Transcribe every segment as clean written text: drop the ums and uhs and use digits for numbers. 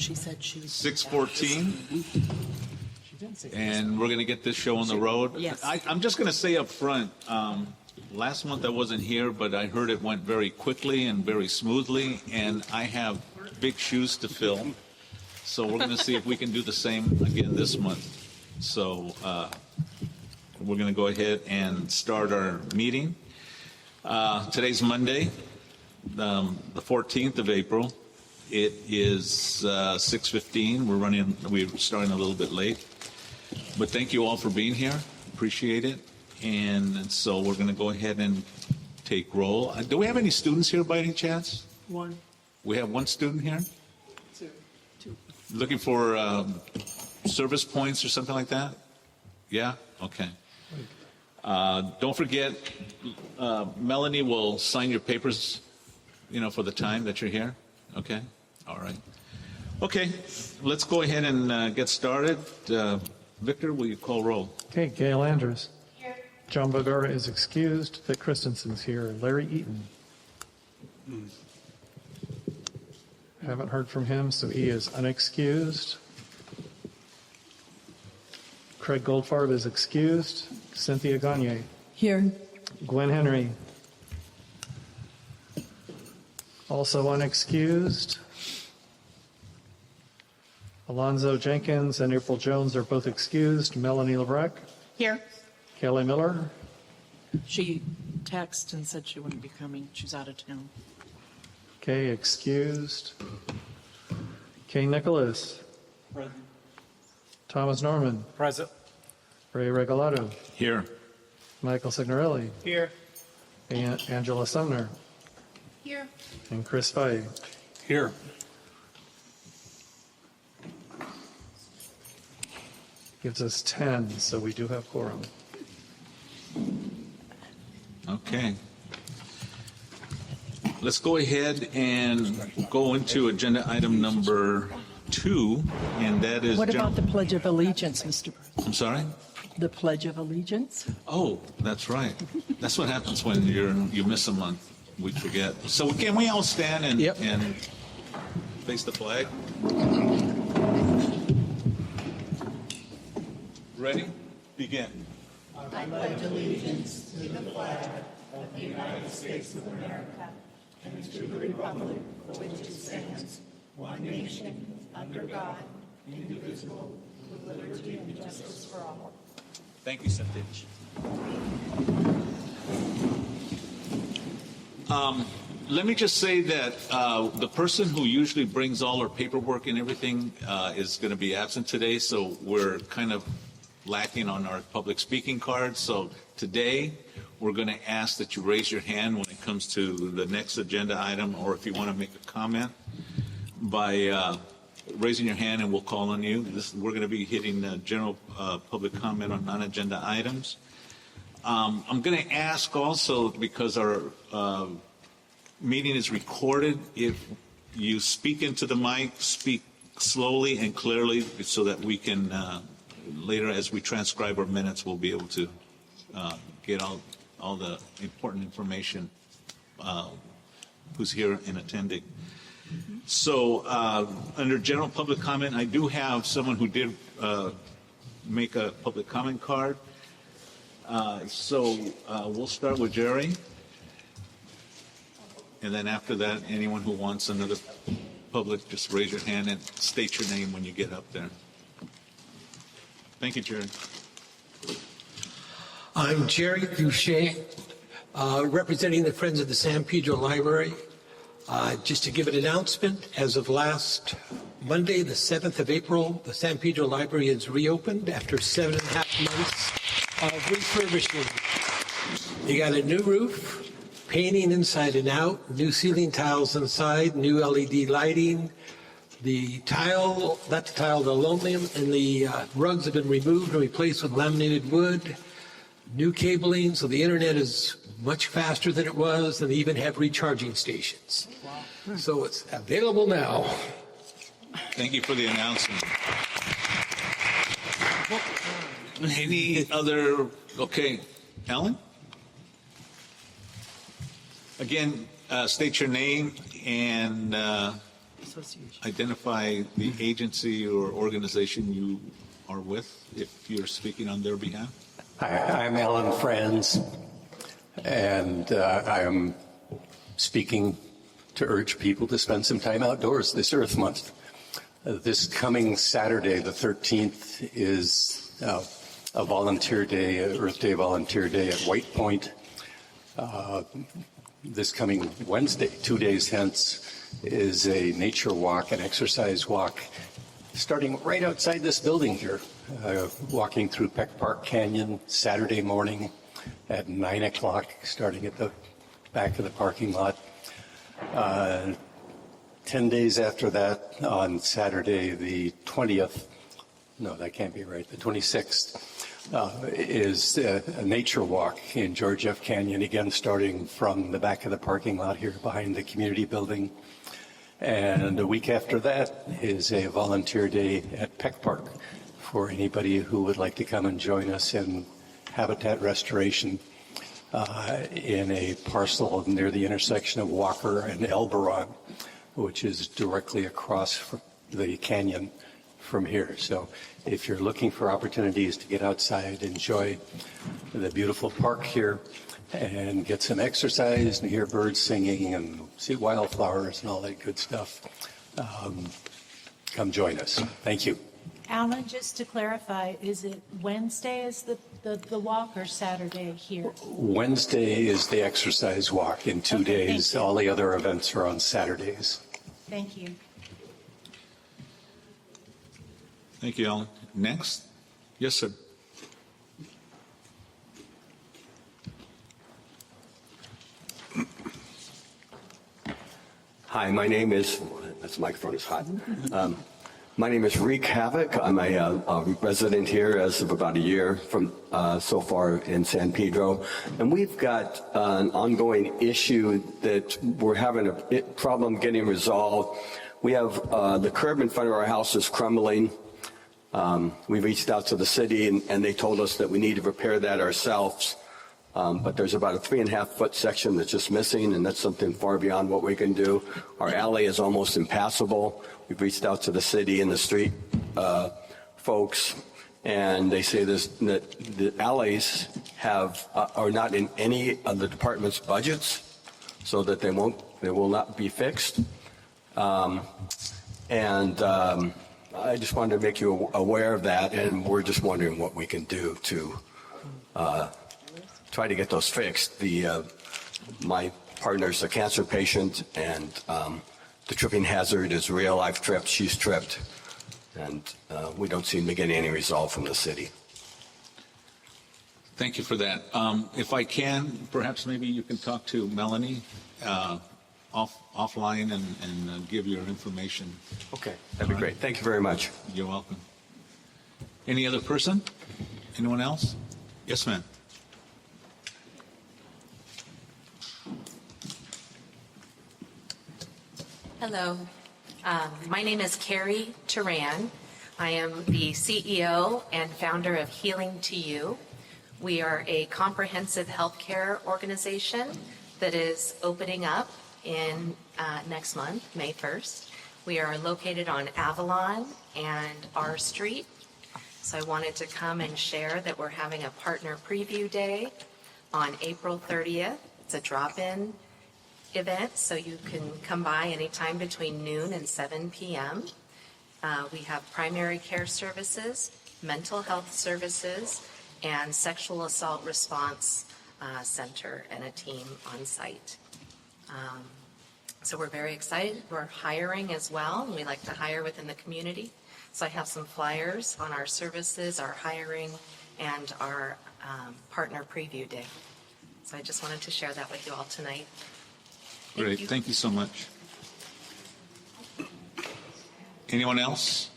She said she was 6:14, and we're going to get this show on the road. Yes. I'm just going to say up front, last month I wasn't here, but I heard it went very quickly and very smoothly, and I have big shoes to fill. So we're going to see if we can do the same again this month. So we're going to go ahead and start our meeting. Today's Monday, the 14th of April. It is 6:15. We're starting a little bit late. But thank you all for being here. Appreciate it. And so we're going to go ahead and take roll. Do we have any students here by any chance? one, We have one student here? two. Looking for service points or something like that? Yeah? Okay. Don't forget, Melanie will sign your papers, for the time that you're here. Okay? All right. Okay, let's go ahead and get started. Victor, will you call roll? Okay, Gail Andrews. Here. John Bodora is excused. Vic Christensen's here. Larry Eaton. Haven't heard from him, so he is unexcused. Craig Goldfarb is excused. Cynthia Gagne. Here. Gwen Henry. Also unexcused. Alonzo Jenkins and April Jones are both excused. Melanie Lebrecq. Here. Kelly Miller. She texted and said she wouldn't be coming. She's out of town. Kay excused. Kay Nicholas. Present. Thomas Norman. Present. Ray Regalado. Here. Michael Signorelli. Here. Angela Sumner. Here. And Chris Fay. Here. Gives us 10, so we do have quorum. Okay. Let's go ahead and go into agenda item number 2, and that is... What about the Pledge of Allegiance, Mr. President? I'm sorry? The Pledge of Allegiance? Oh, that's right. That's what happens when you miss a month. We forget. So can we all stand and face the flag? Ready? Begin. I pledge allegiance to the flag of the United States of America and to the republic for which it stands, one nation, under God, indivisible, with liberty and justice for all. Thank you, Cynthia. Let me just say that the person who usually brings all our paperwork and everything is going to be absent today, so we're kind of lacking on our public speaking cards. So today, we're going to ask that you raise your hand when it comes to the next agenda item, or if you want to make a comment by raising your hand, and we'll call on you. We're going to be hitting general public comment on non-agenda items. I'm going to ask also, because our meeting is recorded, if you speak into the mic, speak slowly and clearly so that we can, later as we transcribe our minutes, we'll be able to get all the important information who's here and attending. So under general public comment, I do have someone who did make a public comment card. So we'll start with Jerry. And then after that, anyone who wants another public, just raise your hand and state your name when you get up there. Thank you, Jerry. I'm Jerry Boucher, representing the Friends of the San Pedro Library. Just to give an announcement, as of last Monday, the 7th of April, the San Pedro Library is reopened after 7.5 months of refurbishing. You got a new roof, painting inside and out, new ceiling tiles inside, new LED lighting. The tile, not the tile, the linoleum and the rugs have been removed and replaced with laminated wood. New cabling, so the internet is much faster than it was, and they even have recharging stations. Wow. So it's available now. Thank you for the announcement. Any other, okay, Alan? Again, state your name and Association. identify the agency or organization you are with, if you're speaking on their behalf? Hi, I'm Alan Franz, and I am speaking to urge people to spend some time outdoors this Earth Month. This coming Saturday, the 13th, is a volunteer day, Earth Day volunteer day at White Point. This coming Wednesday, 2 days hence, is a nature walk, an exercise walk, starting right outside this building here, walking through Peck Park Canyon Saturday morning at 9 o'clock, starting at the back of the parking lot. 10 days after that, on Saturday the 20th, no, that can't be right, the 26th, is a nature walk in George F. Canyon, again starting from the back of the parking lot here behind the community building. And a week after that is a volunteer day at Peck Park for anybody who would like to come and join us in habitat restoration in a parcel near the intersection of Walker and Elberon, which is directly across from the canyon from here. So if you're looking for opportunities to get outside, enjoy the beautiful park here, and get some exercise and hear birds singing and see wildflowers and all that good stuff, come join us. Thank you. Alan, just to clarify, is it Wednesday is the walk or Saturday here? Wednesday is the exercise walk in 2 Okay, thank days. you. All the other events are on Saturdays. Thank you. Thank you, Alan. Next? Yes, sir. Hi, my name is, this microphone is hot. My name is Reek Havoc. I'm a resident here as of about a year from so far in San Pedro. And we've got an ongoing issue that we're having a problem getting resolved. We have the curb in front of our house is crumbling. We reached out to the city and they told us that we need to repair that ourselves. But there's about a 3.5-foot section that's just missing, and that's something far beyond what we can do. Our alley is almost impassable. We've reached out to the city and the street folks, and they say that the alleys are not in any of the department's budgets, so that they will not be fixed. I just wanted to make you aware of that, and we're just wondering what we can do to try to get those fixed. My partner's a cancer patient, and the tripping hazard is real. I've tripped, she's tripped, and we don't seem to get any resolve from the city. Thank you for that. If I can, perhaps maybe you can talk to Melanie offline and give your information. Okay, that'd be great. Thank you very much. You're welcome. Any other person? Anyone else? Yes, ma'am. Hello, my name is Carrie Turan. I am the CEO and founder of Healing to You. We are a comprehensive healthcare organization that is opening up in next month, May 1st. We are located on Avalon and R Street. So I wanted to come and share that we're having a partner preview day on April 30th. It's a drop-in event, so you can come by anytime between noon and 7 p.m. We have primary care services, mental health services, and sexual assault response center and a team on site. So we're very excited. We're hiring as well, and we like to hire within the community. So I have some flyers on our services, our hiring, and our partner preview day. So I just wanted to share that with you all tonight. Great. Thank you so much. Anyone else?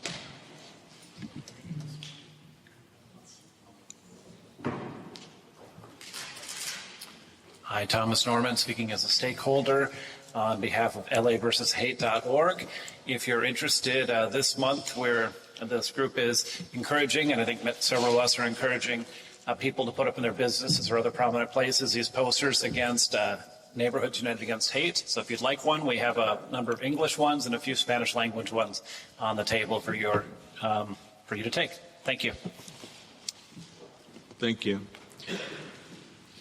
Hi, Thomas Norman, speaking as a stakeholder on behalf of LAversushate.org. If you're interested, this month where this group is encouraging, and I think several of us are encouraging people to put up in their businesses or other prominent places these posters against Neighborhoods United Against Hate. So if you'd like one, we have a number of English ones and a few Spanish language ones on the table for you to take. Thank you. Thank you.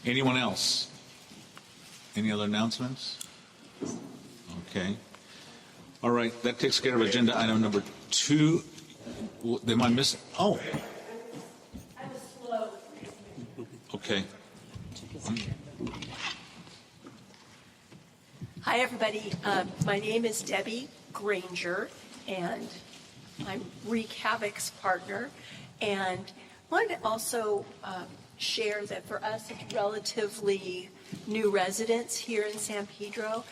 Anyone else? Any other announcements? Okay. All right, that takes care of agenda item number 2. Am I missing? Oh. I was slow. Okay. Hi, everybody. My name is Debbie Granger, and I'm Wreak Havoc's partner. And I wanted to also share that for us, relatively new residents here in San Pedro,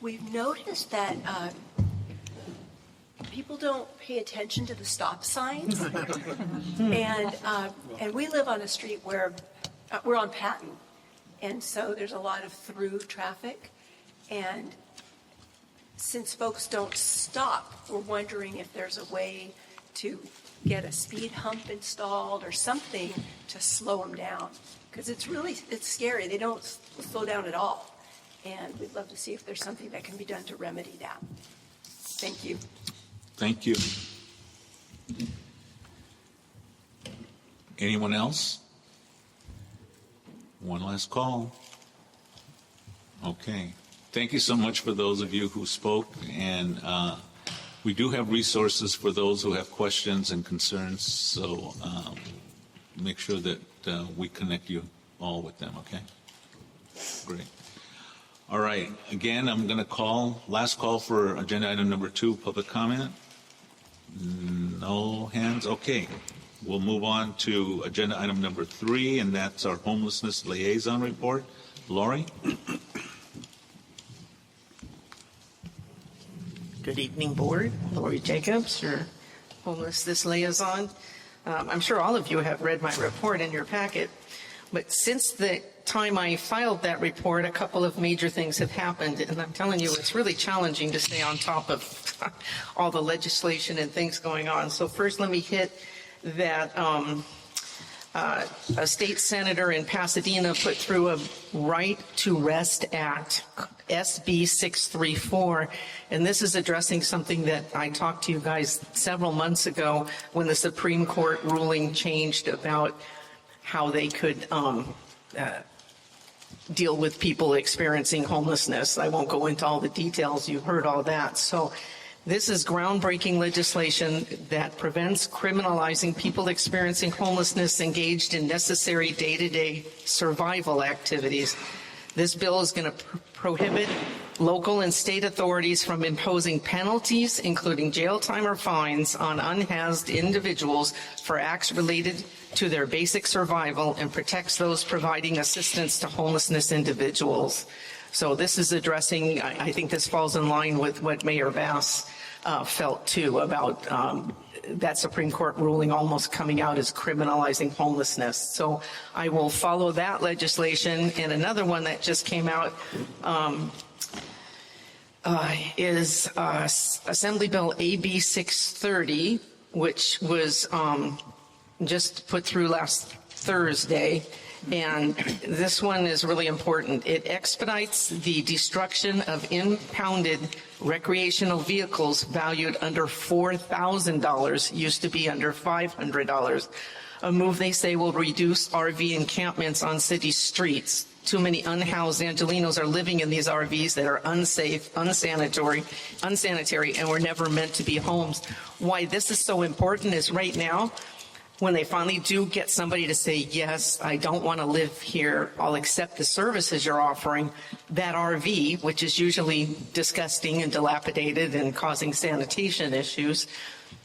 we've noticed that people don't pay attention to the stop signs. And we live on a street where we're on Patton. And so there's a lot of through traffic. And since folks don't stop, we're wondering if there's a way to get a speed hump installed or something to slow them down. Because it's scary. They don't slow down at all. And we'd love to see if there's something that can be done to remedy that. Thank you. Thank you. Anyone else? One last call. Okay. Thank you so much for those of you who spoke, and we do have resources for those who have questions and concerns, so make sure that we connect you all with them, okay? Great. All right. Again, I'm going to last call for agenda item number 2, public comment. No hands? Okay. We'll move on to agenda item number 3, and that's our homelessness liaison report. Lori? Good evening, Board. Lori Jacobs, your homelessness liaison. I'm sure all of you have read my report in your packet, but since the time I filed that report, a couple of major things have happened, and I'm telling you, it's really challenging to stay on top of all the legislation and things going on. So first, let me hit that a state senator in Pasadena put through a Right to Rest Act, SB 634, and this is addressing something that I talked to you guys several months ago when the Supreme Court ruling changed about how they could deal with people experiencing homelessness. I won't go into all the details. You heard all that. So this is groundbreaking legislation that prevents criminalizing people experiencing homelessness engaged in necessary day-to-day survival activities. This bill is going to prohibit local and state authorities from imposing penalties, including jail time or fines, on unhoused individuals for acts related to their basic survival, and protects those providing assistance to homelessness individuals. So this is addressing, I think this falls in line with what Mayor Bass felt too about that Supreme Court ruling almost coming out as criminalizing homelessness. So I will follow that legislation. And another one that just came out is Assembly Bill AB 630, which was just put through last Thursday. And this one is really important. It expedites the destruction of impounded recreational vehicles valued under $4,000, used to be under $500. A move they say will reduce RV encampments on city streets. Too many unhoused Angelenos are living in these RVs that are unsafe, unsanitary, and were never meant to be homes. Why this is so important is right now, when they finally do get somebody to say, yes, I don't want to live here, I'll accept the services you're offering, that RV, which is usually disgusting and dilapidated and causing sanitation issues,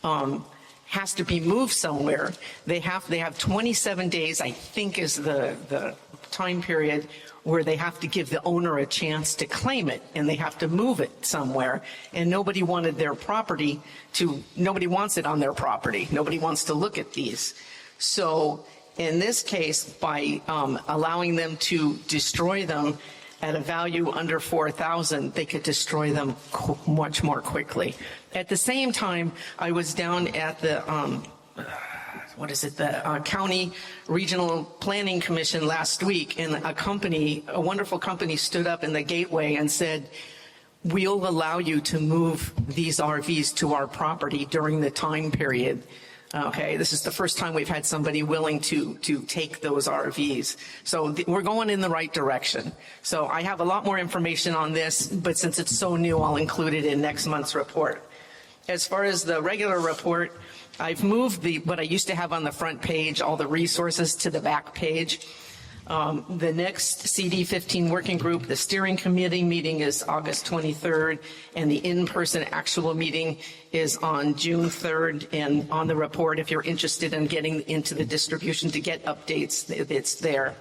has to be moved somewhere. They have 27 days, I think is the time period, where they have to give the owner a chance to claim it, and they have to move it somewhere. And nobody wanted their property nobody wants it on their property. Nobody wants to look at these. So in this case, by allowing them to destroy them at a value under $4,000, they could destroy them much more quickly. At the same time, I was down at the what is it, the County Regional Planning Commission last week, and a wonderful company stood up in the gateway and said, we'll allow you to move these RVs to our property during the time period. Okay, this is the first time we've had somebody willing to take those RVs. So we're going in the right direction. So I have a lot more information on this, but since it's so new, I'll include it in next month's report. As far as the regular report, I've moved what I used to have on the front page, all the resources, to the back page. The next CD15 working group, the steering committee meeting is August 23rd, and the in-person actual meeting is on June 3rd. And on the report, if you're interested in getting into the distribution to get updates, it's there.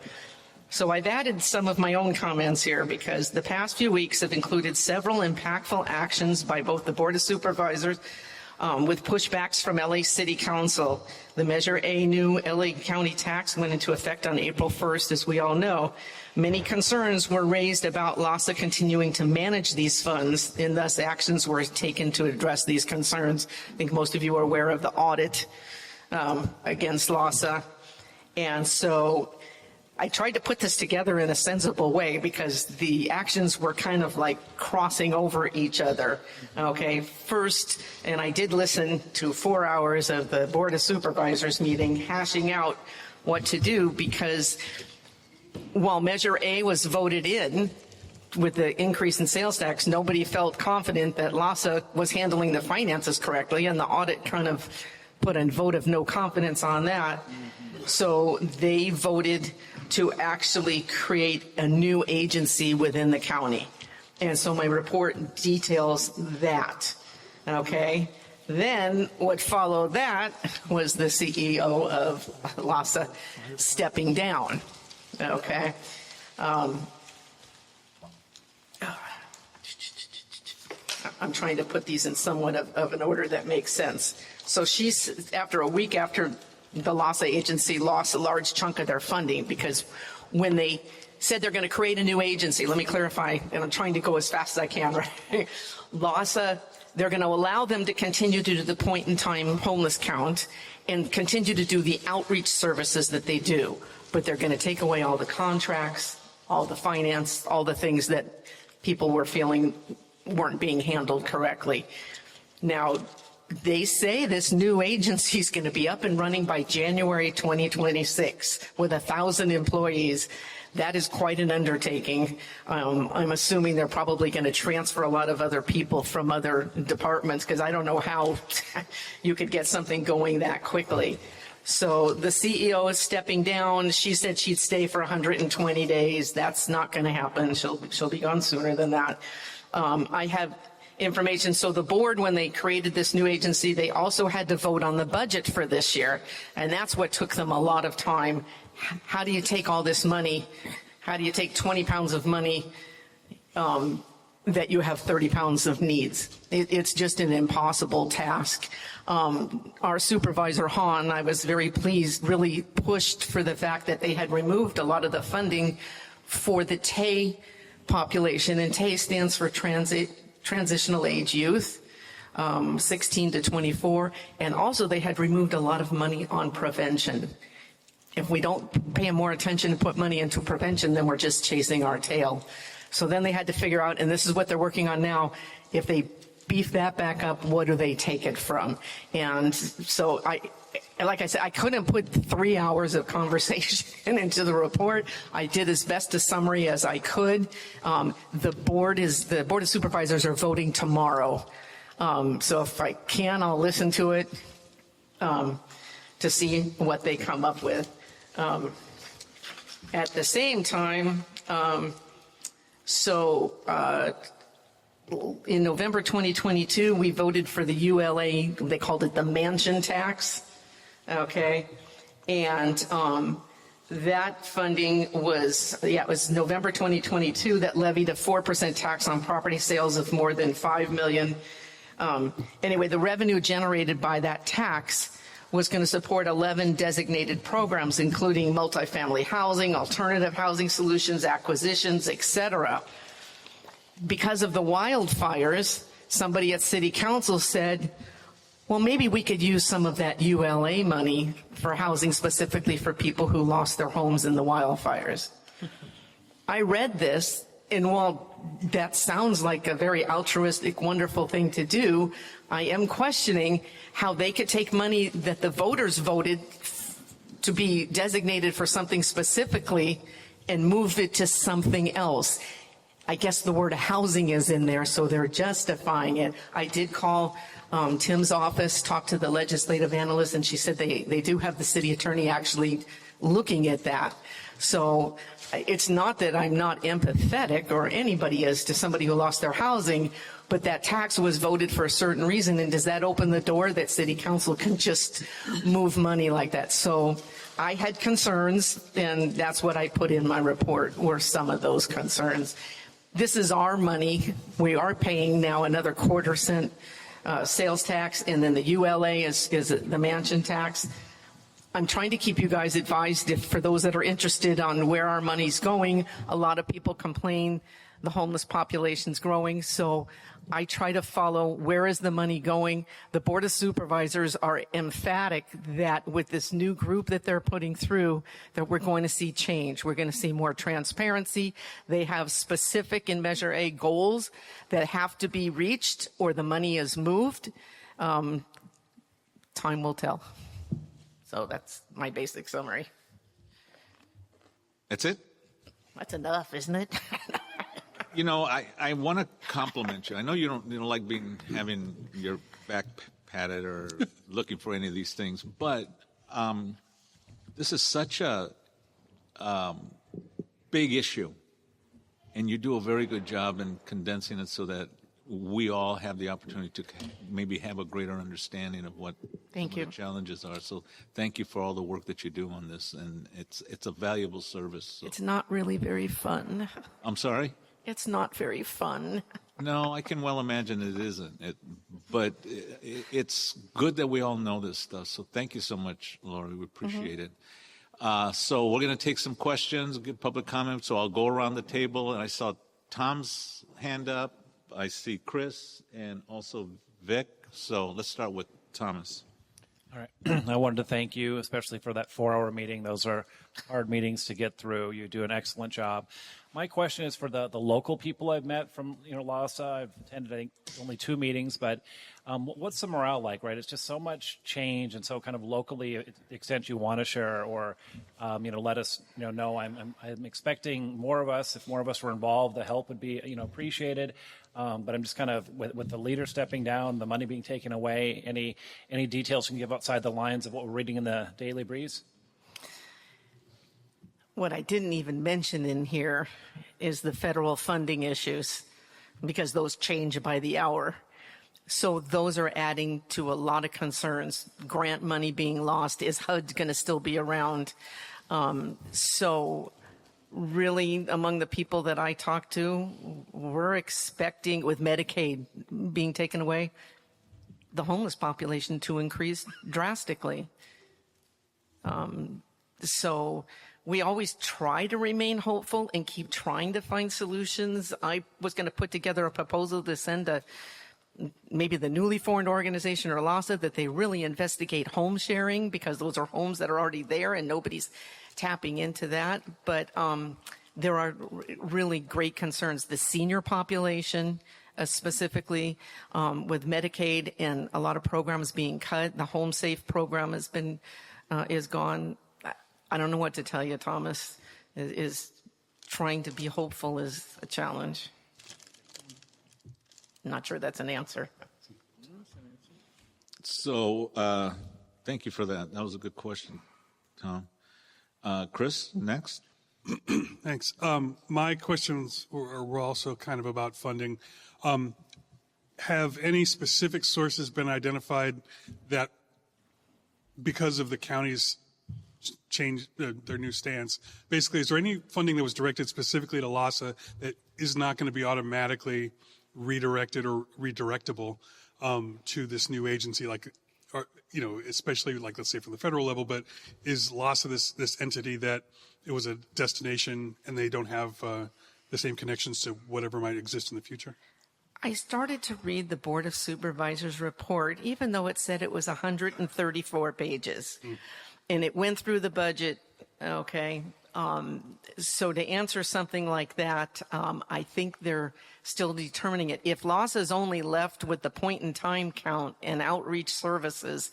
So I've added some of my own comments here because the past few weeks have included several impactful actions by both the Board of Supervisors with pushbacks from LA City Council. The Measure A new LA County tax went into effect on April 1st, as we all know. Many concerns were raised about LASA continuing to manage these funds, and thus actions were taken to address these concerns. I think most of you are aware of the audit against LASA. And so I tried to put this together in a sensible way because the actions were kind of like crossing over each other. Okay, first, and I did listen to 4 hours of the Board of Supervisors meeting hashing out what to do, because while Measure A was voted in with the increase in sales tax, nobody felt confident that LASA was handling the finances correctly, and the audit kind of put a vote of no confidence on that. So they voted to actually create a new agency within the county. And so my report details that, okay? Then what followed that was the CEO of LASA stepping down, okay? I'm trying to put these in somewhat of an order that makes sense. So she's, after a week after the LASA agency lost a large chunk of their funding, because when they said they're going to create a new agency, let me clarify, and I'm trying to go as fast as I can, right? LASA, they're going to allow them to continue to do the point-in-time homeless count and continue to do the outreach services that they do, but they're going to take away all the contracts, all the finance, all the things that people were feeling weren't being handled correctly. Now, they say this new agency is going to be up and running by January 2026 with 1,000 employees. That is quite an undertaking. I'm assuming they're probably going to transfer a lot of other people from other departments, because I don't know how you could get something going that quickly. So the CEO is stepping down. She said she'd stay for 120 days. That's not going to happen. She'll be gone sooner than that. I have information. So the board, when they created this new agency, they also had to vote on the budget for this year. And that's what took them a lot of time. How do you take all this money? How do you take 20 pounds of money that you have 30 pounds of needs? It's just an impossible task. Our supervisor, Han, I was very pleased, really pushed for the fact that they had removed a lot of the funding for the TAY population. And TAY stands for Transitional Age Youth, 16 to 24. And also they had removed a lot of money on prevention. If we don't pay more attention and put money into prevention, then we're just chasing our tail. So then they had to figure out, and this is what they're working on now, if they beef that back up, what do they take it from? And so like I said, I couldn't put 3 hours of conversation into the report. I did as best a summary as I could. The Board of Supervisors are voting tomorrow. So if I can, I'll listen to it to see what they come up with. At the same time, in November 2022, we voted for the ULA, they called it the mansion tax, okay? And that funding was, it was November 2022 that levied a 4% tax on property sales of more than $5 million. Anyway, the revenue generated by that tax was going to support 11 designated programs, including multifamily housing, alternative housing solutions, acquisitions, etc. Because of the wildfires, somebody at City Council said, Well, maybe we could use some of that ULA money for housing specifically for people who lost their homes in the wildfires. I read this, and while that sounds like a very altruistic, wonderful thing to do, I am questioning how they could take money that the voters voted to be designated for something specifically and move it to something else. I guess the word housing is in there, so they're justifying it. I did call Tim's office, talked to the legislative analyst, and she said they do have the city attorney actually looking at that. So it's not that I'm not empathetic, or anybody is, to somebody who lost their housing, but that tax was voted for a certain reason, and does that open the door that city council can just move money like that? So I had concerns, and that's what I put in my report, were some of those concerns. This is our money. We are paying now another quarter-cent sales tax, and then the ULA is the mansion tax. I'm trying to keep you guys advised, if for those that are interested on where our money's going. A lot of people complain the homeless population's growing, so I try to follow where is the money going. The Board of Supervisors are emphatic that with this new group that they're putting through, that we're going to see change. We're going to see more transparency. They have specific in Measure A goals that have to be reached or the money is moved. Time will tell. So that's my basic summary. That's it? That's enough, isn't it? You know, I want to compliment you. I know you don't like having your back patted or looking for any of these things, but this is such a big issue, and you do a very good job in condensing it so that we all have the opportunity to maybe have a greater understanding of what the challenges are. So thank you for all the work that you do on this, and it's a valuable service. So. It's not really very fun. I'm sorry? It's not very fun. No, I can well imagine it isn't. But it's good that we all know this stuff. So thank you so much, Lori. We appreciate it. So we're going to take some questions, give public comment. So I'll go around the table. And I saw Tom's hand up. I see Chris and also Vic. So let's start with Thomas. All right. I wanted to thank you, especially for that 4-hour meeting. Those are hard meetings to get through. You do an excellent job. My question is for the local people I've met from LASA. I've attended, I think, only 2 meetings, but what's the morale like, right? It's just so much change, and so kind of locally, to the extent you want to share or let us know. I'm expecting more of us. If more of us were involved, the help would be appreciated. But I'm just kind of with the leader stepping down, the money being taken away. Any details you can give outside the lines of what we're reading in the Daily Breeze? What I didn't even mention in here is the federal funding issues, because those change by the hour. So those are adding to a lot of concerns. Grant money being lost. Is HUD going to still be around? So really, among the people that I talk to, we're expecting, with Medicaid being taken away, the homeless population to increase drastically. So we always try to remain hopeful and keep trying to find solutions. I was going to put together a proposal to send maybe the newly formed organization or LASA, that they really investigate home sharing, because those are homes that are already there and nobody's tapping into that. But there are really great concerns. The senior population, specifically with Medicaid and a lot of programs being cut. The Home Safe program has been is gone. I don't know what to tell you, Thomas. Is trying to be hopeful is a challenge. Not sure that's an answer. So thank you for that. That was a good question, Tom. Chris, next. Thanks. My questions were also kind of about funding. Have any specific sources been identified that, because of the county's change, their new stance, basically, is there any funding that was directed specifically to LASA that is not going to be automatically redirected or redirectable to this new agency, like, or, especially like, let's say from the federal level, but is LASA this entity that it was a destination and they don't have the same connections to whatever might exist in the future? I started to read the Board of Supervisors report, even though it said it was 134 pages. And it went through the budget, okay. So to answer something like that, I think they're still determining it. If LAHSA is only left with the point in time count and outreach services,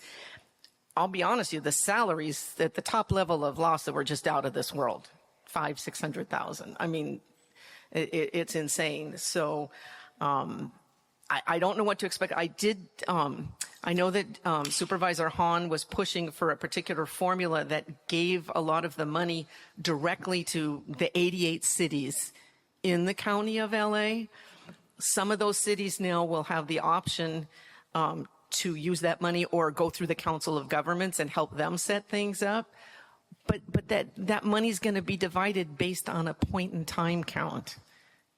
I'll be honest with you, the salaries at the top level of LAHSA were just out of this world, $600,000. I mean, it's insane. So I don't know what to expect. I know that Supervisor Hahn was pushing for a particular formula that gave a lot of the money directly to the 88 cities in the county of LA. Some of those cities now will have the option to use that money or go through the Council of Governments and help them set things up. But that money's going to be divided based on a point in time count.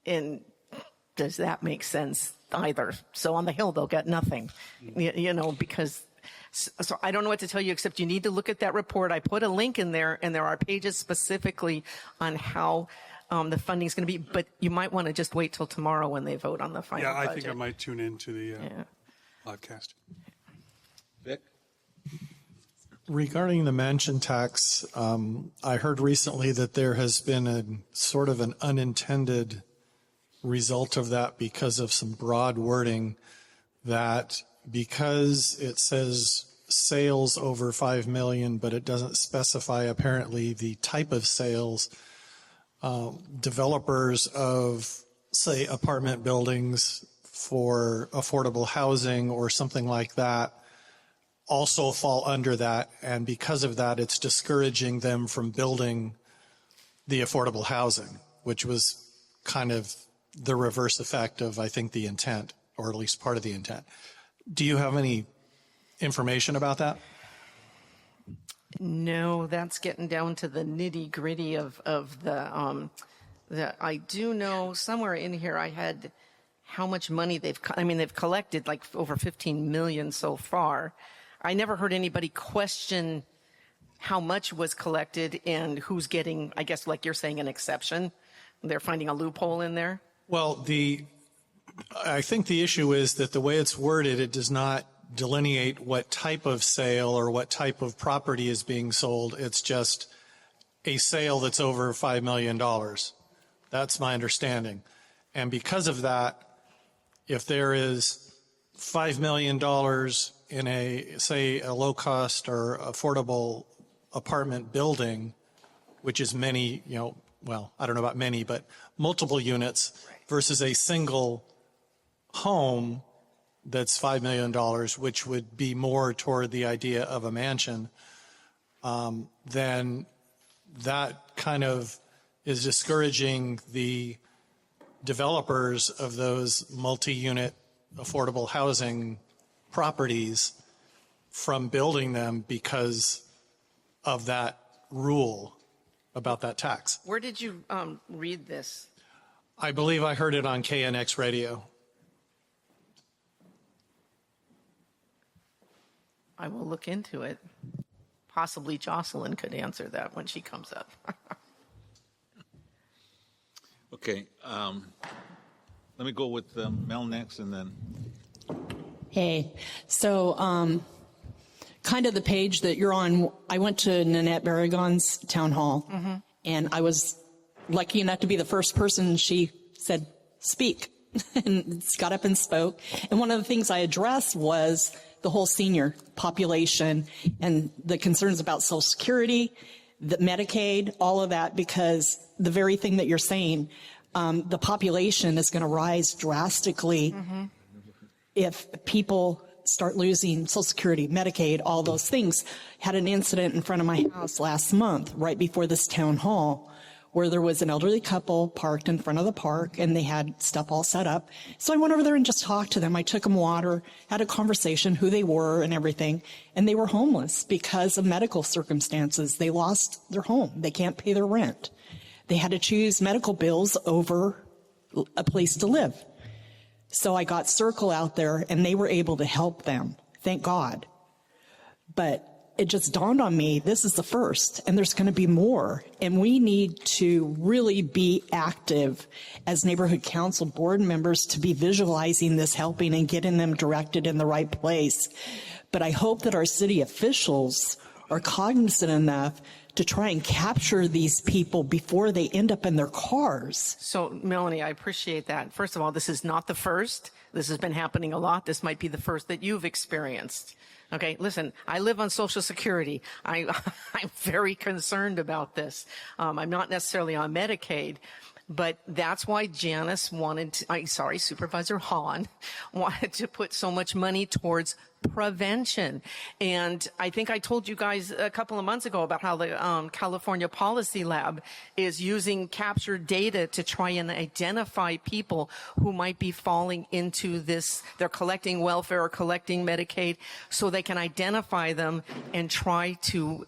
And does that make sense either? So on the Hill, they'll get nothing, because, so I don't know what to tell you, except you need to look at that report. I put a link in there, and there are pages specifically on how the funding is going to be, but you might want to just wait till tomorrow when they vote on the final budget. I think I might tune into the podcast. Vic? Regarding the mansion tax, I heard recently that there has been a sort of an unintended result of that because of some broad wording, that because it says sales over 5 million, but it doesn't specify apparently the type of sales, developers of, say, apartment buildings for affordable housing or something like that also fall under that. And because of that, it's discouraging them from building the affordable housing, which was kind of the reverse effect of, I think, the intent, or at least part of the intent. Do you have any information about that? No, that's getting down to the nitty gritty of the I do know somewhere in here I had how much money they've collected, like over 15 million so far. I never heard anybody question how much was collected and who's getting, I guess, like you're saying, an exception. They're finding a loophole in there. Well, I think the issue is that the way it's worded, it does not delineate what type of sale or what type of property is being sold. It's just a sale that's over $5 million. That's my understanding. And because of that, if there is $5 million in a low-cost or affordable apartment building, which is many, I don't know about many, but multiple units, versus a single home that's $5 million, which would be more toward the idea of a mansion, then that kind of is discouraging the developers of those multi-unit affordable housing properties from building them because of that rule about that tax. Where did you read this? I believe I heard it on KNX radio. I will look into it. Possibly Jocelyn could answer that when she comes up. Okay. Let me go with Mel next, and then. Hey, so kind of the page that you're on, I went to Nanette Barragon's town hall, and I was lucky enough to be the first person she said, speak, and got up and spoke. And one of the things I addressed was the whole senior population and the concerns about Social Security, the Medicaid, all of that, because the very thing that you're saying, the population is going to rise drastically if people start losing Social Security, Medicaid, all those things. Had an incident in front of my house last month, right before this town hall, where there was an elderly couple parked in front of the park, and they had stuff all set up. So I went over there and just talked to them. I took them water, had a conversation, who they were and everything. And they were homeless because of medical circumstances. They lost their home. They can't pay their rent. They had to choose medical bills over a place to live. So I got Circle out there, and they were able to help them. Thank God. But it just dawned on me, this is the first, and there's going to be more. And we need to really be active as neighborhood council board members to be visualizing this, helping and getting them directed in the right place. But I hope that our city officials are cognizant enough to try and capture these people before they end up in their cars. So, Melanie, I appreciate that. First of all, this is not the first. This has been happening a lot. This might be the first that you've experienced. Okay, listen, I live on Social Security. I'm very concerned about this. I'm not necessarily on Medicaid, but that's why Janice Supervisor Hahn wanted to put so much money towards prevention. And I think I told you guys a couple of months ago about how the California Policy Lab is using captured data to try and identify people who might be falling into this. They're collecting welfare or collecting Medicaid so they can identify them and try to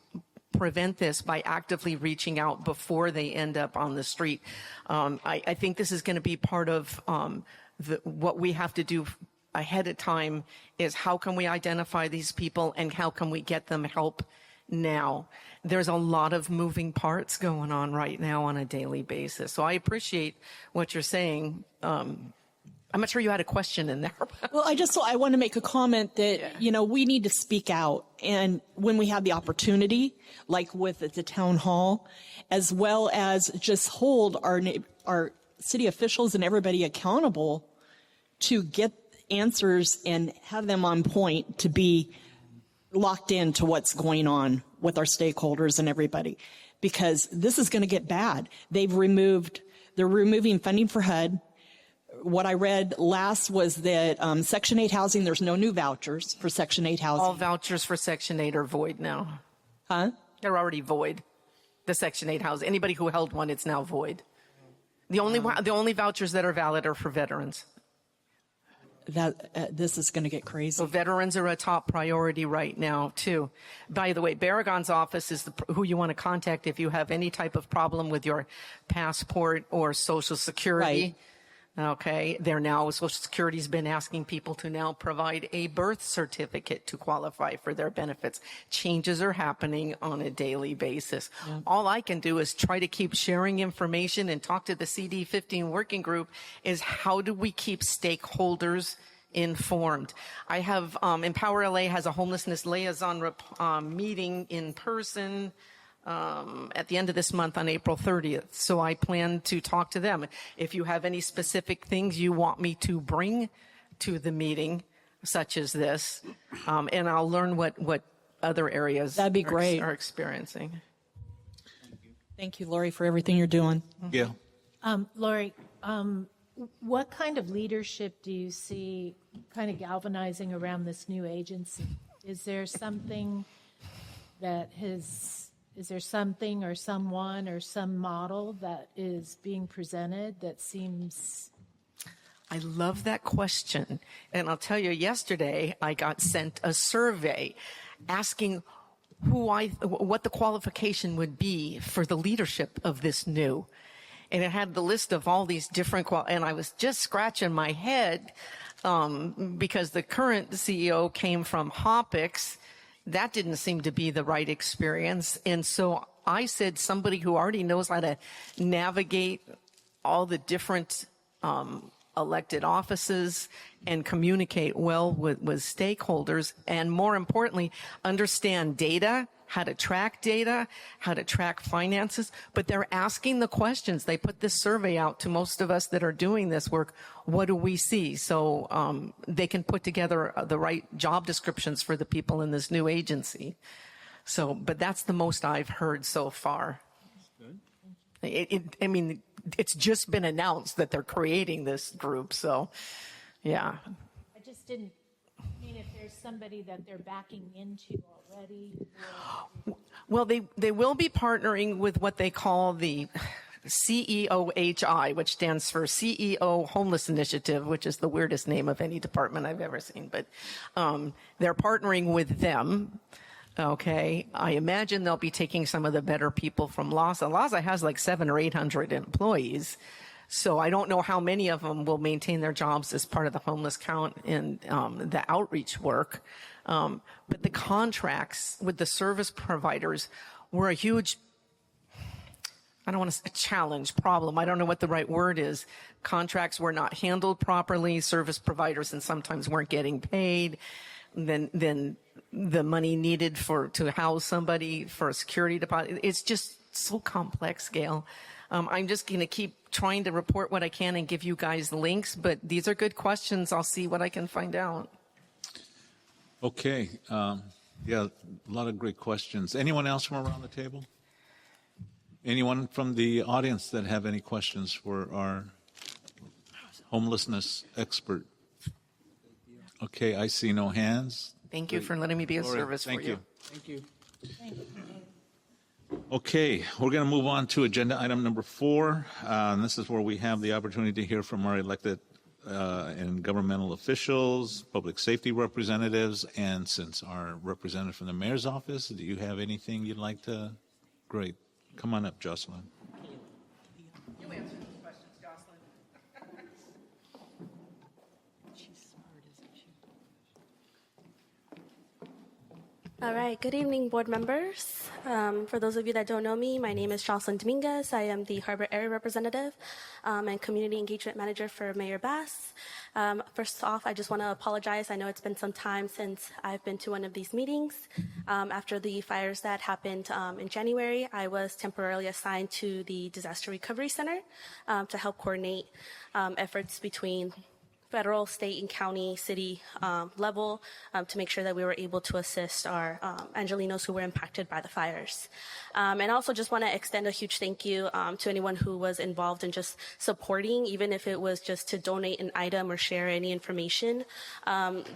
prevent this by actively reaching out before they end up on the street. I think this is going to be part of what we have to do ahead of time is how can we identify these people and how can we get them help now? There's a lot of moving parts going on right now on a daily basis. So I appreciate what you're saying. I'm not sure you had a question in there. Well, I want to make a comment that, we need to speak out. And when we have the opportunity, like with the town hall, as well as just hold our city officials and everybody accountable to get answers and have them on point to be locked into what's going on with our stakeholders and everybody, because this is going to get bad. They're removing funding for HUD. What I read last was that Section 8 housing, there's no new vouchers for Section 8 housing. All vouchers for Section 8 are void now. Huh? They're already void. The Section 8 housing. Anybody who held one, it's now void. The only vouchers that are valid are for veterans. This is going to get crazy. So veterans are a top priority right now, too. By the way, Barragon's office is who you want to contact if you have any type of problem with your passport or Social Security. Right. Okay. Social Security's been asking people to now provide a birth certificate to qualify for their benefits. Changes are happening on a daily basis. Yeah. All I can do is try to keep sharing information and talk to the CD15 working group is how do we keep stakeholders informed. I have, Empower LA has a homelessness liaison meeting in person at the end of this month on April 30th. So I plan to talk to them. If you have any specific things you want me to bring to the meeting, such as this, and I'll learn what other areas That'd be great. are experiencing. Thank you, Lori, for everything you're doing. Yeah. Lori, what kind of leadership do you see kind of galvanizing around this new agency? Is there something or someone or some model that is being presented that seems... I love that question. And I'll tell you, yesterday I got sent a survey asking what the qualification would be for the leadership of this new. And it had the list of all these different and I was just scratching my head because the current CEO came from Hopix. That didn't seem to be the right experience. And so I said somebody who already knows how to navigate all the different elected offices and communicate well with stakeholders, and more importantly, understand data, how to track data, how to track finances. But they're asking the questions. They put this survey out to most of us that are doing this work. What do we see? So they can put together the right job descriptions for the people in this new agency. So, but that's the most I've heard so far. It's just been announced that they're creating this group. So, yeah. I just didn't mean if there's somebody that they're backing into already. Well, they will be partnering with what they call the CEOHI, which stands for CEO Homeless Initiative, which is the weirdest name of any department I've ever seen. But they're partnering with them. Okay. I imagine they'll be taking some of the better people from LAHSA. LAHSA has like 700 or 800 employees. So I don't know how many of them will maintain their jobs as part of the homeless count and the outreach work. But the contracts with the service providers were a huge, I don't want to say challenge, problem. I don't know what the right word is. Contracts were not handled properly. Service providers and sometimes weren't getting paid. Then the money needed to house somebody for a security deposit. It's just so complex, Gail. I'm just going to keep trying to report what I can and give you guys links, but these are good questions. I'll see what I can find out. Okay. Yeah, a lot of great questions. Anyone else from around the table? Anyone from the audience that have any questions for our homelessness expert? Okay, I see no hands. Thank you for letting me be of Gloria, service for thank you. Thank you. Okay, we're going to move on to agenda item number 4. And this is where we have the opportunity to hear from our elected and governmental officials, public safety representatives, and since our representative from the mayor's office, do you have anything you'd like to? Great. Come on up, Jocelyn. You answer these questions, Jocelyn. All right, good evening, board members. For those of you that don't know me, my name is Jocelyn Dominguez. I am the Harbor Area Representative and Community Engagement Manager for Mayor Bass. First off, I just want to apologize. I know it's been some time since I've been to one of these meetings. After the fires that happened in January, I was temporarily assigned to the Disaster Recovery Center to help coordinate efforts between federal, state, and county, city level to make sure that we were able to assist our Angelinos who were impacted by the fires. And also just want to extend a huge thank you to anyone who was involved in just supporting, even if it was just to donate an item or share any information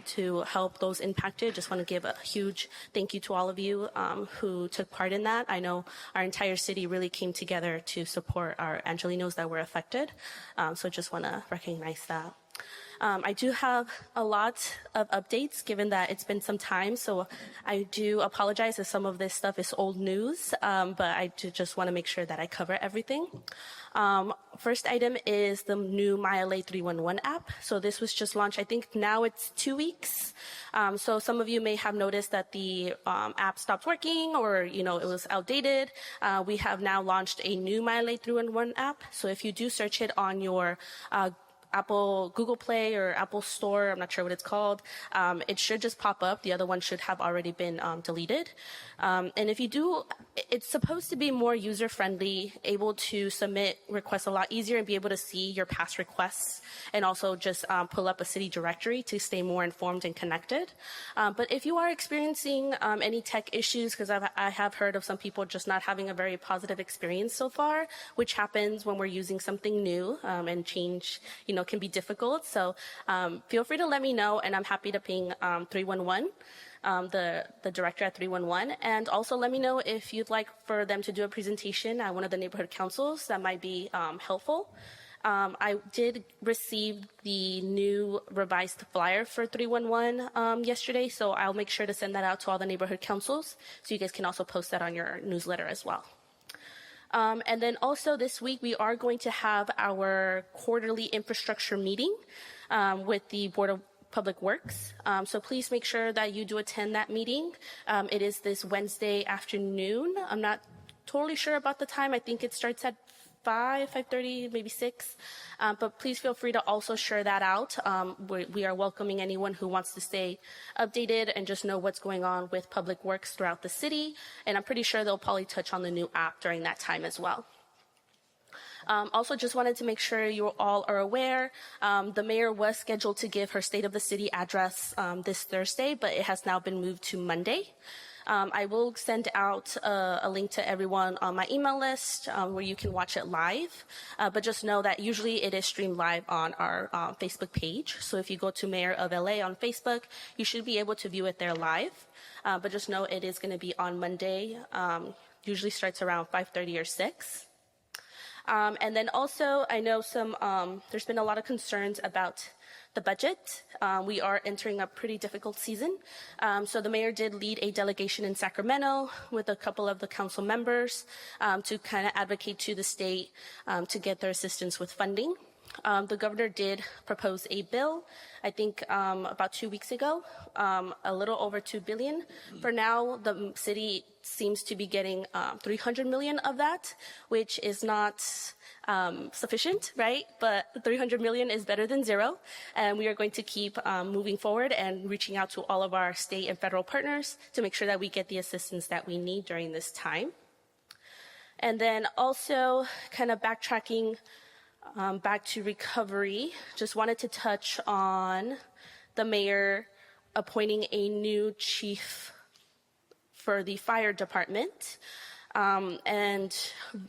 to help those impacted. Just want to give a huge thank you to all of you who took part in that. I know our entire city really came together to support our Angelinos that were affected. So just want to recognize that. I do have a lot of updates given that it's been some time, so I do apologize if some of this stuff is old news, but I do just want to make sure that I cover everything. First item is the new MyLA 311 app. So this was just launched, I think now it's 2 weeks. So some of you may have noticed that the app stopped working or, it was outdated. We have now launched a new MyLA 311 app. So if you do search it on your Apple, Google Play or Apple Store, I'm not sure what it's called, it should just pop up. The other one should have already been deleted. And if you do, it's supposed to be more user-friendly, able to submit requests a lot easier and be able to see your past requests and also just pull up a city directory to stay more informed and connected. But if you are experiencing any tech issues, because I have heard of some people just not having a very positive experience so far, which happens when we're using something new and change, can be difficult. So feel free to let me know, and I'm happy to ping 311, the director at 311. And also let me know if you'd like for them to do a presentation at one of the neighborhood councils. That might be helpful. I did receive the new revised flyer for 311 yesterday, so I'll make sure to send that out to all the neighborhood councils, so you guys can also post that on your newsletter as well. And then also this week, we are going to have our quarterly infrastructure meeting with the Board of Public Works. So please make sure that you do attend that meeting. It is this Wednesday afternoon. I'm not totally sure about the time. I think it starts at 5:30, maybe 6. But please feel free to also share that out. We are welcoming anyone who wants to stay updated and just know what's going on with public works throughout the city. And I'm pretty sure they'll probably touch on the new app during that time as well. Also, just wanted to make sure you all are aware, the mayor was scheduled to give her State of the City address this Thursday, but it has now been moved to Monday. I will send out a link to everyone on my email list where you can watch it live. But just know that usually it is streamed live on our Facebook page. So if you go to Mayor of LA on Facebook, you should be able to view it there live. But just know it is going to be on Monday. Usually starts around 5:30 or 6. And then also, I know there's been a lot of concerns about the budget. We are entering a pretty difficult season. So the mayor did lead a delegation in Sacramento with a couple of the council members to kind of advocate to the state to get their assistance with funding. the governor did propose a bill, I think about 2 weeks ago, a little over $2 billion. For now, the city seems to be getting $300 million of that, which is not sufficient, right? But $300 million is better than zero, and we are going to keep moving forward and reaching out to all of our state and federal partners to make sure that we get the assistance that we need during this time. And then also kind of backtracking back to recovery, just wanted to touch on the mayor appointing a new chief for the fire department. And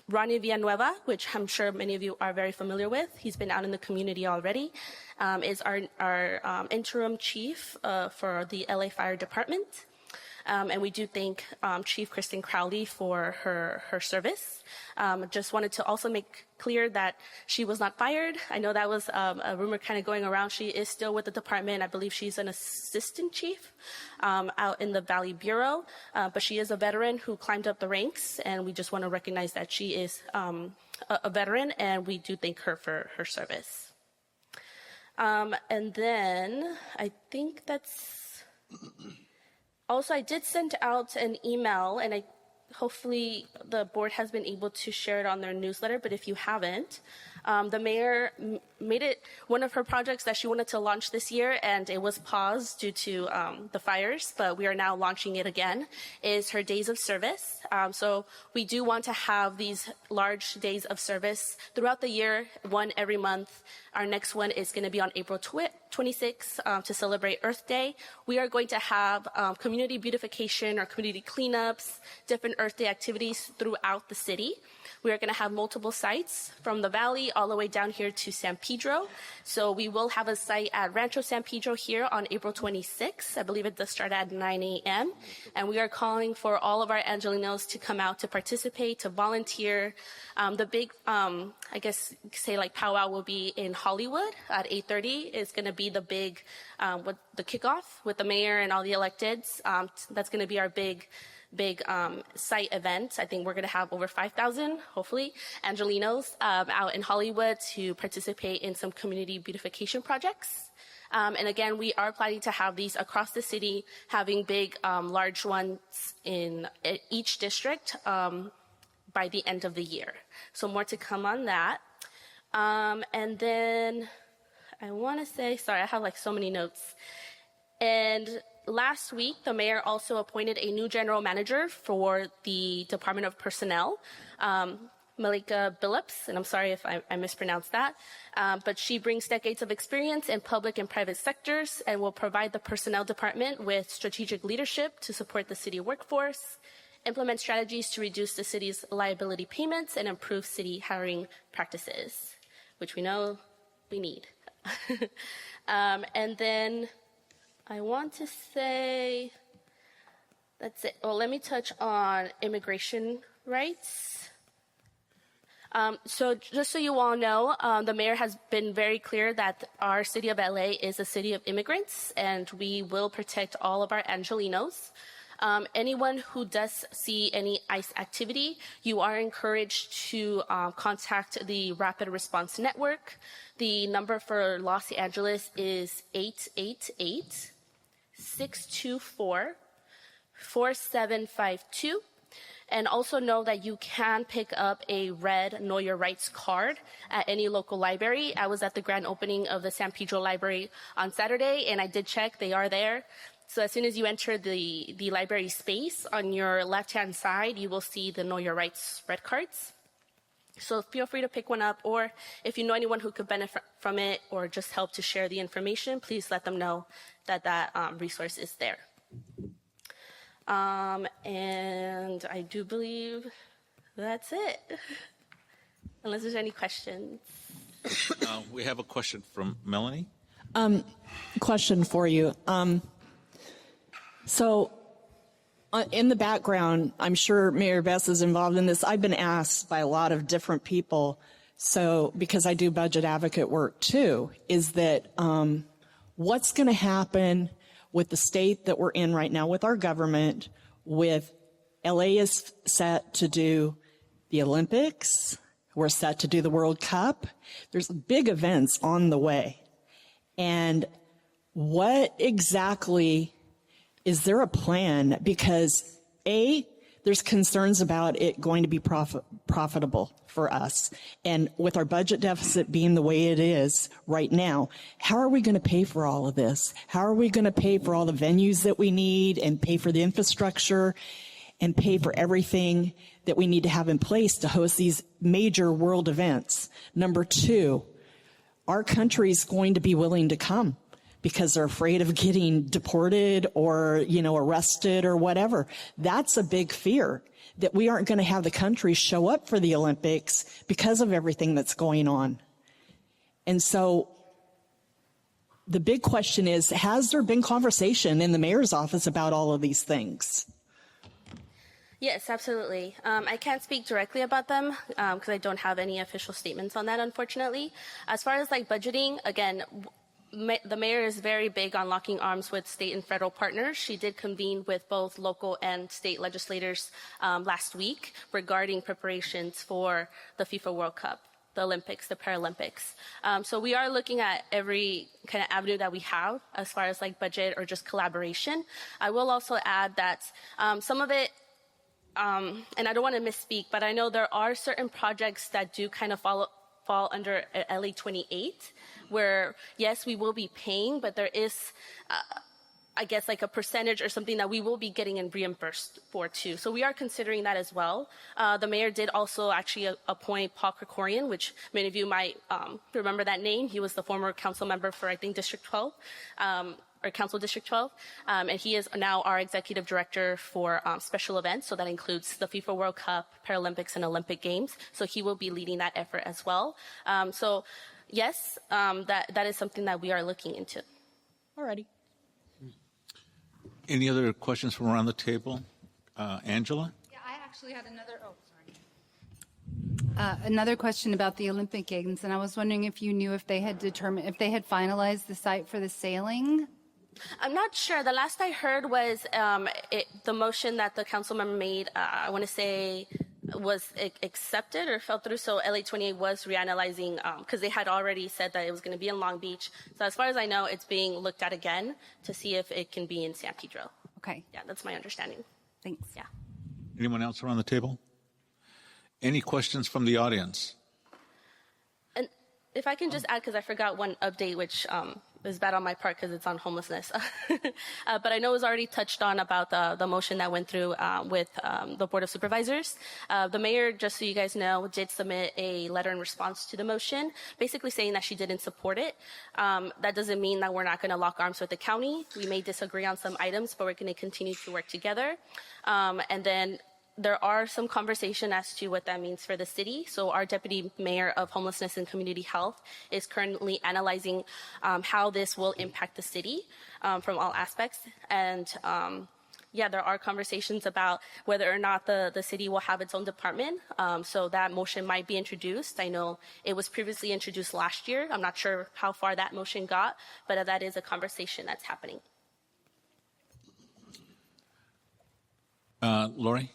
Ronnie Villanueva, which I'm sure many of you are very familiar with, he's been out in the community already, is our interim chief for the LA Fire Department. And we do thank Chief Kristen Crowley for her service. Just wanted to also make clear that she was not fired. I know that was a rumor kind of going around. She is still with the department. I believe she's an assistant chief out in the Valley Bureau. But she is a veteran who climbed up the ranks, and we just want to recognize that she is a veteran, and we do thank her for her service. And then I think that's... Also, I did send out an email, and hopefully the board has been able to share it on their newsletter, but if you haven't, the mayor made it one of her projects that she wanted to launch this year, and it was paused due to the fires, but we are now launching it again, is her days of service. So we do want to have these large days of service throughout the year, one every month. Our next one is going to be on April 26th to celebrate Earth Day. We are going to have community beautification or community cleanups, different Earth Day activities throughout the city. We are going to have multiple sites from the valley all the way down here to San Pedro. So we will have a site at Rancho San Pedro here on April 26th. I believe it does start at 9 a.m. And we are calling for all of our Angelinos to come out to participate, to volunteer. The big, I guess, say like powwow will be in Hollywood at 8:30. It's going to be the big, the kickoff with the mayor and all the electeds. That's going to be our big site event. I think we're going to have over 5,000, hopefully, Angelinos out in Hollywood to participate in some community beautification projects. And again, we are planning to have these across the city, having big, large ones in each district by the end of the year. So more to come on that. And then I want to say, sorry, I have like so many notes. And last week, the mayor also appointed a new general manager for the Department of Personnel, Malika Billups, and I'm sorry if I mispronounced that, but she brings decades of experience in public and private sectors and will provide the personnel department with strategic leadership to support the city workforce, implement strategies to reduce the city's liability payments, and improve city hiring practices, which we know we need. And then I want to say, that's it. Well, let me touch on immigration rights. So just so you all know, the mayor has been very clear that our city of LA is a city of immigrants, and we will protect all of our Angelinos. Anyone who does see any ICE activity, you are encouraged to contact the Rapid Response Network. The number for Los Angeles is 888-624-4752. And also know that you can pick up a red Know Your Rights card at any local library. I was at the grand opening of the San Pedro Library on Saturday, and I did check. They are there. So as soon as you enter the library space, on your left-hand side, you will see the Know Your Rights red cards. So feel free to pick one up, or if you know anyone who could benefit from it or just help to share the information, please let them know that that resource is there. And I do believe that's it, unless there's any questions. We have a question from Melanie. Question for you. So in the background, I'm sure Mayor Bess is involved in this. I've been asked by a lot of different people, so because I do budget advocate work too, is that what's going to happen with the state that we're in right now with our government, with LA is set to do the Olympics, We're set to do the World Cup. There's big events on the way. And what exactly, is there a plan? Because there's concerns about it going to be profitable for us. And with our budget deficit being the way it is right now, how are we going to pay for all of this? How are we going to pay for all the venues that we need and pay for the infrastructure and pay for everything that we need to have in place to host these major world events? Number two, our country's going to be willing to come because they're afraid of getting deported or, arrested or whatever. That's a big fear, that we aren't going to have the country show up for the Olympics because of everything that's going on. And so the big question is, has there been conversation in the mayor's office about all of these things? Yes, absolutely. I can't speak directly about them because I don't have any official statements on that, unfortunately. As far as budgeting, again, the mayor is very big on locking arms with state and federal partners. She did convene with both local and state legislators last week regarding preparations for the FIFA World Cup, the Olympics, the Paralympics. So we are looking at every kind of avenue that we have as far as budget or just collaboration. I will also add that some of it, and I don't want to misspeak, but I know there are certain projects that do kind of fall under LA 28, where, yes, we will be paying, but there is, I guess, a percentage or something that we will be getting and reimbursed for, too. So we are considering that as well. The mayor did also actually appoint Paul Krikorian, which many of you might remember that name. He was the former council member for, I think, District 12. Or Council District 12, and he is now our executive director for special events, so that includes the FIFA World Cup, Paralympics, and Olympic Games, so he will be leading that effort as well. So yes, that is something that we are looking into. Alrighty. Any other questions from around the table? Angela? Yeah, I actually had another question about the Olympic Games, and I was wondering if you knew if they had finalized the site for the sailing. I'm not sure. The last I heard was the motion that the council member made, I want to say, was accepted or fell through. So LA 28 was reanalyzing because they had already said that it was going to be in Long Beach. So as far as I know, it's being looked at again to see if it can be in San Pedro. Okay. Yeah, that's my understanding. Thanks. Yeah. Anyone else around the table? Any questions from the audience? And if I can just add, because I forgot one update, which is bad on my part because it's on homelessness. But I know it was already touched on about the motion that went through with the Board of Supervisors. The mayor, just so you guys know, did submit a letter in response to the motion, basically saying that she didn't support it. That doesn't mean that we're not going to lock arms with the county. We may disagree on some items, but we're going to continue to work together. And then there are some conversation as to what that means for the city. So our deputy mayor of homelessness and community health is currently analyzing how this will impact the city from all aspects. And there are conversations about whether or not the city will have its own department. So that motion might be introduced. I know it was previously introduced last year. I'm not sure how far that motion got, but that is a conversation that's happening. Lori?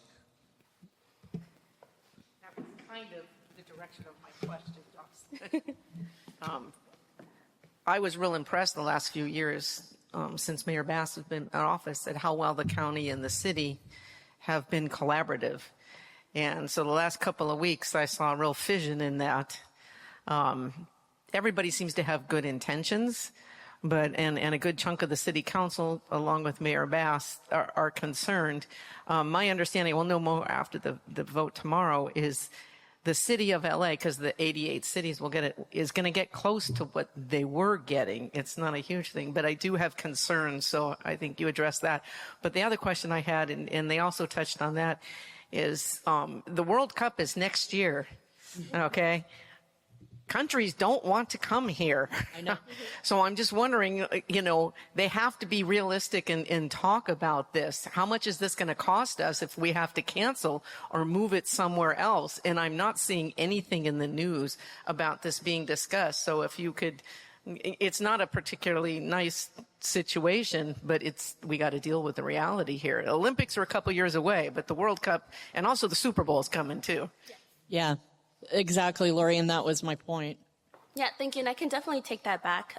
Kind of the direction of my question, Joss. I was real impressed the last few years since Mayor Bass has been in office at how well the county and the city have been collaborative. And so the last couple of weeks, I saw a real fission in that. Everybody seems to have good intentions, and a good chunk of the city council, along with Mayor Bass, are concerned. My understanding, we'll know more after the vote tomorrow, is the city of LA, because the 88 cities will get it, is going to get close to what they were getting. It's not a huge thing, but I do have concerns, so I think you addressed that. But the other question I had, and they also touched on that, is the World Cup is next year, okay? Countries don't want to come here. I know. So I'm just wondering, they have to be realistic and talk about this. How much is this going to cost us if we have to cancel or move it somewhere else? And I'm not seeing anything in the news about this being discussed. So if you could, it's not a particularly nice situation, but we got to deal with the reality here. Olympics are a couple years away, but the World Cup and also the Super Bowl is coming too. Yeah. Exactly, Lori, and that was my point. Yeah, thank you. And I can definitely take that back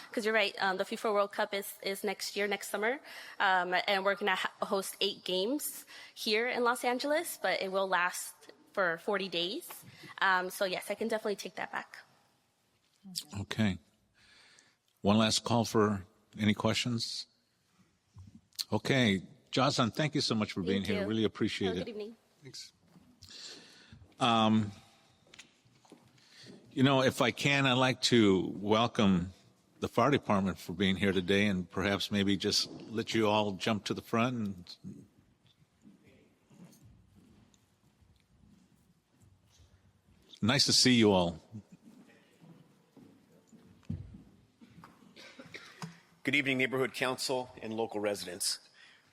because you're right. The FIFA World Cup is next year, next summer. And we're going to host 8 games here in Los Angeles, but it will last for 40 days. So, yes, I can definitely take that back. Okay. One last call for any questions? Okay. Jocelyn, thank you so much for being here. Really appreciate it. Good evening. Thanks. You know, if I can, I'd like to welcome the fire department for being here today and perhaps maybe just let you all jump to the front. And nice to see you all. Good evening, Neighborhood Council and local residents.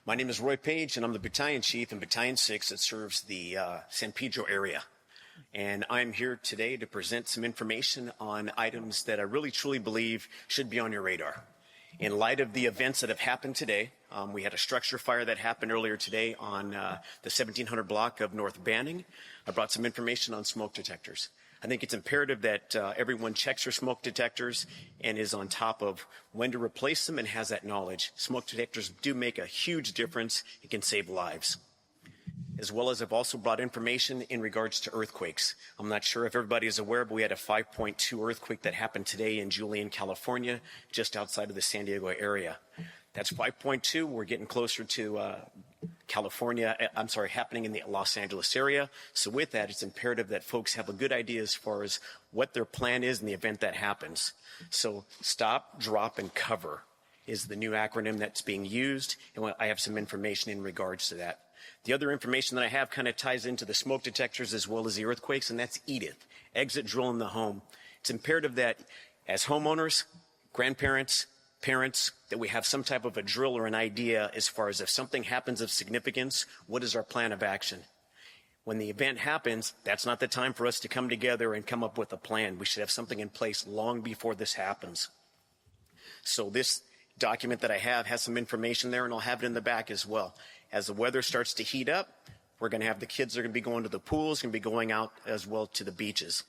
My name is Roy Page, and I'm the Battalion Chief in Battalion 6 that serves the San Pedro area. And I'm here today to present some information on items that I really truly believe should be on your radar. In light of the events that have happened today, we had a structure fire that happened earlier today on the 1700 block of North Banning. I brought some information on smoke detectors. I think it's imperative that everyone checks their smoke detectors and is on top of when to replace them and has that knowledge. Smoke detectors do make a huge difference. It can save lives. As well as I've also brought information in regards to earthquakes. I'm not sure if everybody is aware, but we had a 5.2 earthquake that happened today in Julian, California, just outside of the San Diego area. That's 5.2. We're getting closer to happening in the Los Angeles area. So with that, it's imperative that folks have a good idea as far as what their plan is in the event that happens. So stop, drop, and cover is the new acronym that's being used, and I have some information in regards to that. The other information that I have kind of ties into the smoke detectors as well as the earthquakes, and that's EDITH, exit drill in the home. It's imperative that as homeowners, grandparents, parents, that we have some type of a drill or an idea as far as if something happens of significance, what is our plan of action? When the event happens, that's not the time for us to come together and come up with a plan. We should have something in place long before this happens. So this document that I have has some information there, and I'll have it in the back as well. As the weather starts to heat up, we're going to have the kids that are going to be going to the pools, going to be going out as well to the beaches.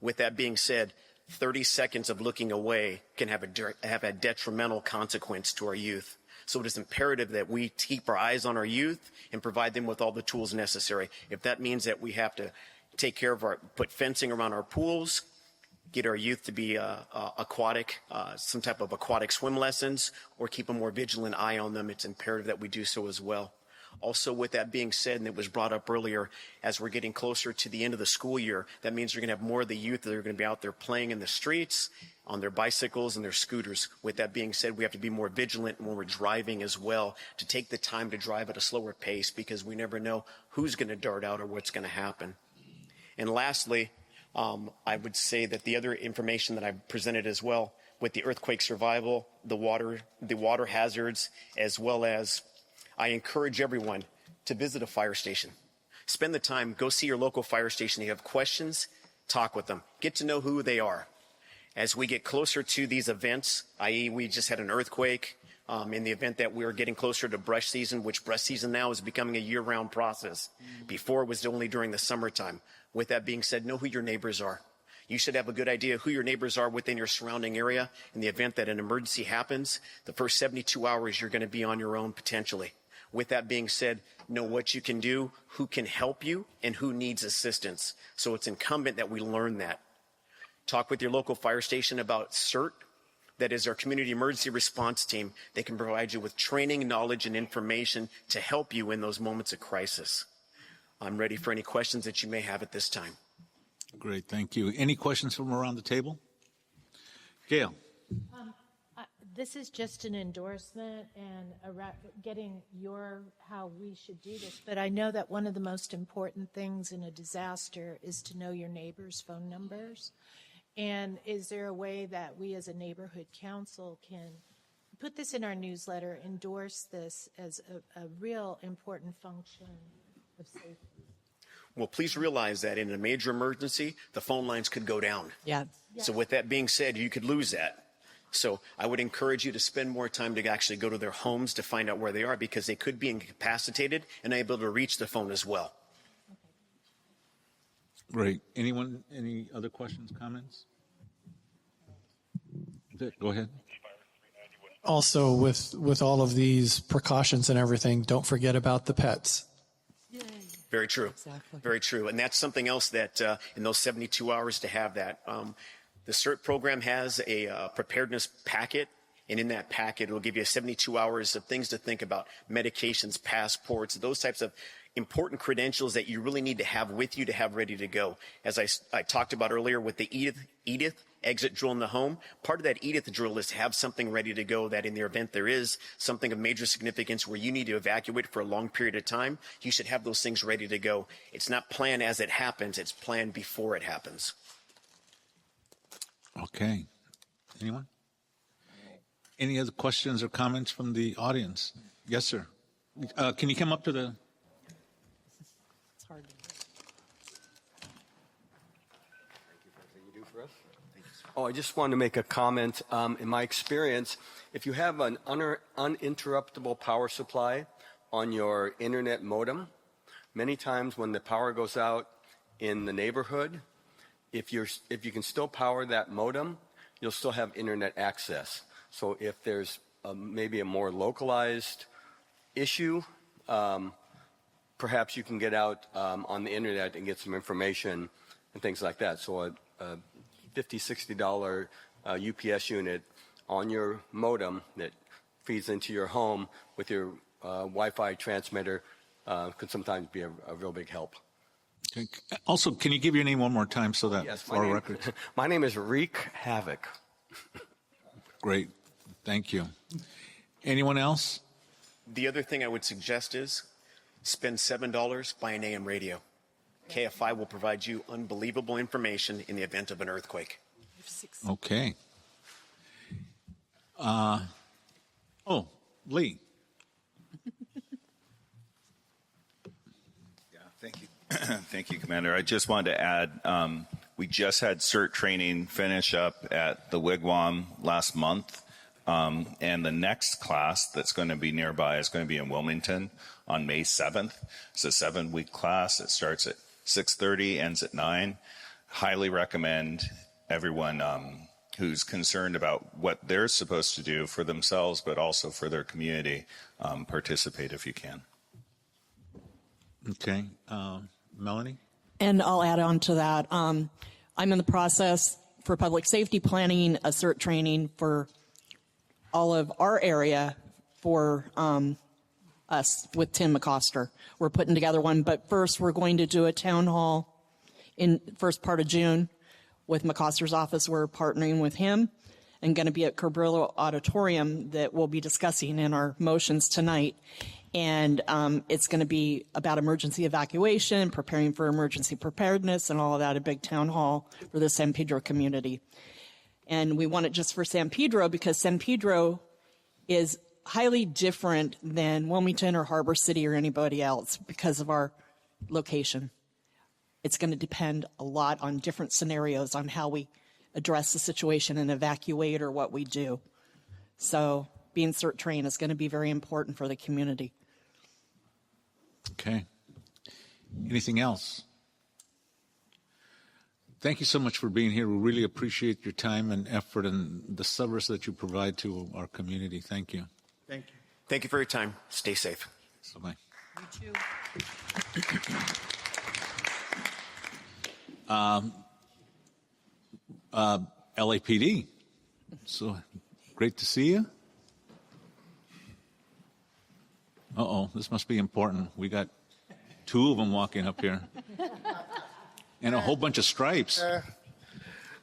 With that being said, 30 seconds of looking away can have a detrimental consequence to our youth. So it is imperative that we keep our eyes on our youth and provide them with all the tools necessary. If that means that we have to take care of put fencing around our pools, get our youth to be aquatic, some type of aquatic swim lessons, or keep a more vigilant eye on them, it's imperative that we do so as well. Also, with that being said, and it was brought up earlier, as we're getting closer to the end of the school year, that means you're going to have more of the youth that are going to be out there playing in the streets, on their bicycles and their scooters. With that being said, we have to be more vigilant when we're driving as well, to take the time to drive at a slower pace, because we never know who's going to dart out or what's going to happen. And lastly, I would say that the other information that I've presented as well, with the earthquake survival, the water hazards, as well as I encourage everyone to visit a fire station. Spend the time, go see your local fire station. If you have questions, talk with them. Get to know who they are. As we get closer to these events, i.e. we just had an earthquake, in the event that we're getting closer to brush season, which brush season now is becoming a year-round process. Before it was only during the summertime. With that being said, know who your neighbors are. You should have a good idea who your neighbors are within your surrounding area. In the event that an emergency happens, the first 72 hours you're going to be on your own potentially. With that being said, know what you can do, who can help you, and who needs assistance. So it's incumbent that we learn that. Talk with your local fire station about CERT. That is our community emergency response team. They can provide you with training, knowledge, and information to help you in those moments of crisis. I'm ready for any questions that you may have at this time. Great, thank you. Any questions from around the table? Gail. This is just an endorsement and getting how we should do this. But I know that one of the most important things in a disaster is to know your neighbors' phone numbers. And is there a way that we as a neighborhood council can put this in our newsletter, endorse this as a real important function of safety? Well, please realize that in a major emergency, the phone lines could go down. Yeah. So with that being said, you could lose that. So I would encourage you to spend more time to actually go to their homes to find out where they are, because they could be incapacitated and unable to reach the phone as well. Great. Anyone, any other questions, comments? Go ahead. Also, with all of these precautions and everything, don't forget about the pets. Very true. Exactly. Very true. And that's something else that in those 72 hours to have that. The CERT program has a preparedness packet. And in that packet, it will give you 72 hours of things to think about, medications, passports, those types of important credentials that you really need to have with you to have ready to go. As I talked about earlier with the Edith exit drill in the home, part of that Edith drill is to have something ready to go that in the event there is something of major significance where you need to evacuate for a long period of time, you should have those things ready to go. It's not planned as it happens, it's planned before it happens. Okay. Anyone? Any other questions or comments from the audience? Yes, sir. Can you come up to the... It's hard to Oh, I just wanted to make a comment. In my experience, if you have an uninterruptible power supply on your internet modem, many times when the power goes out in the neighborhood, if you can still power that modem, you'll still have internet access. So if there's maybe a more localized issue, perhaps you can get out on the internet and get some information and things like that. So a $50, $60 UPS unit on your modem that feeds into your home with your Wi-Fi transmitter could sometimes be a real big help. Okay. Also, can you give your name one more time so that Yes, for our records? My name is Reek Havoc. Great. Thank you. Anyone else? The other thing I would suggest is spend $7, buy an AM radio. KFI will provide you unbelievable information in the event of an earthquake. Okay. Lee. Thank you. Thank you, Commander. I just wanted to add, we just had CERT training finish up at the Wigwam last month. And the next class that's going to be nearby is going to be in Wilmington on May 7th. It's a 7-week class. It starts at 6:30, ends at 9. Highly recommend everyone who's concerned about what they're supposed to do for themselves, but also for their community, participate if you can. Okay. Melanie? And I'll add on to that. I'm in the process for public safety planning, a CERT training for all of our area for us with Tim McCoster. We're putting together one, but first we're going to do a town hall in first part of June with McCoster's office. We're partnering with him and going to be at Cabrillo Auditorium that we'll be discussing in our motions tonight. And it's going to be about emergency evacuation, preparing for emergency preparedness and all of that, a big town hall for the San Pedro community. And we want it just for San Pedro because San Pedro is highly different than Wilmington or Harbor City or anybody else because of our location. It's going to depend a lot on different scenarios on how we address the situation and evacuate or what we do. So being CERT trained is going to be very important for the community. Okay. Anything else? Thank you so much for being here. We really appreciate your time and effort and the service that you provide to our community. Thank you. Thank you. Thank you for your time. Stay safe. Bye-bye. You too. LAPD. So great to see you. Uh-oh, this must be important. We got 2 of them walking up here. And a whole bunch of stripes.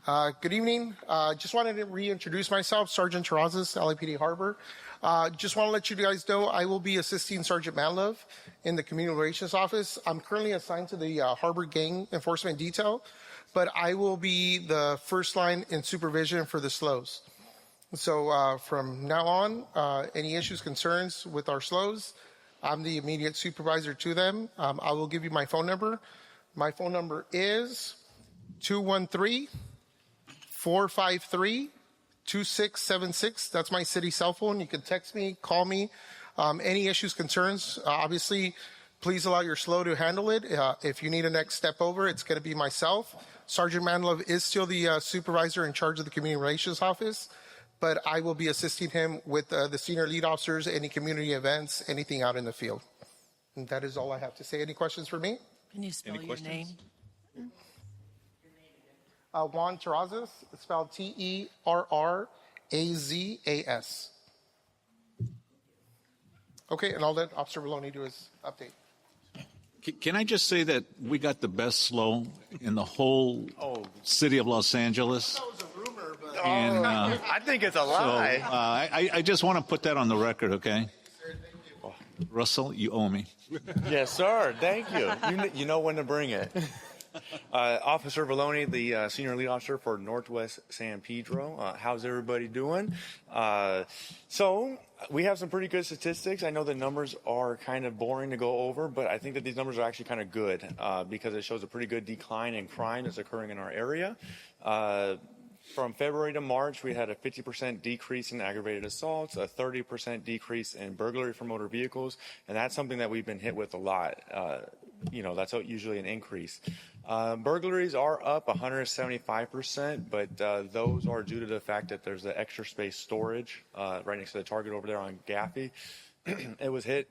Good evening. Just wanted to reintroduce myself, Sergeant Terrazas, LAPD Harbor. Just want to let you guys know I will be assisting Sergeant Manlove in the Community Relations Office. I'm currently assigned to the Harbor Gang Enforcement Detail, but I will be the first line in supervision for the SLOs. So from now on, any issues, concerns with our SLOs, I'm the immediate supervisor to them. I will give you my phone number. My phone number is 213-453-2676. That's my city cell phone. You can text me, call me. Any issues, concerns. Obviously, Please allow your SLO to handle it. If you need a next step over, it's going to be myself. Sergeant Manlove is still the supervisor in charge of the Community Relations Office, but I will be assisting him with the senior lead officers, any community events, anything out in the field. And that is all I have to say. Any questions for me? Can you spell your name? Juan Terrazas, spelled Terrazas. Okay, and I'll let Officer Maloney do his update. Can I just say that we got the best SLO in the whole city of Los Angeles? That was a rumor, but... And, I think it's a lie. So, I just want to put that on the record, okay? Russell, you owe me. Yes, sir. Thank you. You know when to bring it. Officer Valoni, the senior lead officer for Northwest San Pedro. How's everybody doing? So we have some pretty good statistics. I know the numbers are kind of boring to go over, but I think that these numbers are actually kind of good because it shows a pretty good decline in crime that's occurring in our area. From February to March, we had a 50% decrease in aggravated assaults, a 30% decrease in burglary for motor vehicles, and that's something that we've been hit with a lot. That's usually an increase. Burglaries are up 175%, but those are due to the fact that there's the extra space storage right next to the Target over there on Gaffey. It was hit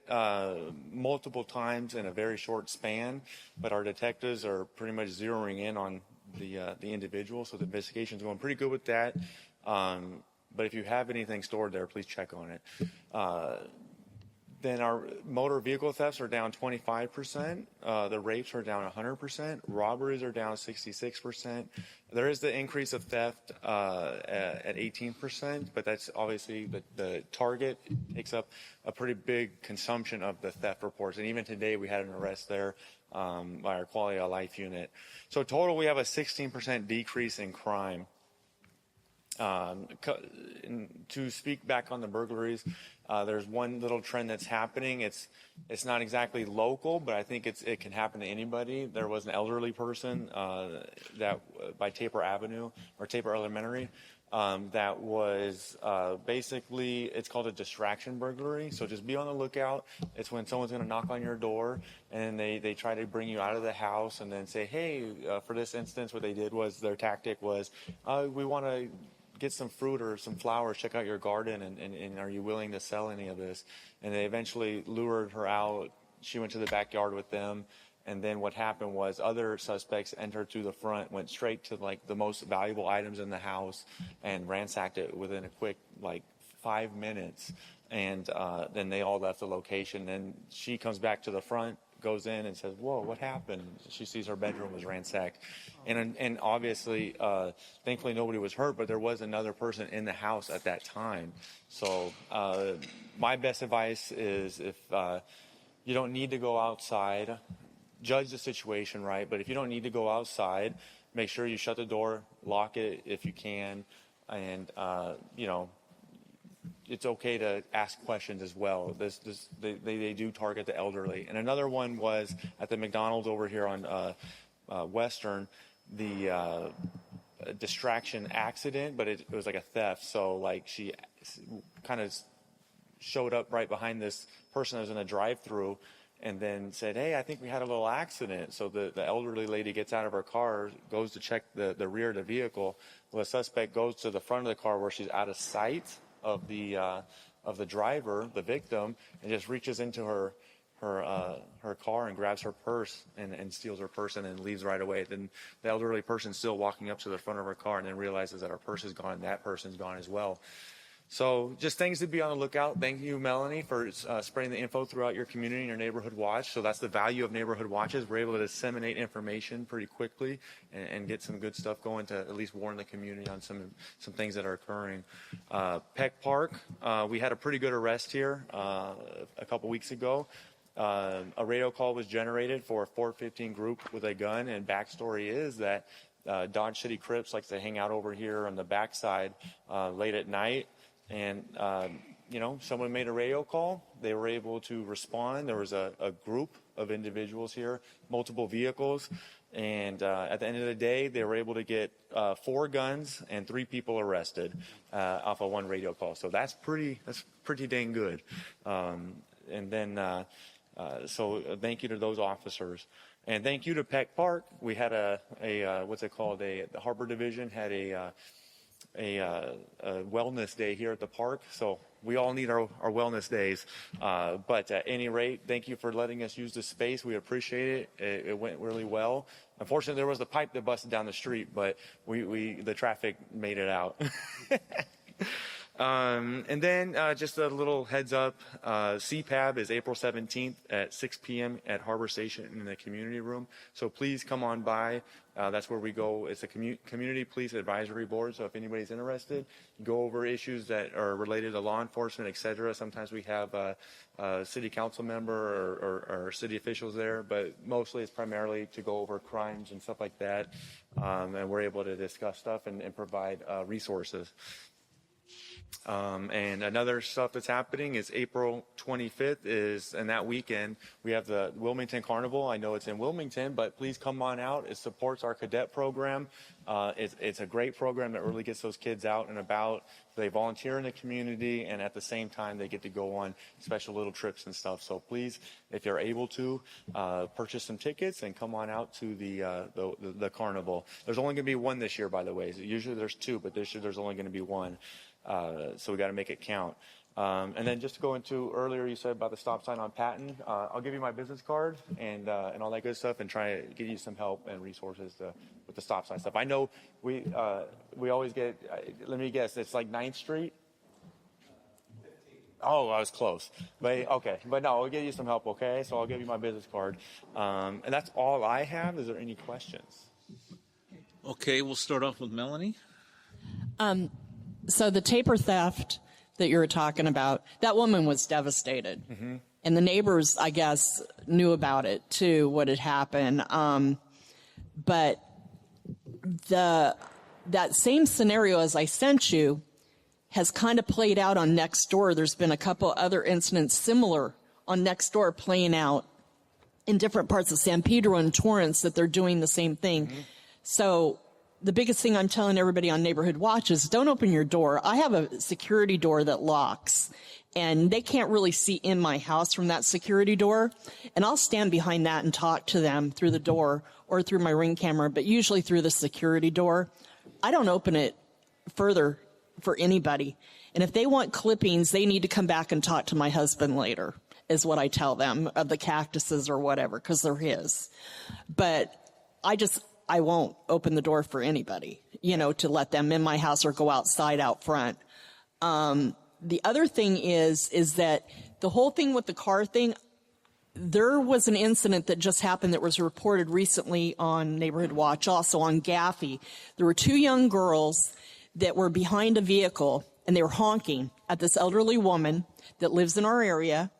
multiple times in a very short span, but our detectives are pretty much zeroing in on the individual, so the investigation is going pretty good with that. But if you have anything stored there, please check on it. Then our motor vehicle thefts are down 25%. The rapes are down 100%. Robberies are down 66%. There is the increase of theft at 18%, but that's obviously the Target takes up a pretty big consumption of the theft reports. And even today we had an arrest there by our quality of life unit. So total, we have a 16% decrease in crime. To speak back on the burglaries, there's one little trend that's happening. It's not exactly local, but I think it can happen to anybody. There was an elderly person that by Taper Avenue or Taper Elementary that was basically, it's called a distraction burglary. So just be on the lookout. It's when someone's going to knock on your door and they try to bring you out of the house and then say, hey, for this instance, what they did was their tactic was, we want to get some fruit or some flowers, check out your garden, and are you willing to sell any of this? And they eventually lured her out. She went to the backyard with them. And then what happened was other suspects entered through the front, went straight to like the most valuable items in the house and ransacked it within a quick 5 minutes. And then they all left the location. And she comes back to the front, goes in and says, whoa, what happened? She sees her bedroom was ransacked. And obviously, thankfully nobody was hurt, but there was another person in the house at that time. So my best advice is if you don't need to go outside, judge the situation, right? But if you don't need to go outside, make sure you shut the door, lock it if you can, and, it's okay to ask questions as well. They do target the elderly. And another one was at the McDonald's over here on Western, the distraction accident, but it was like a theft. So she kind of showed up right behind this person that was in a drive-through and then said, hey, I think we had a little accident. So the elderly lady gets out of her car, goes to check the rear of the vehicle. Well, the suspect goes to the front of the car where she's out of sight of the driver, the victim, and just reaches into her car and grabs her purse and steals her purse and then leaves right away. Then the elderly person's still walking up to the front of her car and then realizes that her purse is gone and that person's gone as well. So just things to be on the lookout. Thank you, Melanie, for spreading the info throughout your community and your neighborhood watch. So that's the value of neighborhood watches. We're able to disseminate information pretty quickly and get some good stuff going to at least warn the community on some things that are occurring. Peck Park, we had a pretty good arrest here a couple weeks ago. A radio call was generated for a 415 group with a gun, and backstory is that Dodge City Crips likes to hang out over here on the backside late at night. And, someone made a radio call. They were able to respond. There was a group of individuals here, multiple vehicles. And at the end of the day, they were able to get 4 guns and 3 people arrested off of one radio call. So that's pretty dang good. And then Thank you to those officers. And thank you to Peck Park. We had a what's it called? The Harbor Division had a wellness day here at the park. So we all need our wellness days. But at any rate, thank you for letting us use the space. We appreciate it. It went really well. Unfortunately, there was a pipe that busted down the street, but the traffic made it out. And then just a little heads up, CPAB is April 17th at 6 p.m. at Harbor Station in the community room. So please come on by. That's where we go. It's a community police advisory board. So if anybody's interested, go over issues that are related to law enforcement, et cetera. Sometimes we have a city council member or city officials there, but mostly it's primarily to go over crimes and stuff like that. And we're able to discuss stuff and provide resources. And another stuff that's happening is April 25th and that weekend we have the Wilmington Carnival. I know it's in Wilmington, but please come on out. It supports our cadet program. It's a great program that really gets those kids out and about. They volunteer in the community, and at the same time, they get to go on special little trips and stuff. So please, if you're able to, purchase some tickets and come on out to the carnival. There's only going to be one this year, by the way. Usually there's two, but this year there's only going to be one. So we got to make it count. And then just to go into earlier, you said about the stop sign on Patton. I'll give you my business card and all that good stuff, and try to give you some help and resources with the stop sign stuff. I know we always get. Let me guess. It's like 9th Street. Oh, I was close. But okay. But no, I'll give you some help. Okay. So I'll give you my business card. And that's all I have. Is there any questions? Okay, we'll start off with Melanie. So the taper theft that you were talking about, that woman was devastated. Mm-hmm. And the neighbors, I guess, knew about it too, what had happened. But that same scenario as I sent you has kind of played out on Nextdoor. There's been a couple other incidents similar on Nextdoor playing out in different parts of San Pedro and Torrance that they're doing the same thing. Mm-hmm. So the biggest thing I'm telling everybody on Neighborhood Watch is don't open your door. I have a security door that locks, and they can't really see in my house from that security door. And I'll stand behind that and talk to them through the door or through my Ring camera, but usually through the security door. I don't open it further for anybody. And if they want clippings, they need to come back and talk to my husband later, is what I tell them, of the cactuses or whatever, because they're his. But I won't open the door for anybody, to let them in my house or go outside out front. The other thing is that the whole thing with the car thing, there was an incident that just happened that was reported recently on Neighborhood Watch, also on Gaffey. There were two young girls that were behind a vehicle, and they were honking at this elderly woman that lives in our area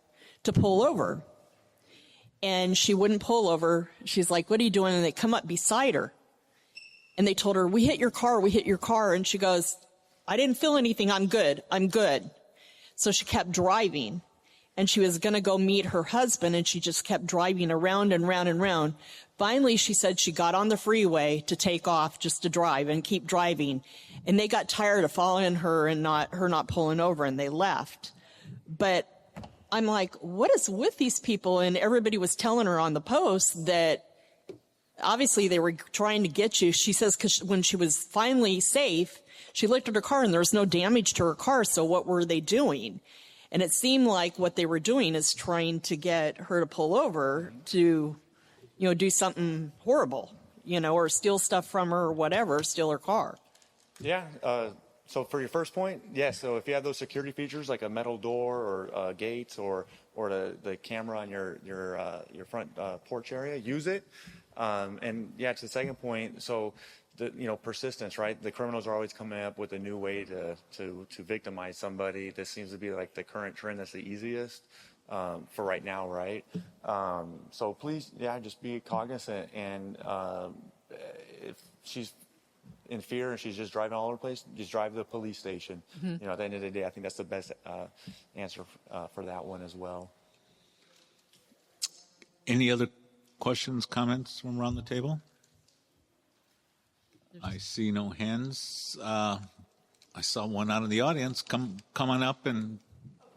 to pull over. And she wouldn't pull over. She's like, what are you doing? And they come up beside her. And they told her, we hit your car. And she goes, I didn't feel anything. I'm good. So she kept driving. And she was going to go meet her husband, and she just kept driving around and round and round. Finally, she said she got on the freeway to take off just to drive and keep driving. And they got tired of following her and not pulling over, and they left. But I'm like, what is with these people? And everybody was telling her on the post that obviously they were trying to get you. She says, because when she was finally safe, she looked at her car and there was no damage to her car. So what were they doing? And it seemed like what they were doing is trying to get her to pull over to, do something horrible, or steal stuff from her or whatever, steal her car. Yeah. So for your first point, yes. So if you have those security features like a metal door or gates or the camera on your front porch area, use it. And yeah, to the second point, so persistence, right? The criminals are always coming up with a new way to victimize somebody. This seems to be like the current trend that's the easiest for right now, right? So please, just be cognizant. And if she's in fear and she's just driving all over the place, just drive to the police station. Mm-hmm. At the end of the day, I think that's the best answer for that one as well. Any other questions, comments from around the table? I see no hands. I saw one out in the audience. Come on up and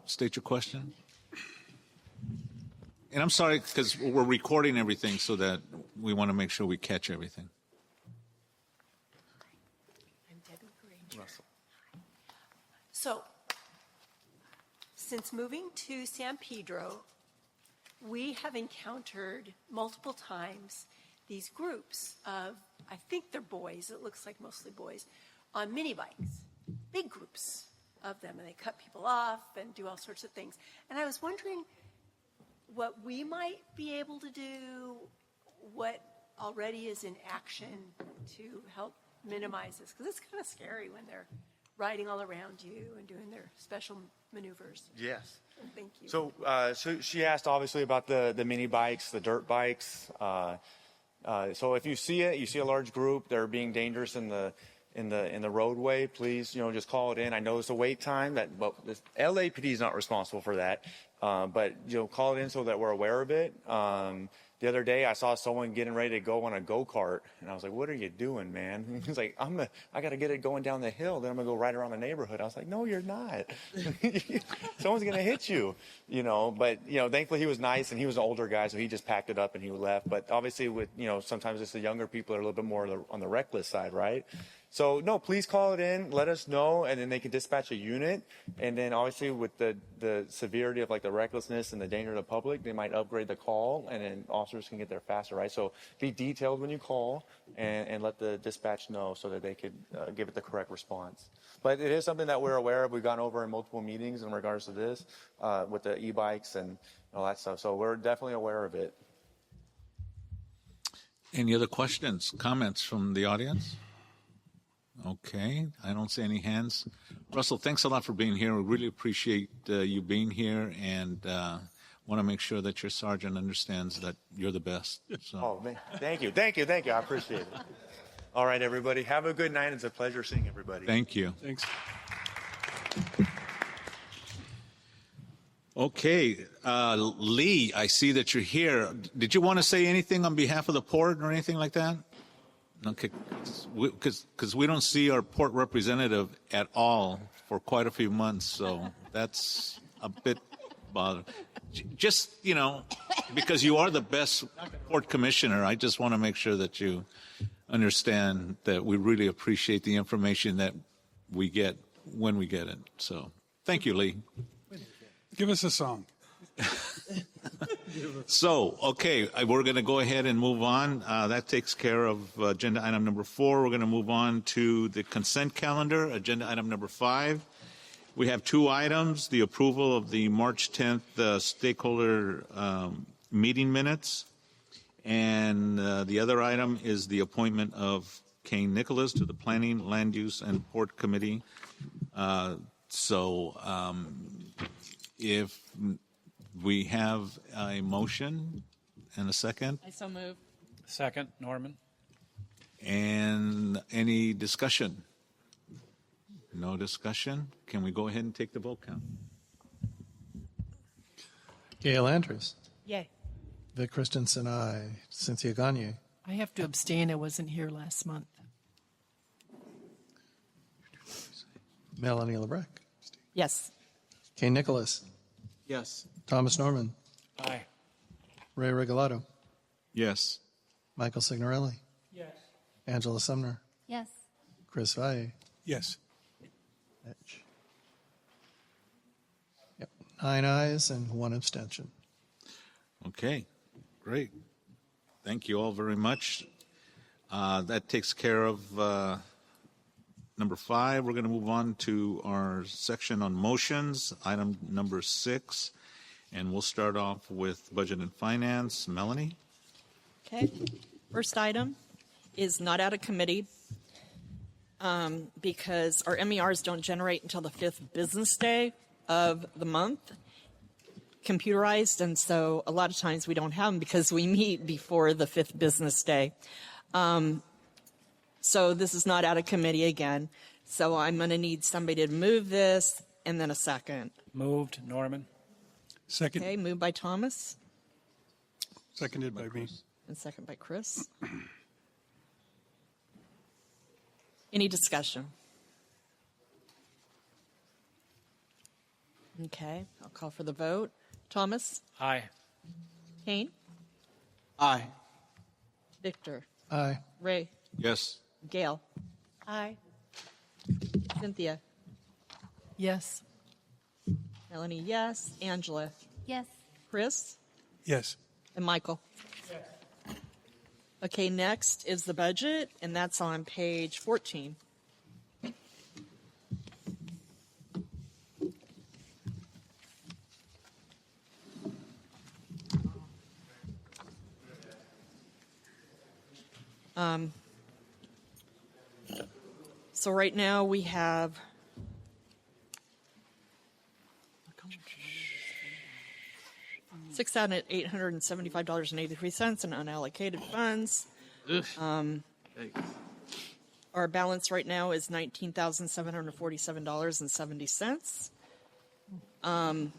state your question. And I'm sorry, because we're recording everything so that we want to make sure we catch everything. So, since moving to San Pedro, we have encountered multiple times these groups of, I think they're boys, it looks like mostly boys, on mini bikes, big groups of them, and they cut people off and do all sorts of things. And I was wondering what we might be able to do, what already is in action to help minimize this, because it's kind of scary when they're riding all around you and doing their special maneuvers. Yes. Thank you. So, so she asked obviously about the mini bikes, the dirt bikes. So if you see it, you see a large group, they're being dangerous in the roadway, please, just call it in. I know it's a wait time, but the LAPD is not responsible for that. But call it in so that we're aware of it. The other day I saw someone getting ready to go on a go-kart, and I was like, "What are you doing, man?" He's like, "I got to get it going down the hill, then I'm gonna go right around the neighborhood." I was like, "No, you're not. Someone's gonna hit you, But thankfully he was nice, and he was an older guy, so he just packed it up and he left. But obviously, with sometimes it's the younger people that are a little bit more on the reckless side, right? So no, please call it in, let us know, and then they can dispatch a unit. And then obviously with the severity of like the recklessness and the danger to the public, they might upgrade the call, and then officers can get there faster, right? So be detailed when you call, and let the dispatch know so that they could give it the correct response. But it is something that we're aware of. We've gone over in multiple meetings in regards to this with the e-bikes and all that stuff. So we're definitely aware of it. Any other questions, comments from the audience? Okay, I don't see any hands. Russell, thanks a lot for being here. We really appreciate you being here, and want to make sure that your sergeant understands that you're the best. So. Oh, man. Thank you. I appreciate it. All right, everybody. Have a good night. It's a pleasure seeing everybody. Thank you. Thanks. Okay, Lee, I see that you're here. Did you want to say anything on behalf of the port or anything like that? Okay, because we don't see our port representative at all for quite a few months, so that's a bit bothersome. Just, because you are the best port commissioner, I just want to make sure that you understand that we really appreciate the information that we get when we get it. So thank you, Lee. Give us a song. So, okay, we're going to go ahead and move on. That takes care of agenda item number 4. We're going to move on to the consent calendar, agenda item number 5. We have 2 items, the approval of the March 10th stakeholder meeting minutes, and the other item is the appointment of Kane Nicholas to the Planning, Land Use, and Port Committee. If we have a motion and a second. I so move. Second, Norman. And any discussion? No discussion? Can we go ahead and take the vote count? Gail Andrews. Yay. Vic Christensen, aye. Cynthia Gagne. I have to abstain. I wasn't here last month. Melanie LeBrecq. Yes. Kane Nicholas. Yes. Thomas Norman. Aye. Ray Regalado. Yes. Michael Signorelli. Yes. Angela Sumner. Yes. Chris Valle. Yes. Mitch. Yep. 9 ayes and 1 abstention. Okay, great. Thank you all very much. That takes care of number 5. We're going to move on to our section on motions, item number 6. And we'll start off with budget and finance. Melanie? Okay. First item is not out of committee because our MERs don't generate until the 5th business day of the month, computerized, and so a lot of times we don't have them because we meet before the 5th business day. So this is not out of committee again. So I'm going to need somebody to move this and then a second. Moved, Norman. Second. Okay, moved by Thomas Seconded by me. and second by Chris. Any discussion? Okay, I'll call for the vote. Thomas? Aye. Kane? Aye. Victor? Aye. Ray? Yes. Gail? Aye. Cynthia? Yes. Melanie, yes. Angela? Yes. Chris? Yes. And Michael? Okay, next is the budget, and that's on page 14. So right now we have $6,875.83 in unallocated funds. Our balance right now is $19,747.70.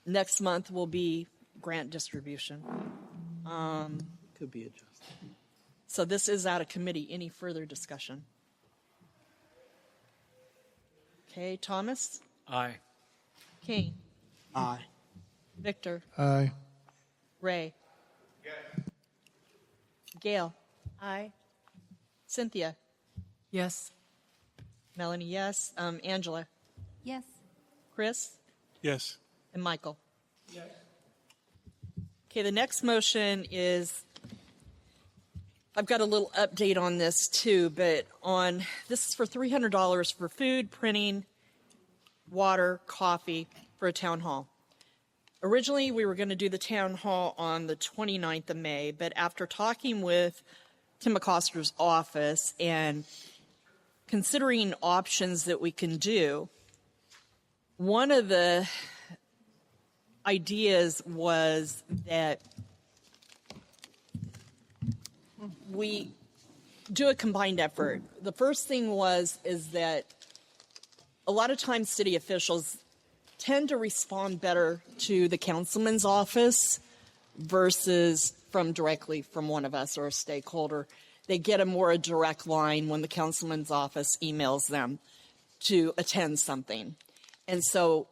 Next month will be grant distribution. Could be adjusted. So this is out of committee. Any further discussion? Okay, Thomas? Aye. Kane? Aye. Victor? Aye. Ray? Gail? Aye. Cynthia? Yes. Melanie, yes. Angela? Yes. Chris? Yes. And Michael? Yes. Okay, the next motion is, I've got a little update on this too, but this is for $300 for food, printing, water, coffee for a town hall. Originally, we were going to do the town hall on the 29th of May, but after talking with Tim McCoster's office and considering options that we can do, one of the ideas was that we do a combined effort. The first thing is that a lot of times city officials tend to respond better to the councilman's office versus directly from one of us or a stakeholder. They get a more direct line when the councilman's office emails them to attend something. And so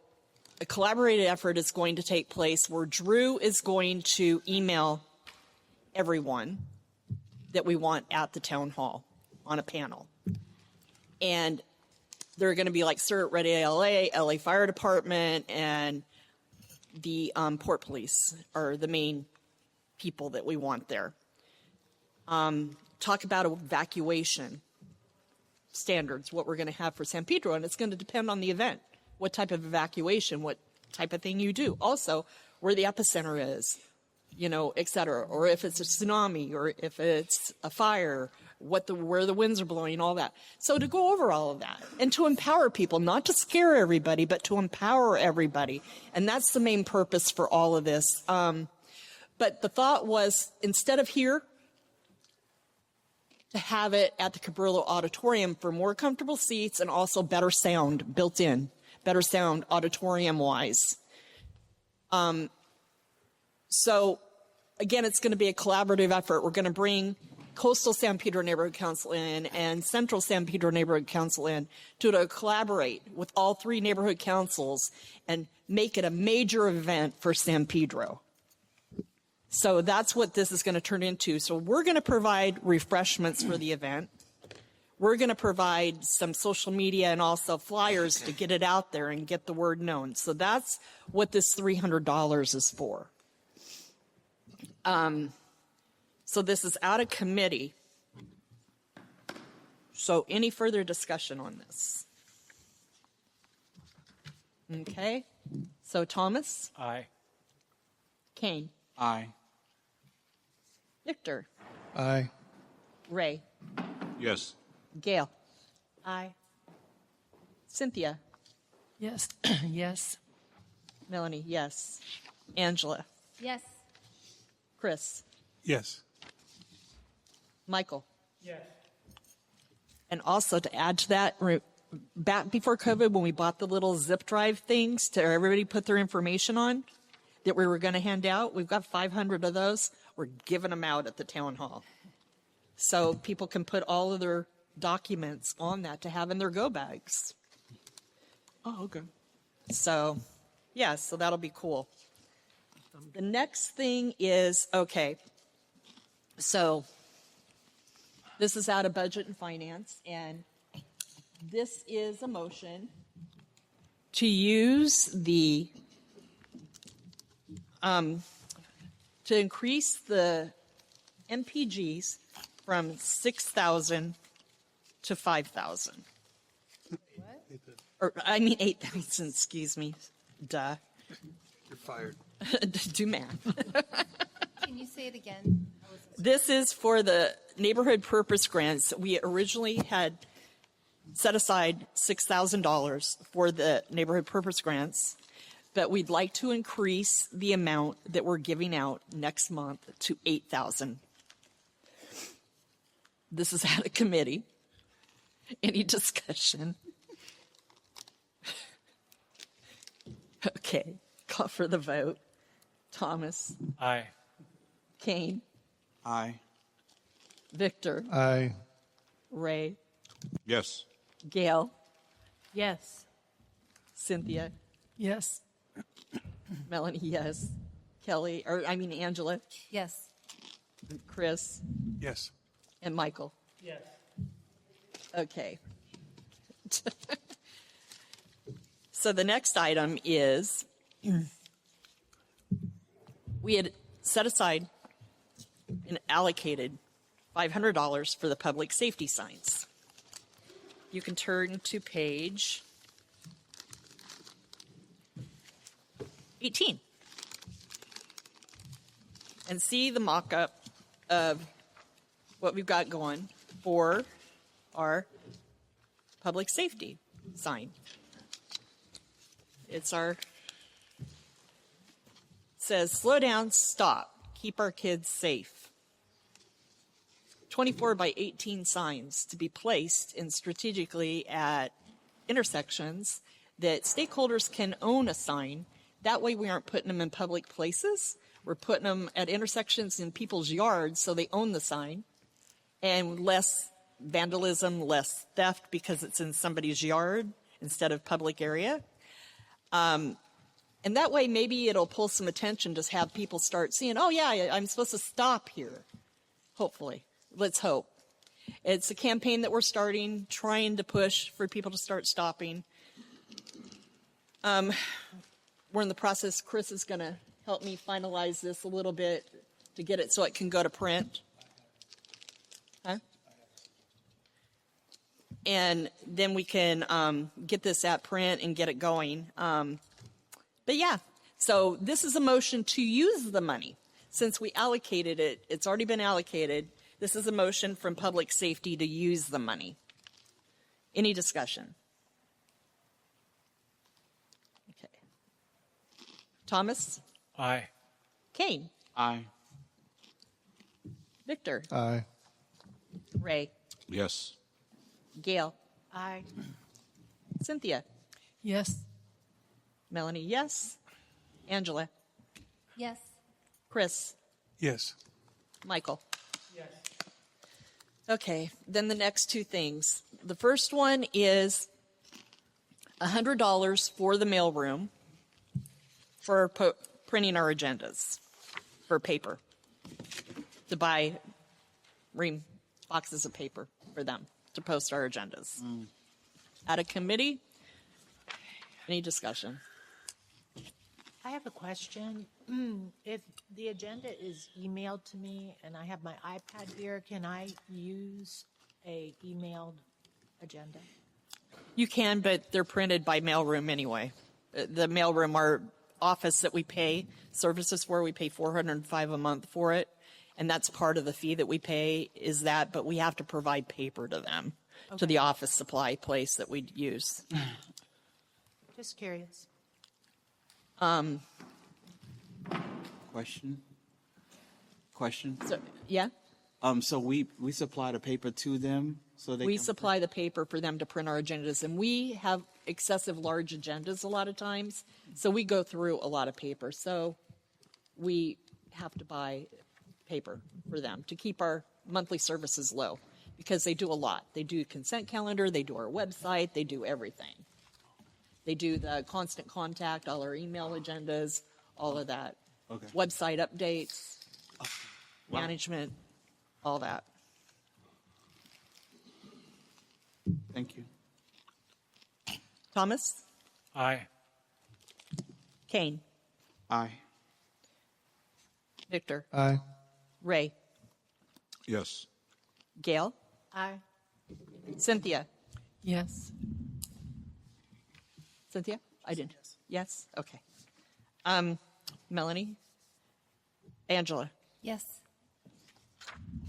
a collaborative effort is going to take place where Drew is going to email everyone that we want at the town hall on a panel. And they're going to be like Cert Ready LA Fire Department, and the Port Police are the main people that we want there. Talk about evacuation standards, what we're going to have for San Pedro, and it's going to depend on the event, what type of evacuation, what type of thing you do. Also, where the epicenter is, et cetera, or if it's a tsunami, or if it's a fire, where the winds are blowing, all that. So to go over all of that and to empower people, not to scare everybody, but to empower everybody. And that's the main purpose for all of this. But the thought was, instead of here, to have it at the Cabrillo Auditorium for more comfortable seats and also better sound built in, better sound auditorium-wise. So, again, it's going to be a collaborative effort. We're going to bring Coastal San Pedro Neighborhood Council in and Central San Pedro Neighborhood Council in to collaborate with all three neighborhood councils and make it a major event for San Pedro. So that's what this is going to turn into. So we're going to provide refreshments for the event. We're going to provide some social media and also flyers to get it out there and get the word known. So that's what this $300 is for. So this is out of committee. So any further discussion on this? Okay. So Thomas? Aye. Kane? Aye. Victor? Aye. Ray? Yes. Gail? Aye. Cynthia? Yes. Yes. Melanie? Yes. Angela? Yes. Chris? Yes. Michael? Yes. And also to add to that, back before COVID, when we bought the little zip drive things to everybody put their information on that we were going to hand out, we've got 500 of those. We're giving them out at the town hall. So people can put all of their documents on that to have in their go bags. Oh, okay. So, yeah, so that'll be cool. The next thing is, okay, so this is out of budget and finance, and this is a motion to use the, to increase the MPGs from 6,000 to 5,000. Or, I mean, 8,000, excuse me. Duh. You're fired. Do math. Can you say it again? This is for the neighborhood purpose grants. We originally had set aside $6,000 for the neighborhood purpose grants, but we'd like to increase the amount that we're giving out next month to $8,000. This is out of committee. Any discussion? Okay, call for the vote. Thomas. Aye. Kane. Aye. Victor. Aye. Ray. Yes. Gail. Yes. Cynthia. Yes. Melanie, yes. Kelly, or I mean Angela. Yes. Chris. Yes. And Michael. Yes. Okay. So the next item is we had set aside and allocated $500 for the public safety signs. You can turn to page 18 and see the mock-up of what we've got going for our public safety sign. It's our, says, slow down, stop, keep our kids safe. 24 by 18 signs to be placed in strategically at intersections that stakeholders can own a sign. That way we aren't putting them in public places. We're putting them at intersections in people's yards so they own the sign. And less vandalism, less theft because it's in somebody's yard instead of public area. And that way maybe it'll pull some attention to have people start seeing, oh yeah, I'm supposed to stop here. Hopefully. Let's hope. It's a campaign that we're starting, trying to push for people to start stopping. We're in the process. Chris is going to help me finalize this a little bit to get it so it can go to print. Huh? And then we can get this at print and get it going. But yeah, so this is a motion to use the money. Since we allocated it, it's already been allocated. This is a motion from public safety to use the money. Any discussion? Okay. Thomas? Aye. Kane? Aye. Victor? Aye. Ray? Yes. Gail? Aye. Cynthia? Yes. Melanie, yes. Angela? Yes. Chris? Yes. Michael? Okay, then the next two things. The first one is $100 for the mailroom for printing our agendas for paper, to buy boxes of paper for them to post our agendas. Out of committee, any discussion? I have a question. If the agenda is emailed to me and I have my iPad here, can I use a emailed agenda? You can, but they're printed by mailroom anyway. The mailroom, our office that we pay services for, we pay $405 a month for it, and that's part of the fee that we pay is that, but we have to provide paper to them, to the office supply place that we use. Just curious. Question? So, yeah? So we supply the paper to them so they We can supply the paper for them to print our agendas, and we have excessive large agendas a lot of times, so we go through a lot of paper. So we have to buy paper for them to keep our monthly services low because they do a lot. They do consent calendar, they do our website, they do everything. They do the constant contact, all our email agendas, all of that. Okay. website updates, management, all that. Thank you. Thomas? Aye. Kane? Aye. Victor? Aye. Ray? Yes. Gail? Aye. Cynthia? Yes. Cynthia? I didn't. Yes? Okay. Melanie? Angela? Yes.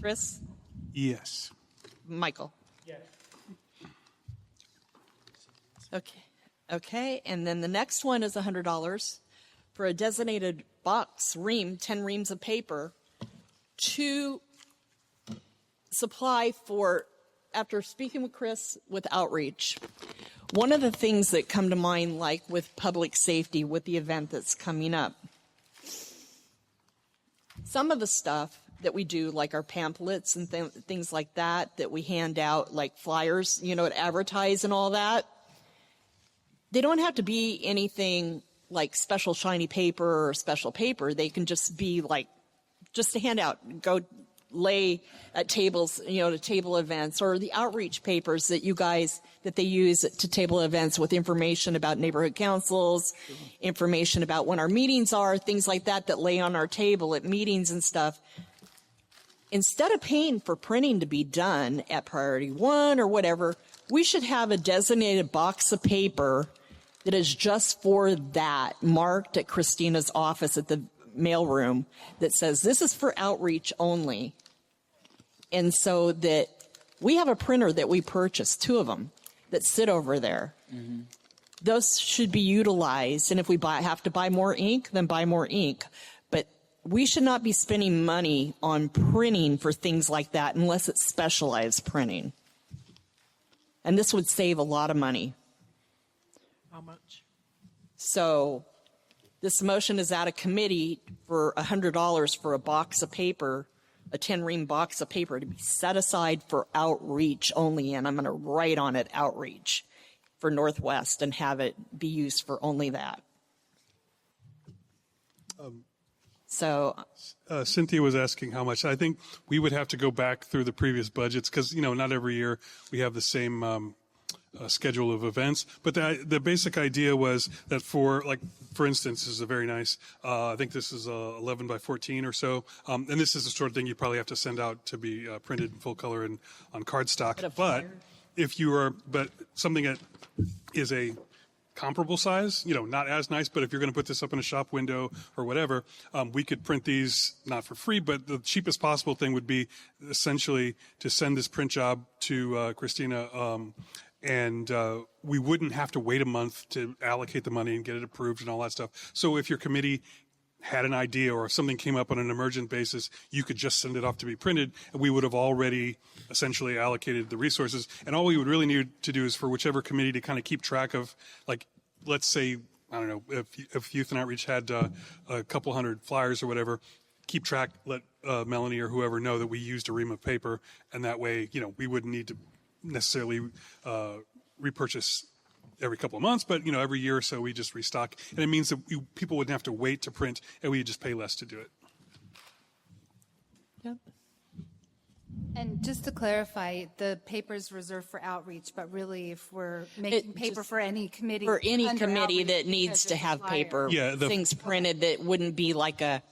Chris? Yes. Michael? Yes. Okay. Okay. And then the next one is $100 for a designated box ream, 10 reams of paper to supply for, after speaking with Chris, with outreach. One of the things that come to mind, like with public safety, with the event that's coming up, some of the stuff that we do, like our pamphlets and things like that, that we hand out, like flyers, you know, to advertise and all that, they don't have to be anything like special shiny paper or special paper. They can just be like, just to hand out, go lay at tables, you know, to table events, or the outreach papers that you guys, that they use to table events with information about neighborhood councils, information about when our meetings are, things like that, that lay on our table at meetings and stuff. Instead of paying for printing to be done at Priority 1 or whatever, we should have a designated box of paper that is just for that, marked at Christina's office at the mailroom, that says this is for outreach only. And so that we have a printer that we purchased, 2 of them, that sit over there. Mm-hmm. Those should be utilized. And if we have to buy more ink, then buy more ink. But we should not be spending money on printing for things like that unless it's specialized printing. And this would save a lot of money. How much? So this motion is out of committee for $100 for a box of paper, a 10-ream box of paper to be set aside for outreach only. And I'm going to write on it outreach for Northwest and have it be used for only that. Cynthia was asking how much. I think we would have to go back through the previous budgets because, you know, not every year we have the same schedule of events. But the basic idea was that for instance, this is a very nice, I think this is 11 by 14 or so. And this is the sort of thing you probably have to send out to be printed in full color and on cardstock. But something that is a comparable size, you know, not as nice, but if you're going to put this up in a shop window or whatever, we could print these not for free, but the cheapest possible thing would be essentially to send this print job to Christina, and we wouldn't have to wait a month to allocate the money and get it approved and all that stuff. So if your committee had an idea or if something came up on an emergent basis, you could just send it off to be printed, and we would have already essentially allocated the resources. And all we would really need to do is for whichever committee to kind of keep track of, like, let's say, I don't know, if Youth and Outreach had a couple hundred flyers or whatever, keep track, let Melanie or whoever know that we used a ream of paper, and that way, you know, we wouldn't need to necessarily repurchase every couple of months, but, you know, every year or so we just restock. And it means that people wouldn't have to wait to print, and we just pay less to do it. Yep. And just to clarify, the paper is reserved for outreach, but really if we're making paper for any committee. For any under committee outreach, that needs because to it's a have flyer. paper, things printed that wouldn't be like a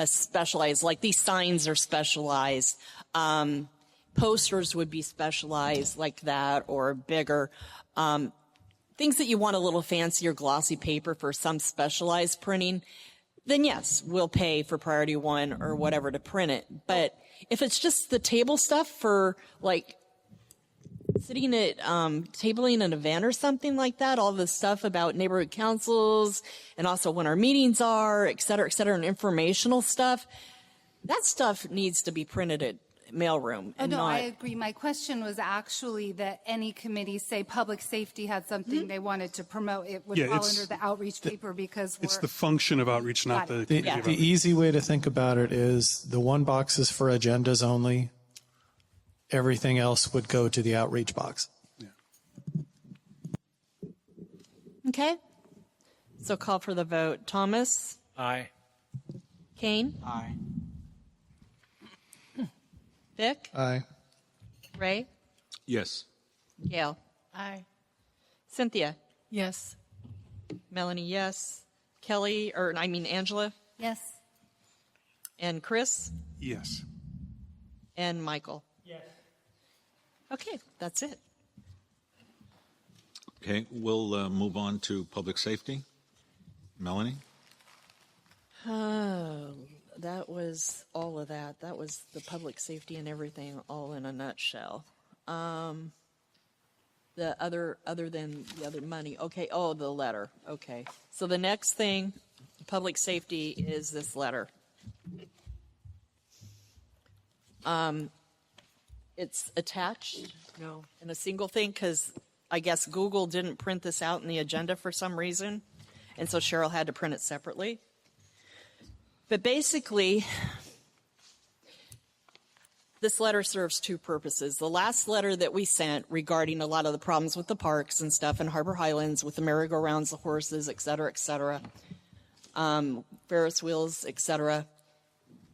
specialized, like these signs are specialized. Posters would be specialized like that or bigger. Things that you want a little fancier glossy paper for some specialized printing, then yes, we'll pay for Priority 1 or whatever to print it. But if it's just the table stuff for like sitting at tabling an event or something like that, all the stuff about neighborhood councils and also when our meetings are, et cetera, and informational stuff, that stuff needs to be printed at mailroom. Oh, And no, not, I agree. My question was actually that any committee, say public safety had something they wanted to promote, it would fall under the outreach paper because It's the function of outreach, not the committee of The outreach. easy way to think about it is the one box is for agendas only. Everything else would go to the outreach box. Okay. So call for the vote. Thomas? Aye. Kane? Aye. Vic? Aye. Ray? Yes. Gail? Aye. Cynthia? Yes. Melanie, yes. Angela? Yes. And Chris? Yes. And Michael? Yes. Okay, that's it. Okay, we'll move on to public safety. Melanie? Oh, that was all of that. That was the public safety and everything all in a nutshell. The other than the other money. Okay, oh, the letter. Okay. So the next thing, public safety, is this letter. It's attached in a single thing because I guess Google didn't print this out in the agenda for some reason, and so Cheryl had to print it separately. But basically, this letter serves two purposes. The last letter that we sent regarding a lot of the problems with the parks and stuff in Harbor Highlands with the merry-go-rounds, the horses, et cetera, Ferris wheels, et cetera,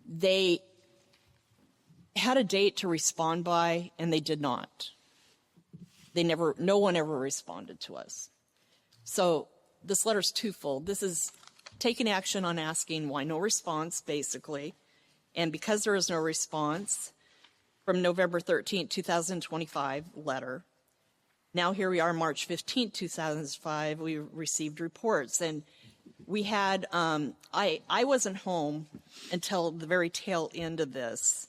they had a date to respond by, and they did not. No one ever responded to us. So this letter's twofold. This is taking action on asking why no response, basically. And because there is no response from November 13, 2025 letter, now here we are, March 15, 2005, we received reports. And we had, I wasn't home until the very tail end of this,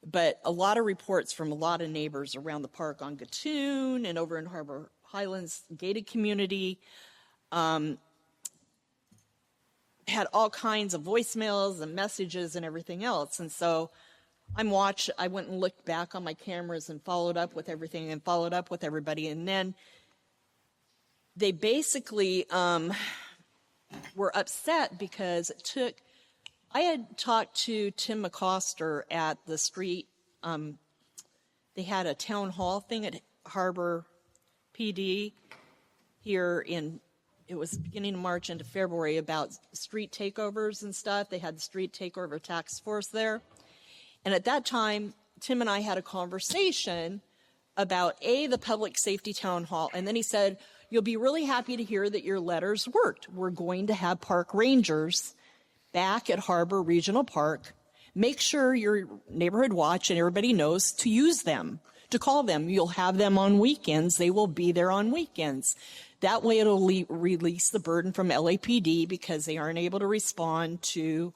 but a lot of reports from a lot of neighbors around the park on Gatun and over in Harbor Highlands gated community had all kinds of voicemails and messages and everything else. And so I went and looked back on my cameras and followed up with everything and followed up with everybody. And then they basically were upset because I had talked to Tim McCoster at the street. They had a town hall thing at Harbor PD here it was beginning of March into February about street takeovers and stuff. They had the street takeover task force there. And at that time, Tim and I had a conversation about the public safety town hall. And then he said, you'll be really happy to hear that your letters worked. We're going to have park rangers back at Harbor Regional Park. Make sure your neighborhood watch and everybody knows to use them, to call them. You'll have them on weekends. They will be there on weekends. That way it'll release the burden from LAPD because they aren't able to respond to,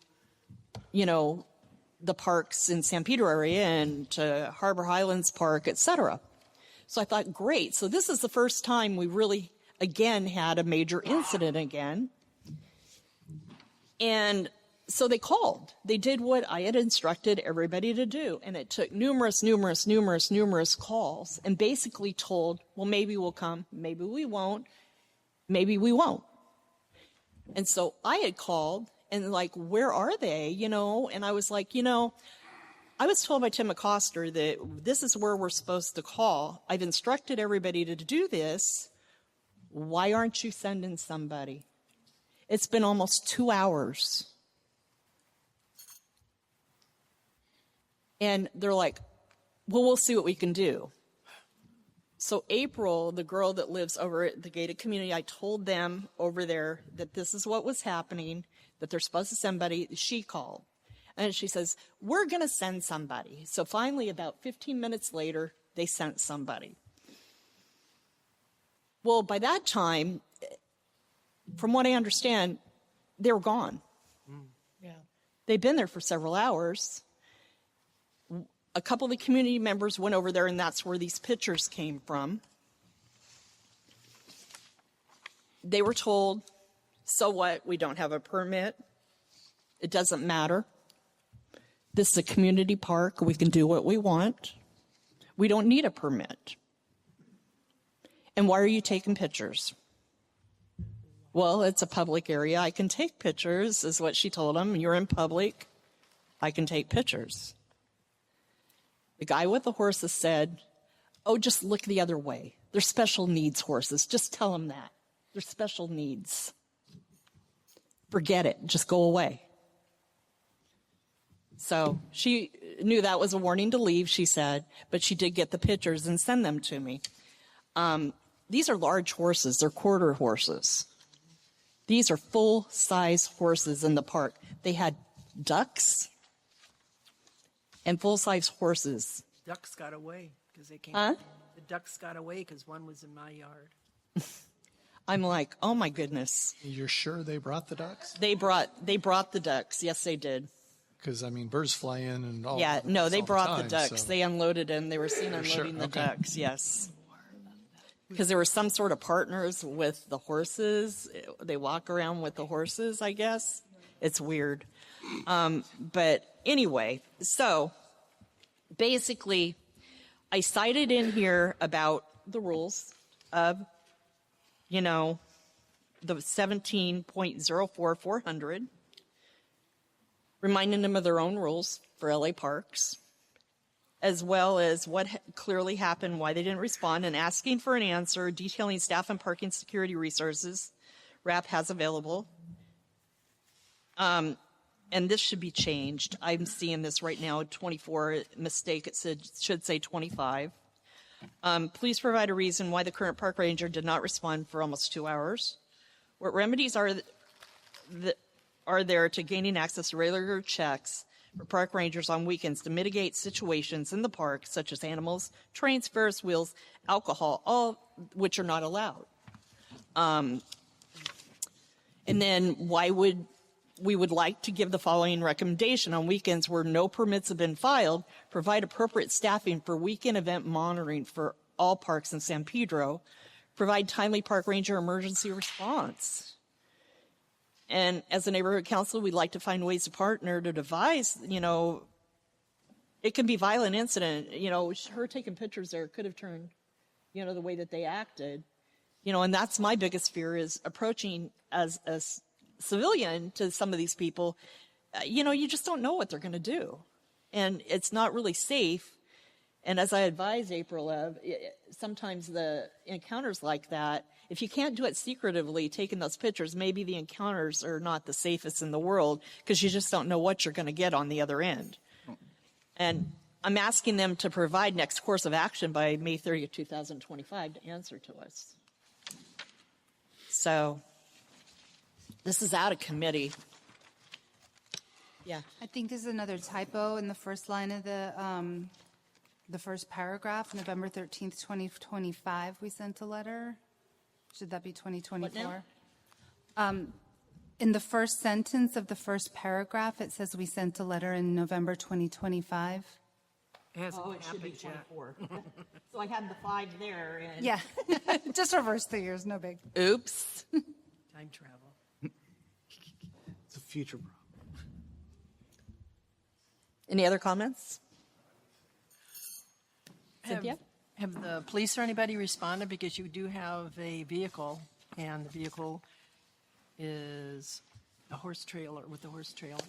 the parks in San Pedro area and to Harbor Highlands Park, et cetera. So I thought, great. So this is the first time we really, again, had a major incident again. And so they called. They did what I had instructed everybody to do. And it took numerous calls and basically told, well, maybe we'll come, maybe we won't, maybe we won't. And so I had called and where are they? And I was like, I was told by Tim McCoster that this is where we're supposed to call. I've instructed everybody to do this. Why aren't you sending somebody? It's been almost 2 hours. And they're like, well, we'll see what we can do. So April, the girl that lives over at the gated community, I told them over there that this is what was happening, that they're supposed to send somebody. She called. And she says, we're going to send somebody. So finally, about 15 minutes later, they sent somebody. Well, by that time, from what I understand, they were gone. Yeah. They'd been there for several hours. A couple of the community members went over there, and that's where these pictures came from. They were told, so what? We don't have a permit. It doesn't matter. This is a community park. We can do what we want. We don't need a permit. And why are you taking pictures? Well, it's a public area. I can take pictures, is what she told them. You're in public. I can take pictures. The guy with the horses said, oh, just look the other way. They're special needs horses. Just tell them that. They're special needs. Forget it. Just go away. So she knew that was a warning to leave, she said, but she did get the pictures and send them to me. These are large horses. They're quarter horses. These are full-size horses in the park. They had ducks and full-size horses. Ducks got away because they came. Huh? The ducks got away because one was in my yard. I'm like, oh my goodness. You're sure they brought the ducks? They brought the ducks. Yes, they did. Because, I mean, birds fly in and all. Yeah, no, they all brought time, the ducks. so- They unloaded and they were seen unloading Sure, the okay. ducks, yes. Because there were some sort of partners with the horses. They walk around with the horses, I guess. It's weird. But anyway, so basically, I cited in here about the rules of, you know, the 17.04 reminding them of their own rules for LA parks, as well as what clearly happened, why they didn't respond, and asking for an answer, detailing staff and parking security resources RAP has available. And this should be changed. I'm seeing this right now, 24, mistake, it should say 25. Please provide a reason why the current park ranger did not respond for almost 2 hours. What remedies are there to gaining access to regular checks for park rangers on weekends to mitigate situations in the park, such as animals, trains, Ferris wheels, alcohol, all which are not allowed? And then why would we would like to give the following recommendation: on weekends where no permits have been filed, provide appropriate staffing for weekend event monitoring for all parks in San Pedro, provide timely park ranger emergency response. And as a neighborhood council, we'd like to find ways to partner to devise, you know, it can be violent incident, you know, her taking pictures there could have turned, you know, the way that they acted, you know, and that's my biggest fear is approaching as a civilian to some of these people, you know, you just don't know what they're going to do. And it's not really safe. And as I advised April of, sometimes the encounters like that, if you can't do it secretively, taking those pictures, maybe the encounters are not the safest in the world because you just don't know what you're going to get on the other end. And I'm asking them to provide next course of action by May 30th, 2025 to answer to us. So this is out of committee. Yeah. I think there's another typo in the first line of the first paragraph, November 13th, 2025, we sent a letter. Should that be 2024? In the first sentence of the first paragraph, it says we sent a letter in November 2025. It hasn't Oh, it should be happened yet. 24. So I had the 5 there. And Yeah, just reverse the years, no big. Oops. Time travel. It's a future problem. Any other comments? Cynthia? Have the police or anybody responded? Because you do have a vehicle, and the vehicle is a horse trailer with a horse trailer.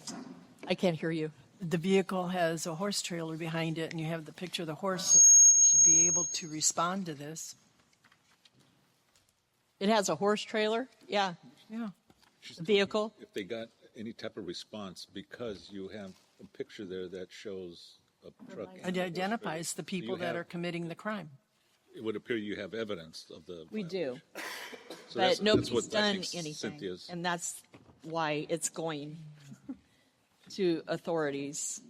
I can't hear you. The vehicle has a horse trailer behind it, and you have the picture of the horse. So they should be able to respond to this. It has a horse trailer? Yeah. Yeah. Vehicle? If they got any type of response, because you have a picture there that shows a truck. It identifies the people that are committing the crime. It would appear you have evidence of the. We do. So that's But nobody's what I done think anything. Cynthia's. And that's why it's going to authorities.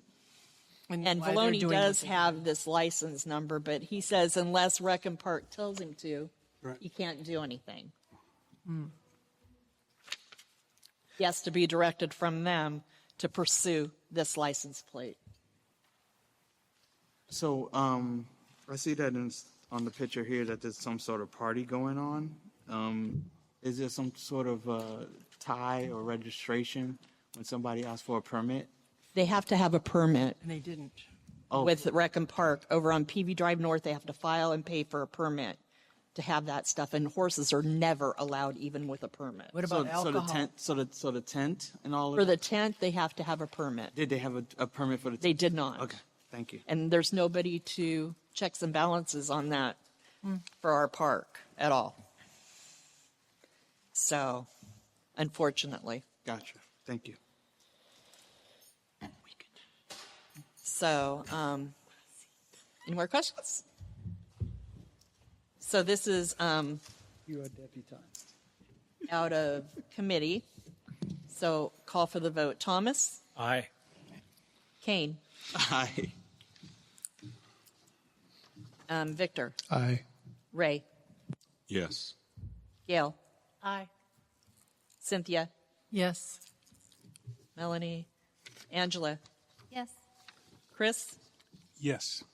And why they're Valoni doing does what they have this license number, but he says unless Rec and Park tells him to, Right. he can't do anything. He has to be directed from them to pursue this license plate. So I see that on the picture here that there's some sort of party going on. Is there some sort of tie or registration when somebody asks for a permit? They have to have a permit. And they didn't. Oh. With Rec and Park over on PV Drive North, they have to file and pay for a permit to have that stuff, and horses are never allowed even with a permit. What about alcohol? So the tent and all of For that? the tent, they have to have a permit. Did they have a permit for the tent? They did not. Okay, thank you. And there's nobody to checks and balances on that for our park at all. So, unfortunately. Gotcha. Thank you. So, any more questions? So this is You are deputized. out of committee. So call for the vote. Thomas? Aye. Kane? Aye. Victor? Aye. Ray? Yes. Gail? Aye. Cynthia? Yes. Melanie? Angela? Yes. Chris? Yes.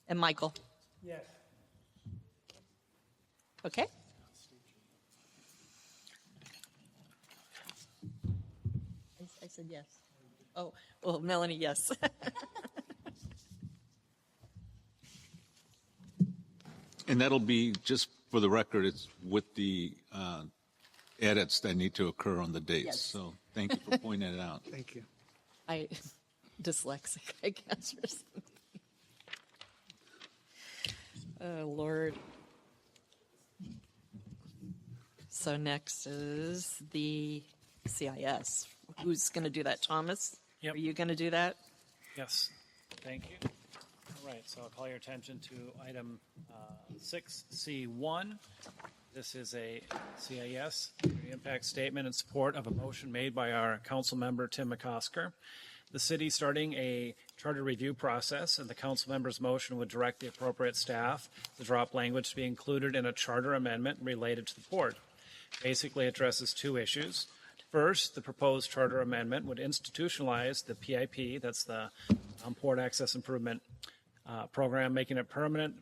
And Michael? Yes. Okay. I said yes. Oh, well, Melanie, yes. And that'll be, just for the record, it's with the edits that need to occur on the dates. Yes. So thank you for pointing it out. Thank you. I dyslexic, I guess, or something. Oh, Lord. So next is the CIS. Who's going to do that? Thomas? Yep. Are you going to do that? Yes, thank you. All right, so I'll call your attention to item 6C1. This is a CIS, community impact statement in support of a motion made by our council member, Tim McCosker. The city starting a charter review process, and the council member's motion would direct the appropriate staff to drop language to be included in a charter amendment related to the port. Basically addresses two issues. First, the proposed charter amendment would institutionalize the PIP, that's the Port Access Improvement Program, making it a permanent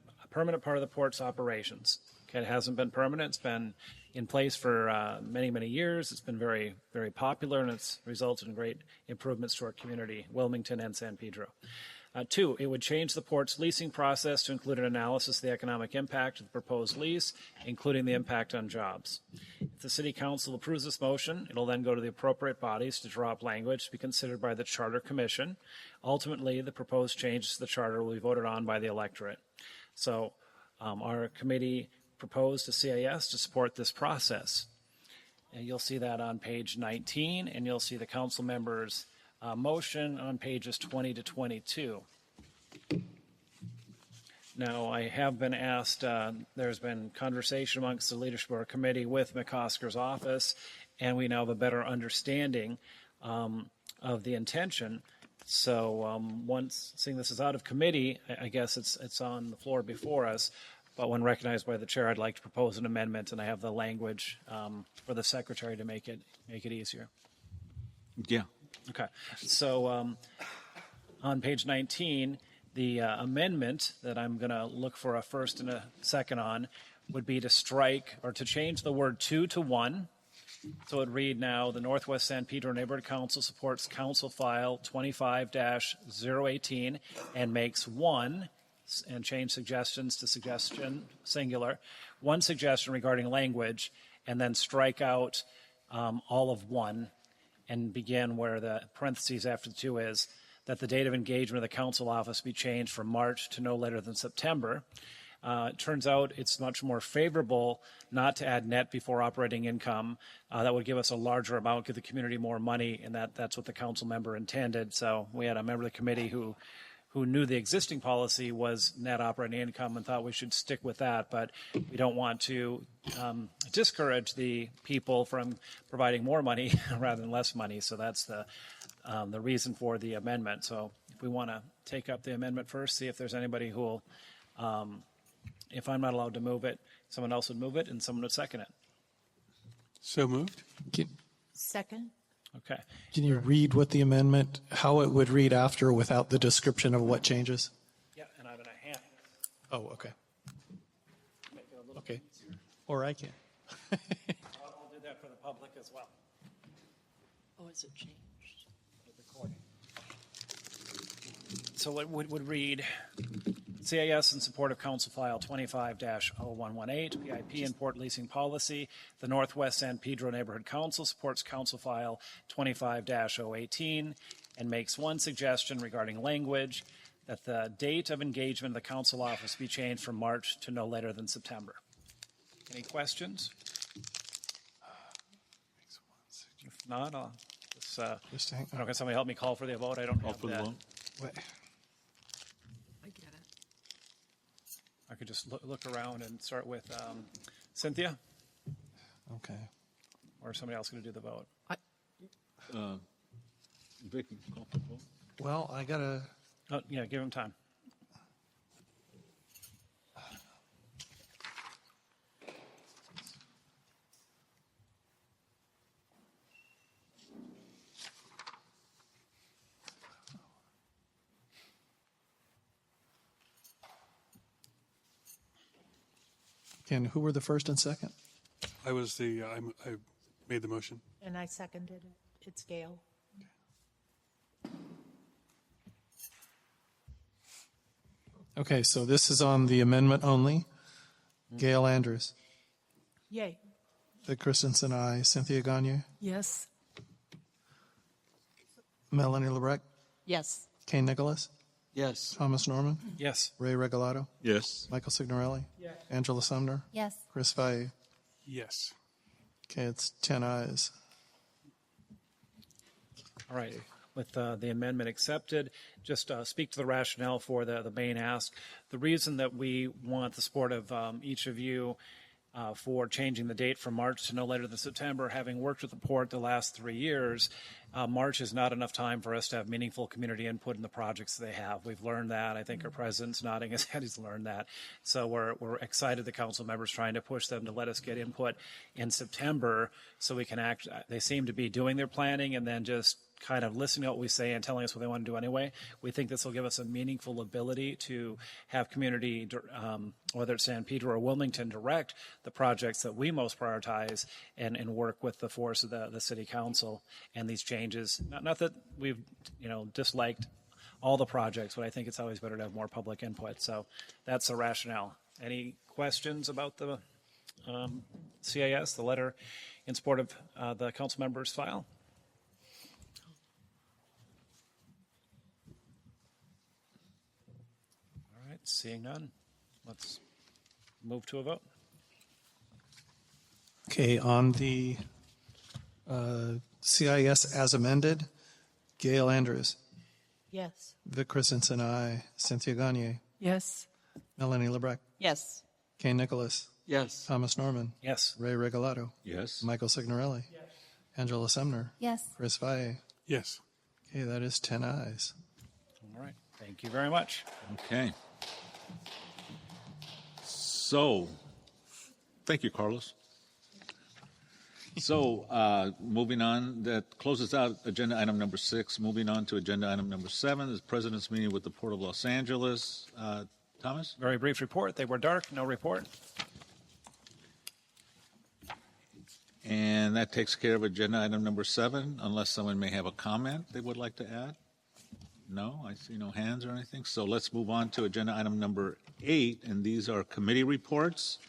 part of the port's operations. Okay, it hasn't been permanent. It's been in place for many, many years. It's been very, very popular, and it's resulted in great improvements to our community, Wilmington and San Pedro. Two, it would change the port's leasing process to include an analysis of the economic impact of the proposed lease, including the impact on jobs. If the City Council approves this motion, it'll then go to the appropriate bodies to draw up language to be considered by the Charter Commission. Ultimately, the proposed changes to the charter will be voted on by the electorate. So our committee proposed to CIS to support this process. And you'll see that on page 19, and you'll see the council members' motion on pages 20 to 22. Now, I have been asked, there's been conversation amongst the leadership of our committee with McCosker's office, and we now have a better understanding of the intention. So once, seeing this is out of committee, I guess it's on the floor before us. But when recognized by the chair, I'd like to propose an amendment, and I have the language for the secretary to make it easier. Yeah. Okay. So on page 19, the amendment that I'm going to look for a first and a second on would be to strike or to change the word "to" to "one." So it would read now, the Northwest San Pedro Neighborhood Council supports Council File 25-018 and makes one, and change suggestions to suggestion, singular, one suggestion regarding language, and then strike out all of one and begin where the parentheses after the two is, that the date of engagement of the council office be changed from March to no later than September. It turns out it's much more favorable not to add net before operating income. That would give us a larger amount, give the community more money, and that's what the council member intended. So we had a member of the committee who knew the existing policy was net operating income and thought we should stick with that, but we don't want to discourage the people from providing more money rather than less money. So that's the reason for the amendment. So if we want to take up the amendment first, see if there's anybody who will, if I'm not allowed to move it, someone else would move it and someone would second it. So moved. Second? Okay. Can you read what the amendment, how it would read after without the description of what changes? Yeah, and I'm in a hand. Oh, okay. Make it a little Okay. bit easier. Or I can. I'll do that for the public as well. Oh, is it changed? The recording. So it would read, CIS in support of Council File 25-0118, PIP and Port Leasing Policy. The Northwest San Pedro Neighborhood Council supports Council File 25-018 and makes one suggestion regarding language, that the date of engagement of the council office be changed from March to no later than September. Any questions? If not, I'll just, Just hang I don't know, can somebody help me call for the vote? I don't have for the that. vote. What? I could just look around and start with Cynthia, Okay. or somebody else going to do the vote. Vicky, call for vote. Well, I gotta. Oh, yeah, give him time. And who were the first and second? I made the motion. And I seconded it. It's Gail. Okay, so this is on the amendment only. Gail Andrews, Yay. Vic Christensen, aye. Cynthia Gagne, Yes. Melanie LeBrecq, Yes. Kane Nicholas, Yes. Thomas Norman, Yes. Ray Regalado, Yes. Michael Signorelli, Angela Sumner, Yes. Chris Valle. Yes. Okay, it's 10 ayes. All right. With the amendment accepted, just speak to the rationale for the main ask. The reason that we want the support of each of you for changing the date from March to no later than September, having worked with the port the last 3 years, March is not enough time for us to have meaningful community input in the projects they have. We've learned that. I think our president's nodding his head. He's learned that. So we're excited, the council members, trying to push them to let us get input in September so we can act. They seem to be doing their planning and then just kind of listening to what we say and telling us what they want to do anyway. We think this will give us a meaningful ability to have community, whether it's San Pedro or Wilmington, direct the projects that we most prioritize and work with the force of the city council and these changes. Not that we've disliked all the projects, but I think it's always better to have more public input. So that's the rationale. Any questions about the CIS, the letter in support of the council members' file? Seeing none, let's move to a vote. Okay, on the CIS as amended, Gail Andrews, Yes. Vic Christensen, aye. Cynthia Gagne, Yes. Melanie LeBrecq, Yes. Kane Nicholas, Yes. Thomas Norman, Yes. Ray Regalado, Yes. Michael Signorelli, Angela Sumner, Yes. Chris Valle. Yes. Okay, that is 10 ayes. All right. Thank you very much. Okay. So, thank you, Carlos. So, moving on, that closes out agenda item number 6. Moving on to agenda item number 7, is President's meeting with the Port of Los Angeles. Thomas? Very brief report. They were dark. No report. And that takes care of agenda item number 7, unless someone may have a comment they would like to add. No, I see no hands or anything. So let's move on to agenda item number 8, and these are committee reports.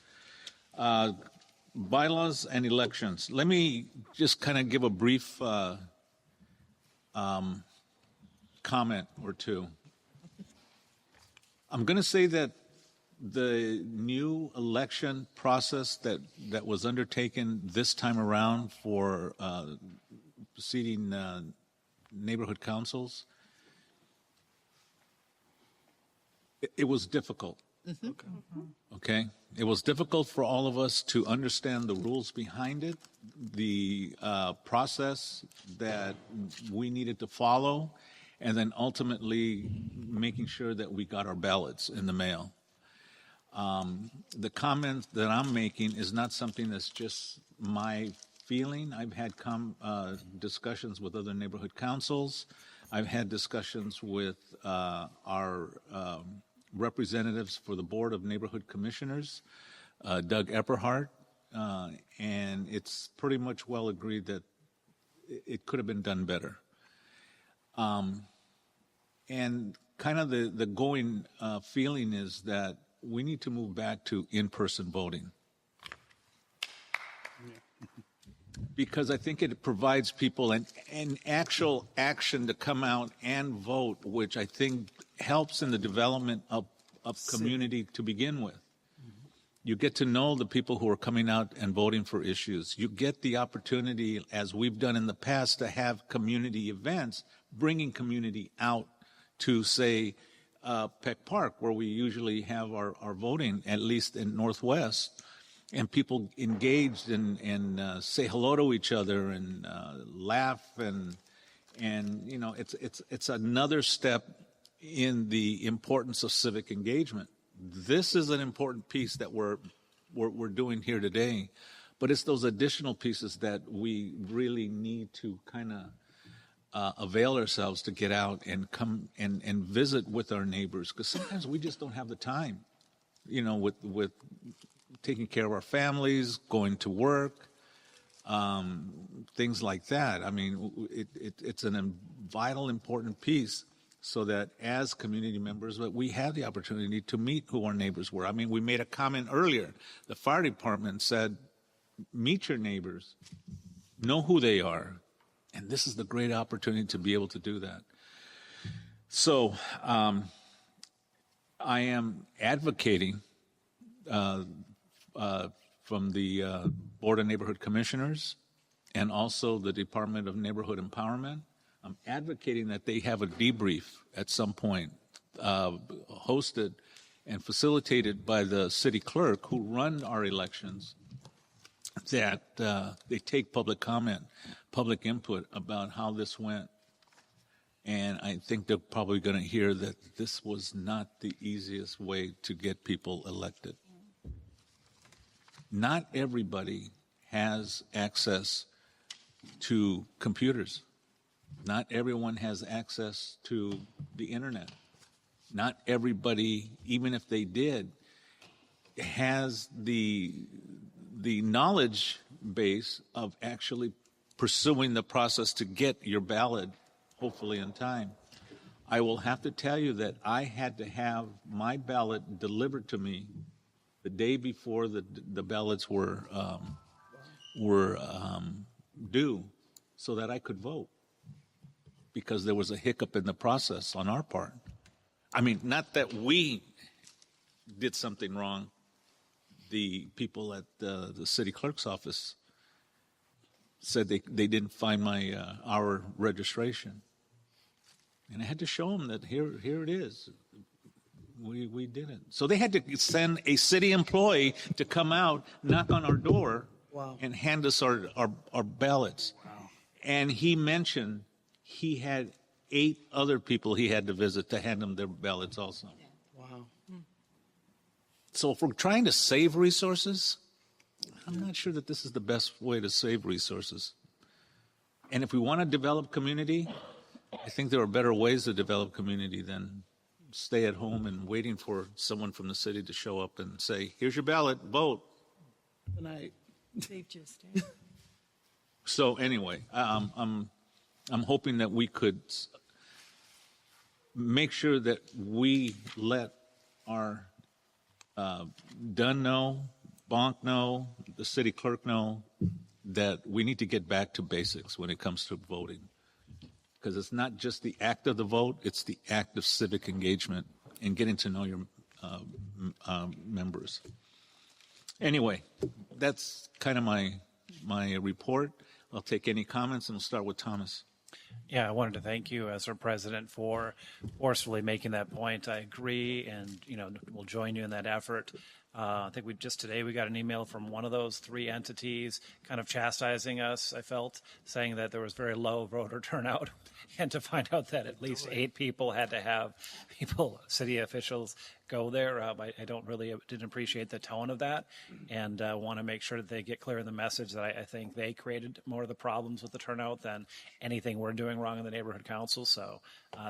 Bylaws and elections. Let me just kind of give a brief comment or two. I'm going to say that the new election process that was undertaken this time around for seating neighborhood councils, it was difficult. Okay? It was difficult for all of us to understand the rules behind it, the process that we needed to follow, and then ultimately making sure that we got our ballots in the mail. The comment that I'm making is not something that's just my feeling. I've had discussions with other neighborhood councils. I've had discussions with our representatives for the Board of Neighborhood Commissioners, Doug Epperhart, and it's pretty much well agreed that it could have been done better. And kind of the going feeling is that we need to move back to in-person voting. Because I think it provides people an actual action to come out and vote, which I think helps in the development of community to begin with. You get to know the people who are coming out and voting for issues. You get the opportunity, as we've done in the past, to have community events, bringing community out to, say, Peck Park, where we usually have our voting, at least in Northwest, and people engaged and say hello to each other and laugh and you know, it's another step in the importance of civic engagement. This is an important piece that we're doing here today, but it's those additional pieces that we really need to kind of avail ourselves to get out and come and visit with our neighbors, because sometimes we just don't have the time, you know, with taking care of our families, going to work, things like that. I mean, it's a vital, important piece, so that as community members, we have the opportunity to meet who our neighbors were. I mean, we made a comment earlier. The fire department said, meet your neighbors, know who they are, and this is the great opportunity to be able to do that. So I am advocating from the Board of Neighborhood Commissioners and also the Department of Neighborhood Empowerment. I'm advocating that they have a debrief at some point, hosted and facilitated by the city clerk who run our elections, that they take public comment, public input about how this went. And I think they're probably going to hear that this was not the easiest way to get people elected. Not everybody has access to computers. Not everyone has access to the internet. Not everybody, even if they did, has the knowledge base of actually pursuing the process to get your ballot, hopefully in time. I will have to tell you that I had to have my ballot delivered to me the day before the ballots were due, so that I could vote, because there was a hiccup in the process on our part. I mean, not that we did something wrong. The people at the city clerk's office said they didn't find our registration, and I had to show them that here it is. We didn't. So they had to send a city employee to come out, knock on our door, Wow. and hand us our ballots. Wow. And he mentioned he had 8 other people he had to visit to hand them their ballots also. Wow. So if we're trying to save resources, I'm not sure that this is the best way to save resources. And if we want to develop community, I think there are better ways to develop community than stay at home and waiting for someone from the city to show up and say, here's your ballot, vote. Good night. They've just So anyway, I'm hoping that we could make sure that we let our Dunn know, Bonk know, the city clerk know that we need to get back to basics when it comes to voting. Because it's not just the act of the vote, it's the act of civic engagement and getting to know your members. Anyway, that's kind of my report. I'll take any comments, and we'll start with Thomas. Yeah, I wanted to thank you as our president for forcefully making that point. I agree, and we'll join you in that effort. I think today we got an email from one of those 3 entities kind of chastising us, I felt, saying that there was very low voter turnout, and to find out that at least 8 people had to have city officials go there. I didn't appreciate the tone of that, and want to make sure that they get clear in the message that I think they created more of the problems with the turnout than anything we're doing wrong in the neighborhood council. So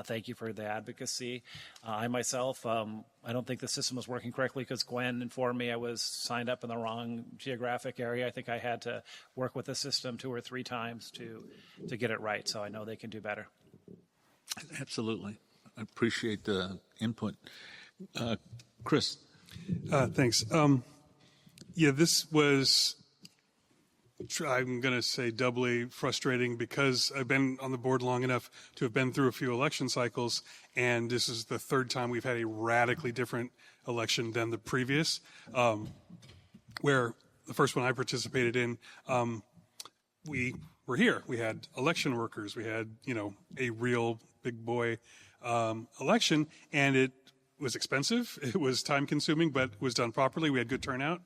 thank you for the advocacy. I myself, I don't think the system was working correctly because Gwen informed me I was signed up in the wrong geographic area. I think I had to work with the system 2 or 3 times to get it right. So I know they can do better. Absolutely. I appreciate the input. Chris. Thanks. Yeah, this was, I'm going to say, doubly frustrating because I've been on the board long enough to have been through a few election cycles, and this is the 3rd time we've had a radically different election than the previous, where the first one I participated in, we were here. We had election workers. We had, a real big boy election, and it was expensive. It was time consuming, but was done properly. We had good turnout.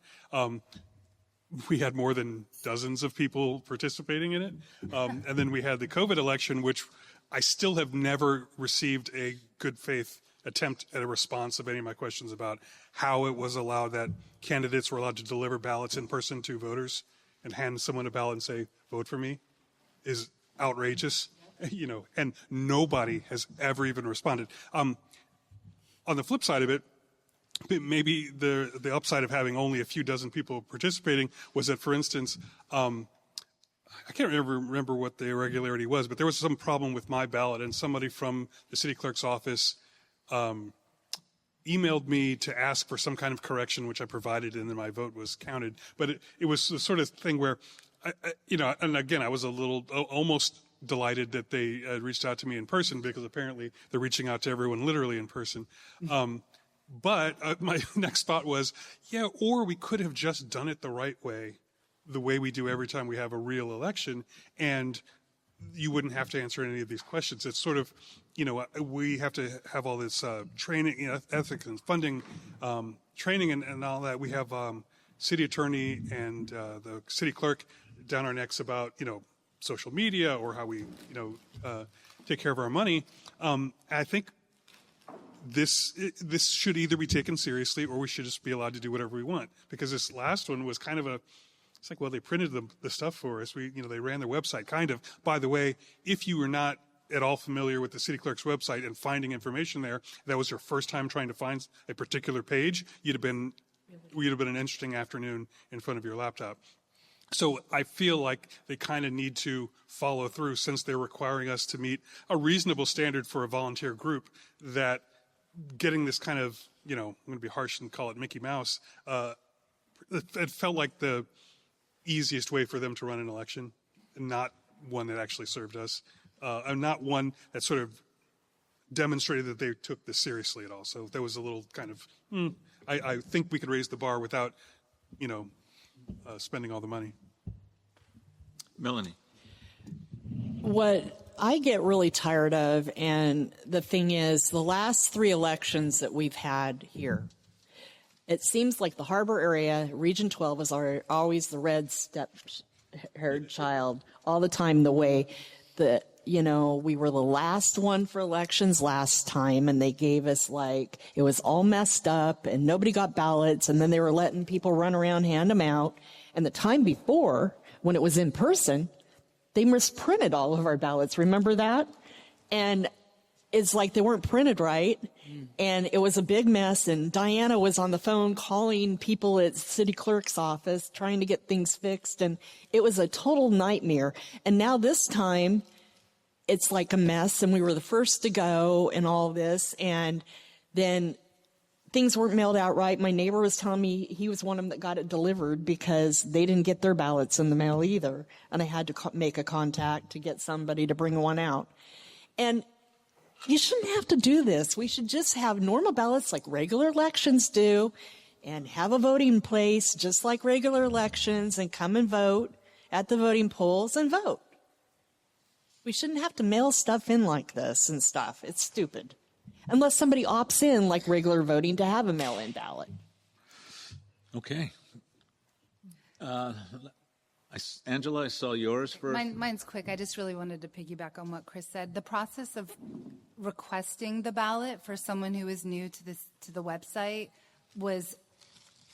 We had more than dozens of people participating in it. And then we had the COVID election, which I still have never received a good faith attempt at a response of any of my questions about how it was allowed that candidates were allowed to deliver ballots in person to voters and hand someone a ballot and say, vote for me, is outrageous, and nobody has ever even responded. On the flip side of it, maybe the upside of having only a few dozen people participating was that, for instance, I can't remember what the irregularity was, but there was some problem with my ballot, and somebody from the city clerk's office emailed me to ask for some kind of correction, which I provided, and then my vote was counted. But it was the sort of thing where, and again, I was a little almost delighted that they reached out to me in person, because apparently they're reaching out to everyone literally in person. But my next thought was, or we could have just done it the right way, the way we do every time we have a real election, and you wouldn't have to answer any of these questions. It's sort of, we have to have all this training, ethics and funding, training and all that. We have city attorney and the city clerk down our necks about, social media or how we, take care of our money. I think this should either be taken seriously or we should just be allowed to do whatever we want. Because this last one was kind of it's like, well, they printed the stuff for us. They ran their website, kind of. By the way, if you were not at all familiar with the city clerk's website and finding information there, that was your first time trying to find a particular page, you'd have been an interesting afternoon in front of your laptop. So I feel like they kind of need to follow through, since they're requiring us to meet a reasonable standard for a volunteer group, that getting this kind of, I'm going to be harsh and call it Mickey Mouse, it felt like the easiest way for them to run an election, and not one that actually served us, and not one that sort of demonstrated that they took this seriously at all. So there was a little kind of, I think we could raise the bar without, spending all the money. Melanie. What I get really tired of, and the thing is, the last 3 elections that we've had here, it seems like the harbor area, Region 12, is always the red step-haired child, all the time, the way that, we were the last one for elections last time, and they gave us it was all messed up, and nobody got ballots, and then they were letting people run around, hand them out. And the time before, when it was in person, they misprinted all of our ballots. Remember that? And it's like they weren't printed right, and it was a big mess, and Diana was on the phone calling people at city clerk's office trying to get things fixed, and it was a total nightmare. And now this time, it's like a mess, and we were the first to go and all this, and then things weren't mailed out right. My neighbor was telling me he was one of them that got it delivered because they didn't get their ballots in the mail either, and I had to make a contact to get somebody to bring one out. And you shouldn't have to do this. We should just have normal ballots like regular elections do, and have a voting place just like regular elections, and come and vote at the voting polls and vote. We shouldn't have to mail stuff in like this and stuff. It's stupid. Unless somebody opts in, like regular voting, to have a mail-in ballot. Okay. Angela, I saw yours first. Mine's quick. I just really wanted to piggyback on what Chris said. The process of requesting the ballot for someone who is new to the website was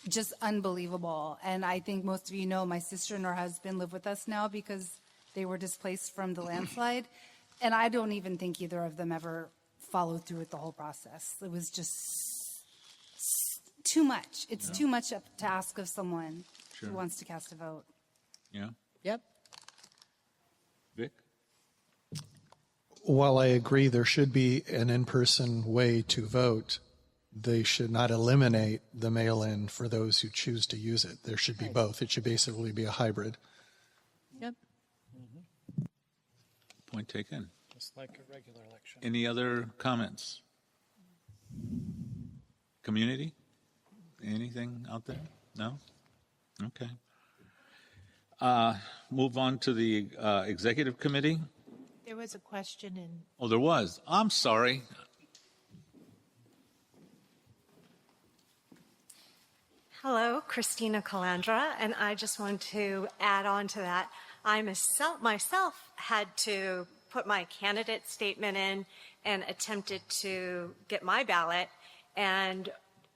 just unbelievable. And I think most of you know my sister and her husband live with us now because they were displaced from the landslide. And I don't even think either of them ever followed through with the whole process. It was just too much. It's too much to ask of someone who wants to cast a vote. Yeah. Yep. Vic? While I agree there should be an in-person way to vote, they should not eliminate the mail-in for those who choose to use it. There should be both. It should basically be a hybrid. Yep. Point taken. Just like a regular election. Any other comments? Community? Anything out there? No? Okay. Move on to the executive committee. There was a question in. Oh, there was. I'm sorry. Hello, Christina Calandra, and I just want to add on to that. I myself had to put my candidate statement in and attempted to get my ballot and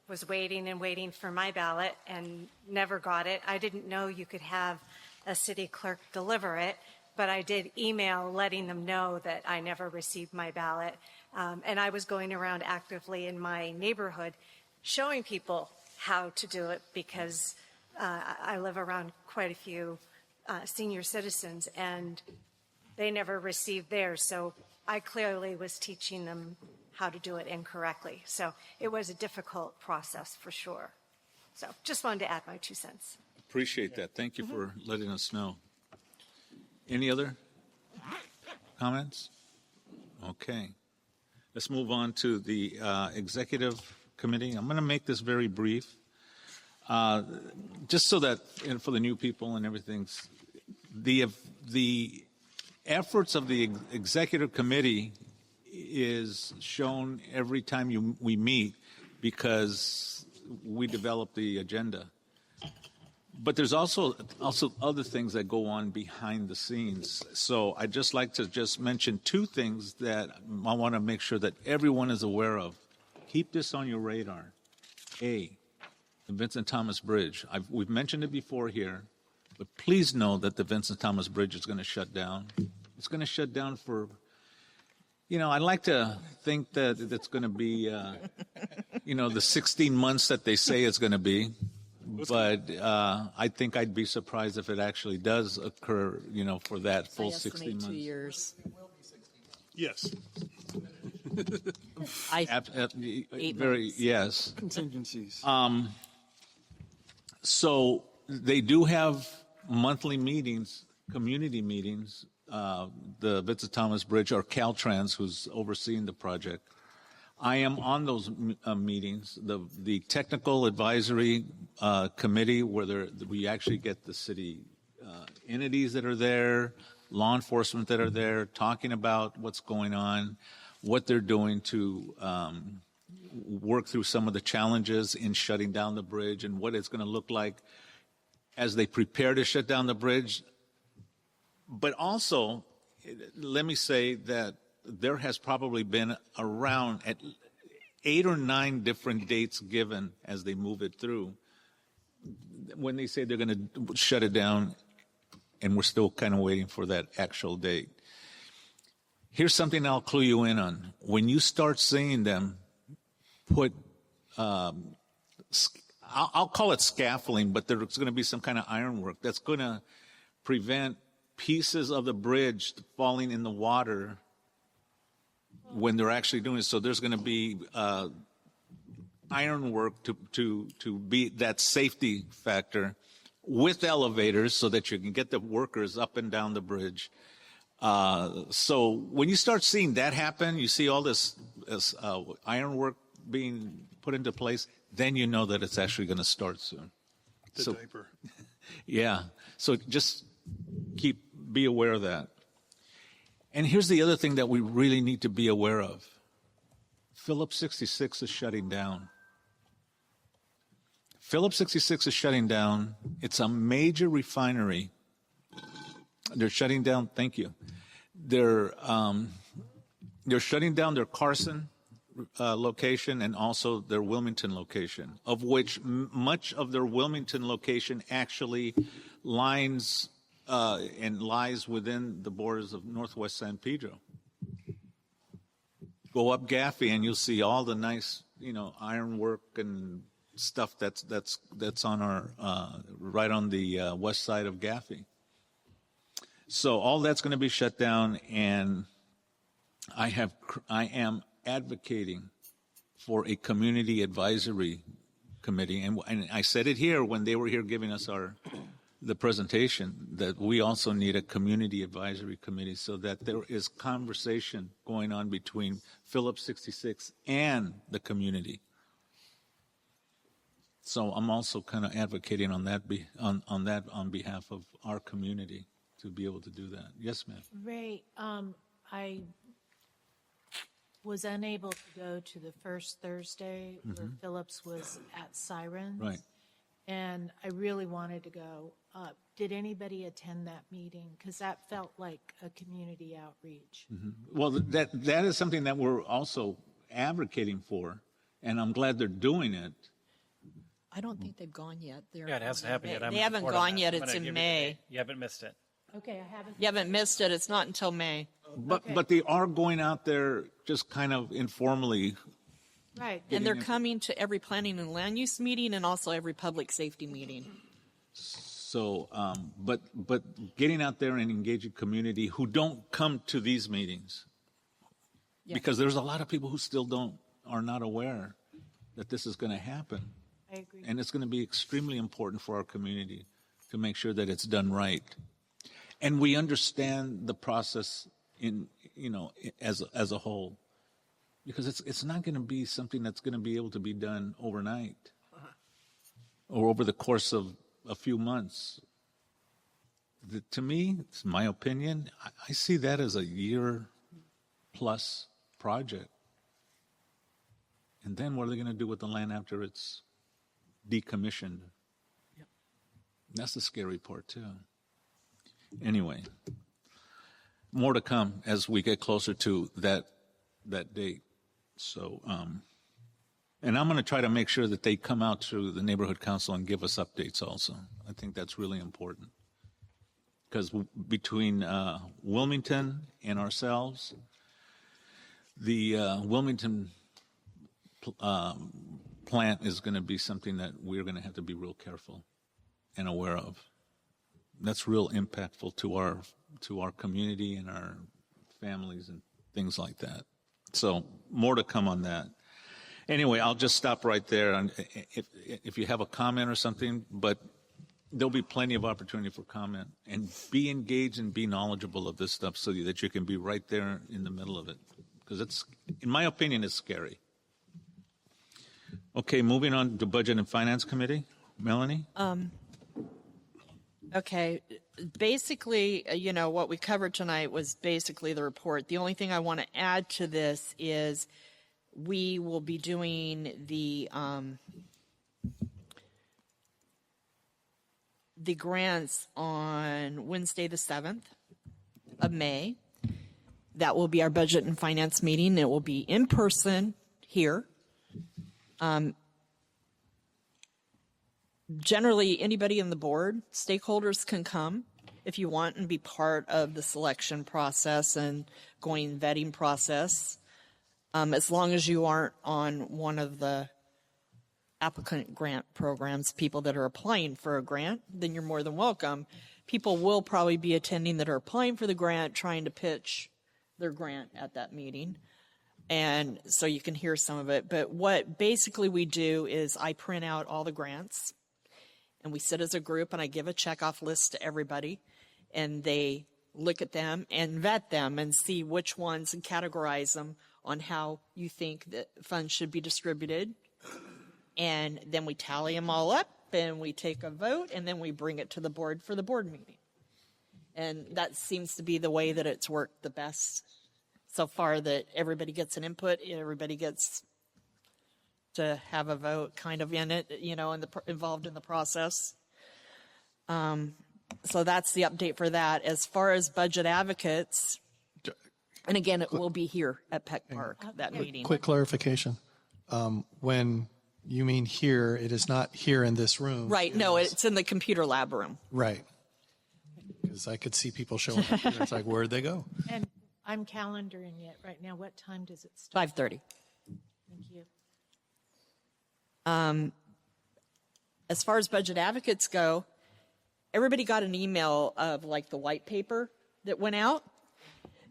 was waiting and waiting for my ballot and never got it. I didn't know you could have a city clerk deliver it, but I did email letting them know that I never received my ballot. And I was going around actively in my neighborhood showing people how to do it because I live around quite a few senior citizens and they never received theirs. So I clearly was teaching them how to do it incorrectly. So it was a difficult process for sure. So just wanted to add my 2 cents. Appreciate that. Thank you for letting us know. Any other comments? Okay. Let's move on to the executive committee. I'm going to make this very brief, just so that for the new people and everything, the efforts of the executive committee is shown every time we meet because we develop the agenda. But there's also other things that go on behind the scenes. So I'd just like to just mention 2 things that I want to make sure that everyone is aware of. Keep this on your radar. A, the Vincent Thomas Bridge. We've mentioned it before here, but please know that the Vincent Thomas Bridge is going to shut down. It's going to shut down for, I'd like to think that it's going to be, the 16 months that they say it's going to be. But I think I'd be surprised if it actually does occur, for that full 16 months. 2 years. Yes. Yes. Contingencies. So they do have monthly meetings, community meetings. The Vincent Thomas Bridge, or Caltrans, who's overseeing the project. I am on those meetings. The technical advisory committee, where we actually get the city entities that are there, law enforcement that are there, talking about what's going on, what they're doing to work through some of the challenges in shutting down the bridge and what it's going to look like as they prepare to shut down the bridge. But also, let me say that there has probably been around 8 or 9 different dates given as they move it through when they say they're going to shut it down, and we're still kind of waiting for that actual date. Here's something I'll clue you in on. When you start seeing them put, I'll call it scaffolding, but there's going to be some kind of ironwork that's going to prevent pieces of the bridge falling in the water when they're actually doing it. So there's going to be ironwork to be that safety factor with elevators so that you can get the workers up and down the bridge. So when you start seeing that happen, you see all this ironwork being put into place, then you know that it's actually going to start soon. The diaper. Yeah. So just be aware of that. And here's the other thing that we really need to be aware of. Phillips 66 is shutting down. Phillips 66 is shutting down. It's a major refinery. They're shutting down, thank you. They're shutting down their Carson location and also their Wilmington location, of which much of their Wilmington location actually lies within the borders of Northwest San Pedro. Go up Gaffey and you'll see all the nice, ironwork and stuff that's on our right on the west side of Gaffey. So all that's going to be shut down, and I am advocating for a community advisory committee, and I said it here when they were here giving us the presentation, that we also need a community advisory committee so that there is conversation going on between Phillips 66 and the community. So I'm also kind of advocating on that on behalf of our community to be able to do that. Yes, ma'am. Ray, I was unable to go to the first Thursday where Phillips was at Sirens. Right. and I really wanted to go. Did anybody attend that meeting? Because that felt like a community outreach. Well, that is something that we're also advocating for, and I'm glad they're doing it. I don't think they've gone yet. Yeah, it hasn't happened yet. I'm They gonna haven't report on gone that. yet. I'm It's gonna in give you the May. date. You haven't missed it. Okay, I haven't. You haven't missed it. It's not until May. But they are going out there just kind of informally. Right. And they're coming to every planning and land use meeting and also every public safety meeting. So, but getting out there and engaging community who don't come to these meetings, because there's a lot of people who still are not aware that this is going to happen. I agree. And it's going to be extremely important for our community to make sure that it's done right. And we understand the process as a whole, because it's not going to be something that's going to be able to be done overnight or over the course of a few months. To me, it's my opinion, I see that as a year-plus project. And then what are they going to do with the land after it's decommissioned? That's the scary part, too. Anyway, more to come as we get closer to that date. So, and I'm going to try to make sure that they come out to the neighborhood council and give us updates also. I think that's really important. Because between Wilmington and ourselves, the Wilmington plant is going to be something that we're going to have to be real careful and aware of. That's real impactful to our community and our families and things like that. So more to come on that. Anyway, I'll just stop right there. And if you have a comment or something, but there'll be plenty of opportunity for comment, and be engaged and be knowledgeable of this stuff so that you can be right there in the middle of it. Because it's, in my opinion, it's scary. Okay, moving on to Budget and Finance Committee. Melanie? Okay, basically, what we covered tonight was basically the report. The only thing I want to add to this is we will be doing the grants on Wednesday, the 7th of May. That will be our budget and finance meeting. It will be in person here. Generally, anybody in the board, stakeholders can come if you want and be part of the selection process and vetting process. As long as you aren't on one of the applicant grant programs, people that are applying for a grant, then you're more than welcome. People will probably be attending that are applying for the grant, trying to pitch their grant at that meeting. And so you can hear some of it. But what basically we do is I print out all the grants, and we sit as a group, and I give a checkoff list to everybody, and they look at them and vet them and see which ones and categorize them on how you think that funds should be distributed. And then we tally them all up, and we take a vote, and then we bring it to the board for the board meeting. And that seems to be the way that it's worked the best so far, that everybody gets an input, everybody gets to have a vote kind of in it, involved in the process. So that's the update for that. As far as budget advocates, and again, it will be here at Peck Park, that meeting. Quick clarification. When you mean here, it is not here in this room. Right, no, it's in the computer lab room. Right. Because I could see people showing up here. It's like, where'd they go? And I'm calendaring it right now. What time does it start? 5:30. Thank you. As far as budget advocates go, everybody got an email of like the white paper that went out.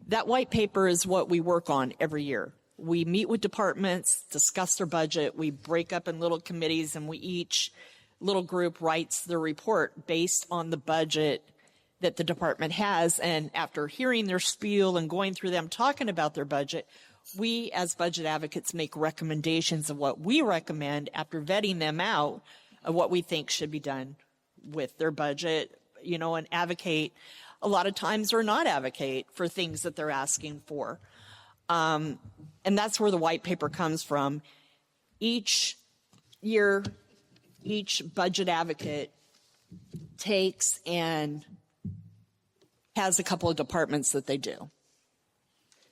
That white paper is what we work on every year. We meet with departments, discuss their budget, we break up in little committees, and each little group writes their report based on the budget that the department has. And after hearing their spiel and going through them talking about their budget, we as budget advocates make recommendations of what we recommend after vetting them out of what we think should be done with their budget, and advocate a lot of times or not advocate for things that they're asking for. And that's where the white paper comes from. Each year, each budget advocate takes and has a couple of departments that they do.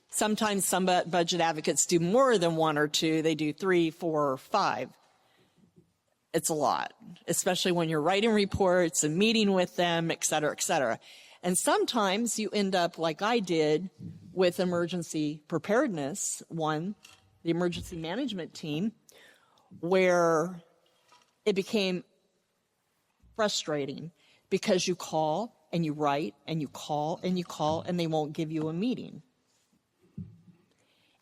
Sometimes some budget advocates do more than one or two. They do 3, 4, or 5. It's a lot, especially when you're writing reports and meeting with them, et cetera, et cetera. And sometimes you end up like I did with emergency preparedness, the emergency management team, where it became frustrating because you call and you write and you call and you call and they won't give you a meeting.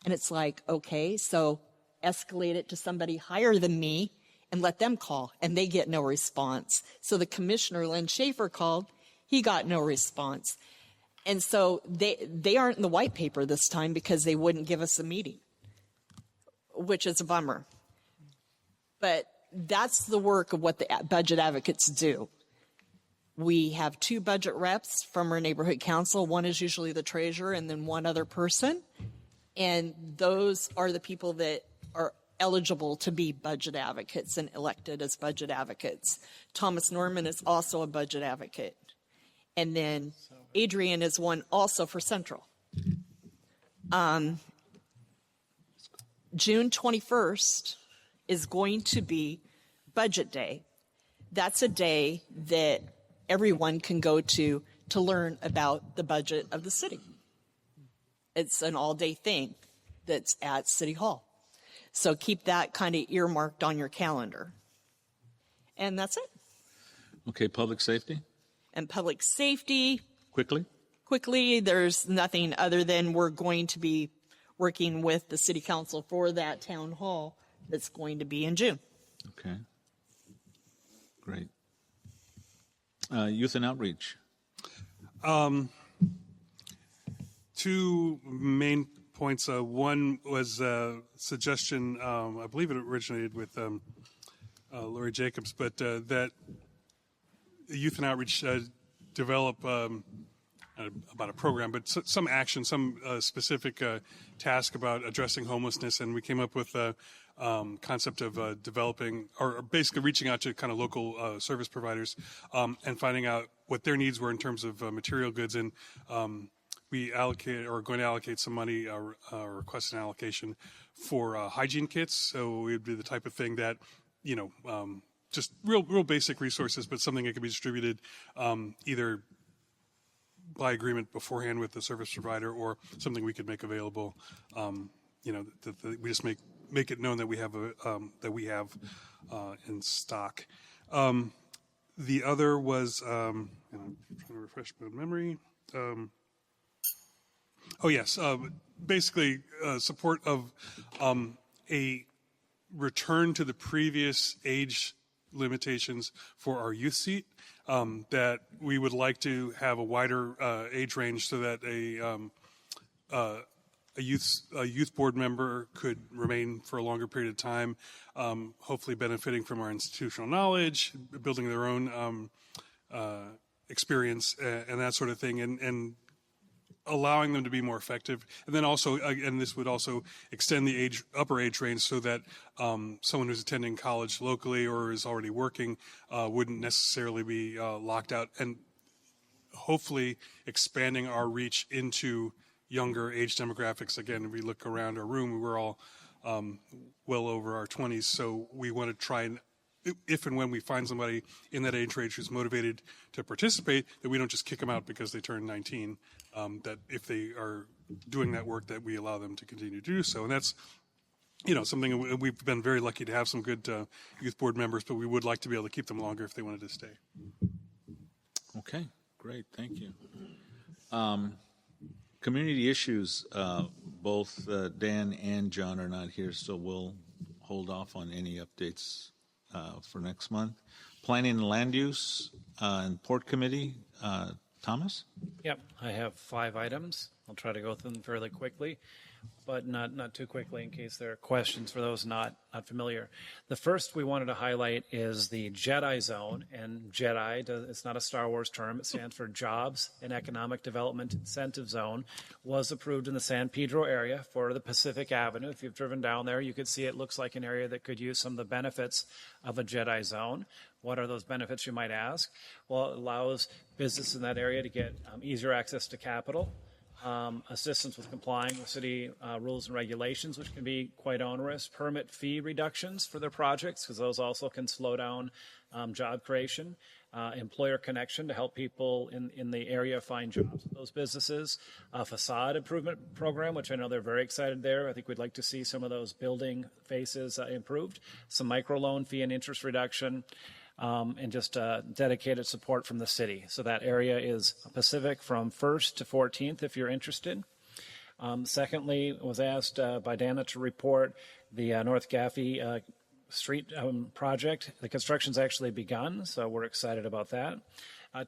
And it's like, okay, so escalate it to somebody higher than me and let them call, and they get no response. So the commissioner, Lynn Schaefer, called. He got no response. And so they aren't in the white paper this time because they wouldn't give us a meeting, which is a bummer. But that's the work of what the budget advocates do. We have 2 budget reps from our neighborhood council. One is usually the treasurer and then one other person. And those are the people that are eligible to be budget advocates and elected as budget advocates. Thomas Norman is also a budget advocate. And then Adrian is one also for Central. June 21st is going to be Budget Day. That's a day that everyone can go to learn about the budget of the city. It's an all-day thing that's at City Hall. So keep that kind of earmarked on your calendar. And that's it. Okay, public safety? And public safety, Quickly, there's nothing other than we're going to be working with the city council for that town hall that's going to be in June. Okay. Great. Youth and outreach. 2 main points. One was a suggestion, I believe it originated with Lori Jacobs, but that youth and outreach develop about a program, but some action, some specific task about addressing homelessness. And we came up with a concept of developing, or basically reaching out to kind of local service providers and finding out what their needs were in terms of material goods. And we are going to allocate some money, request an allocation for hygiene kits. So it would be the type of thing that, just real basic resources, but something that can be distributed either by agreement beforehand with the service provider or something we could make available. That we just make it known that we have in stock. The other was I'm trying to refresh my memory. Basically support of a return to the previous age limitations for our youth seat, that we would like to have a wider age range so that a youth board member could remain for a longer period of time, hopefully benefiting from our institutional knowledge, building their own experience and that sort of thing, and allowing them to be more effective. And then also, and this would also extend the upper age range so that someone who's attending college locally or is already working wouldn't necessarily be locked out, and hopefully expanding our reach into younger age demographics. Again, if we look around our room, we're all well over our 20s, so we want to try and, if and when we find somebody in that age range who's motivated to participate, that we don't just kick them out because they turned 19, that if they are doing that work, that we allow them to continue to do so. And that's, something we've been very lucky to have some good youth board members, but we would like to be able to keep them longer if they wanted to stay. Okay, great, thank you. Community issues, both Dan and John are not here, so we'll hold off on any updates for next month. Planning and land use and port committee, Thomas? Yep, I have 5 items. I'll try to go through them fairly quickly. but not too quickly in case there are questions for those not familiar. The first we wanted to highlight is the JEDI zone, and JEDI, it's not a Star Wars term, it stands for Jobs and Economic Development Incentive Zone, was approved in the San Pedro area for the Pacific Avenue. If you've driven down there, you could see it looks like an area that could use some of the benefits of a JEDI zone. What are those benefits, you might ask? Well, it allows business in that area to get easier access to capital, assistance with complying with city rules and regulations, which can be quite onerous, permit fee reductions for their projects, because those also can slow down job creation, employer connection to help people in the area find jobs with those businesses, a facade improvement program, which I know they're very excited there. I think we'd like to see some of those building faces improved, some microloan fee and interest reduction, and just dedicated support from the city. So that area is Pacific from 1st to 14th if you're interested. Secondly, was asked by Dana to report the North Gaffey Street project. The construction's actually begun, so we're excited about that.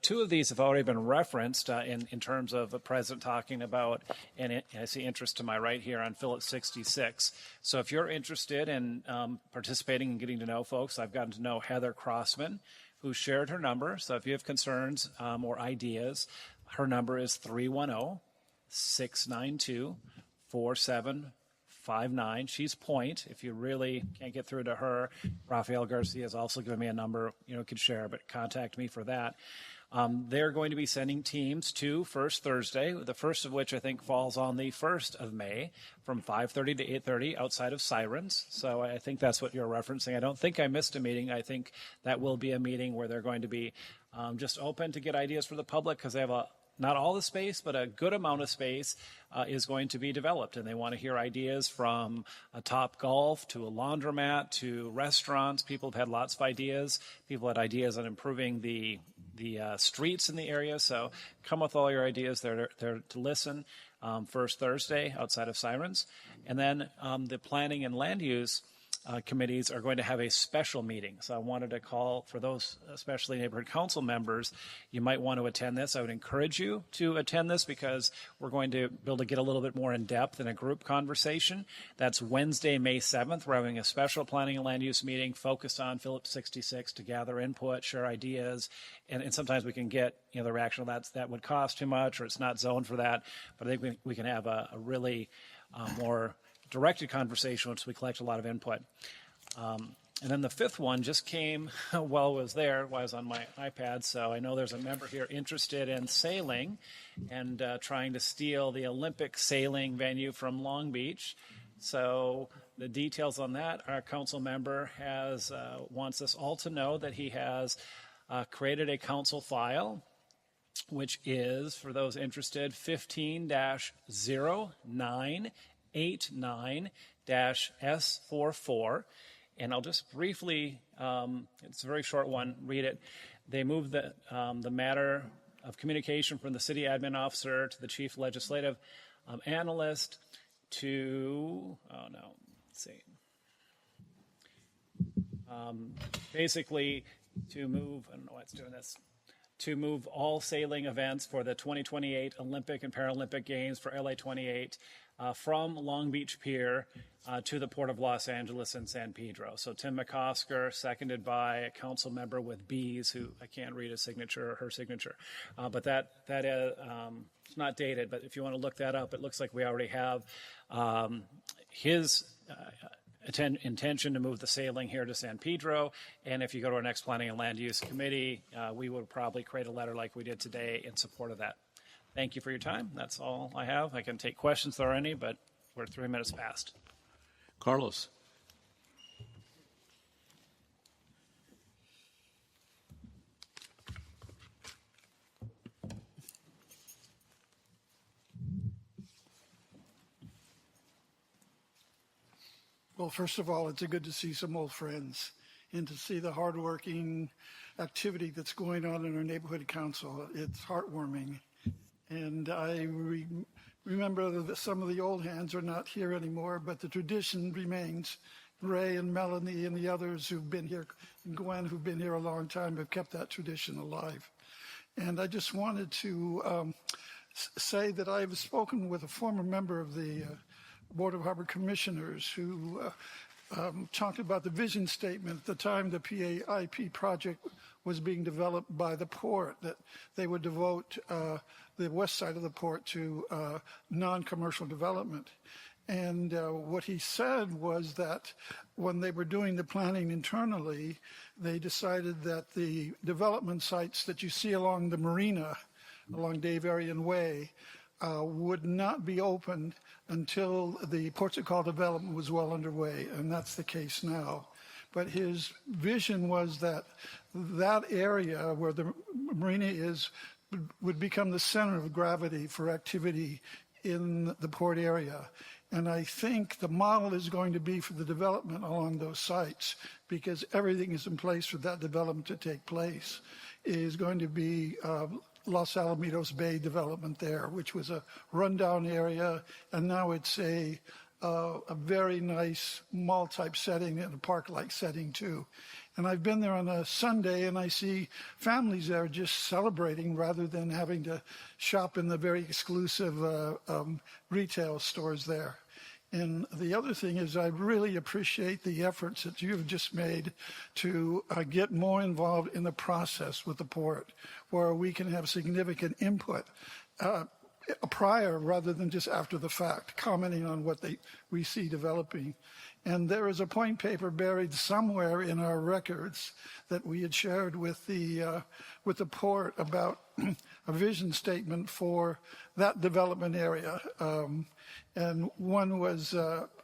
Two of these have already been referenced in terms of the president talking about, and I see interest to my right here on Phillips 66. So if you're interested in participating and getting to know folks, I've gotten to know Heather Crossman, who shared her number. So if you have concerns or ideas, her number is 310-692-4759. She's Point. If you really can't get through to her, Rafael Garcia has also given me a number you could share, but contact me for that. They're going to be sending teams to First Thursday, the first of which I think falls on the 1st of May from 5:30 to 8:30 outside of Sirens. So I think that's what you're referencing. I don't think I missed a meeting. I think that will be a meeting where they're going to be just open to get ideas for the public, because they have not all the space, but a good amount of space is going to be developed. And they want to hear ideas from a Top Golf to a laundromat to restaurants. People have had lots of ideas. People had ideas on improving the streets in the area. So come with all your ideas. They're to listen. First Thursday outside of Sirens. And then the planning and land use committees are going to have a special meeting. So I wanted to call for those, especially neighborhood council members, you might want to attend this. I would encourage you to attend this because we're going to be able to get a little bit more in depth in a group conversation. That's Wednesday, May 7th. We're having a special planning and land use meeting focused on Phillips 66 to gather input, share ideas, and sometimes we can get the reaction that would cost too much or it's not zoned for that. But I think we can have a really more directed conversation once we collect a lot of input. And then the fifth one just came while I was there, while I was on my iPad. So I know there's a member here interested in sailing and trying to steal the Olympic sailing venue from Long Beach. So the details on that, our council member wants us all to know that he has created a council file, which is, for those interested, 15-0989-S44. And I'll just briefly, it's a very short one, read it. They moved the matter of communication from the city admin officer to the chief legislative analyst to, basically to move, I don't know why it's doing this, to move all sailing events for the 2028 Olympic and Paralympic Games for LA 28 from Long Beach Pier to the Port of Los Angeles and San Pedro. So Tim McCosker, seconded by a council member with B's, who I can't read his signature or her signature. But that it's not dated, but if you want to look that up, it looks like we already have his intention to move the sailing here to San Pedro. And if you go to our next Planning and Land Use Committee, we will probably create a letter like we did today in support of that. Thank you for your time. That's all I have. I can take questions if there are any, but we're 3 minutes past. Carlos. Well, first of all, it's good to see some old friends and to see the hardworking activity that's going on in our neighborhood council. It's heartwarming. And I remember that some of the old hands are not here anymore, but the tradition remains. Ray and Melanie and the others who've been here, and Gwen, who've been here a long time, have kept that tradition alive. And I just wanted to say that I've spoken with a former member of the Board of Harbor Commissioners who talked about the vision statement at the time the PAIP project was being developed by the port, that they would devote the west side of the port to non-commercial development. And what he said was that when they were doing the planning internally, they decided that the development sites that you see along the marina, along Dave Arian Way, would not be opened until the Ports of Call development was well underway, and that's the case now. But his vision was that that area where the marina is would become the center of gravity for activity in the port area. And I think the model is going to be for the development along those sites, because everything is in place for that development to take place, is going to be Los Alamitos Bay development there, which was a rundown area, and now it's a very nice mall-type setting and a park-like setting too. And I've been there on a Sunday, and I see families there just celebrating rather than having to shop in the very exclusive retail stores there. And the other thing is I really appreciate the efforts that you've just made to get more involved in the process with the port, where we can have significant input prior rather than just after the fact, commenting on what we see developing. And there is a point paper buried somewhere in our records that we had shared with the port about a vision statement for that development area. And one was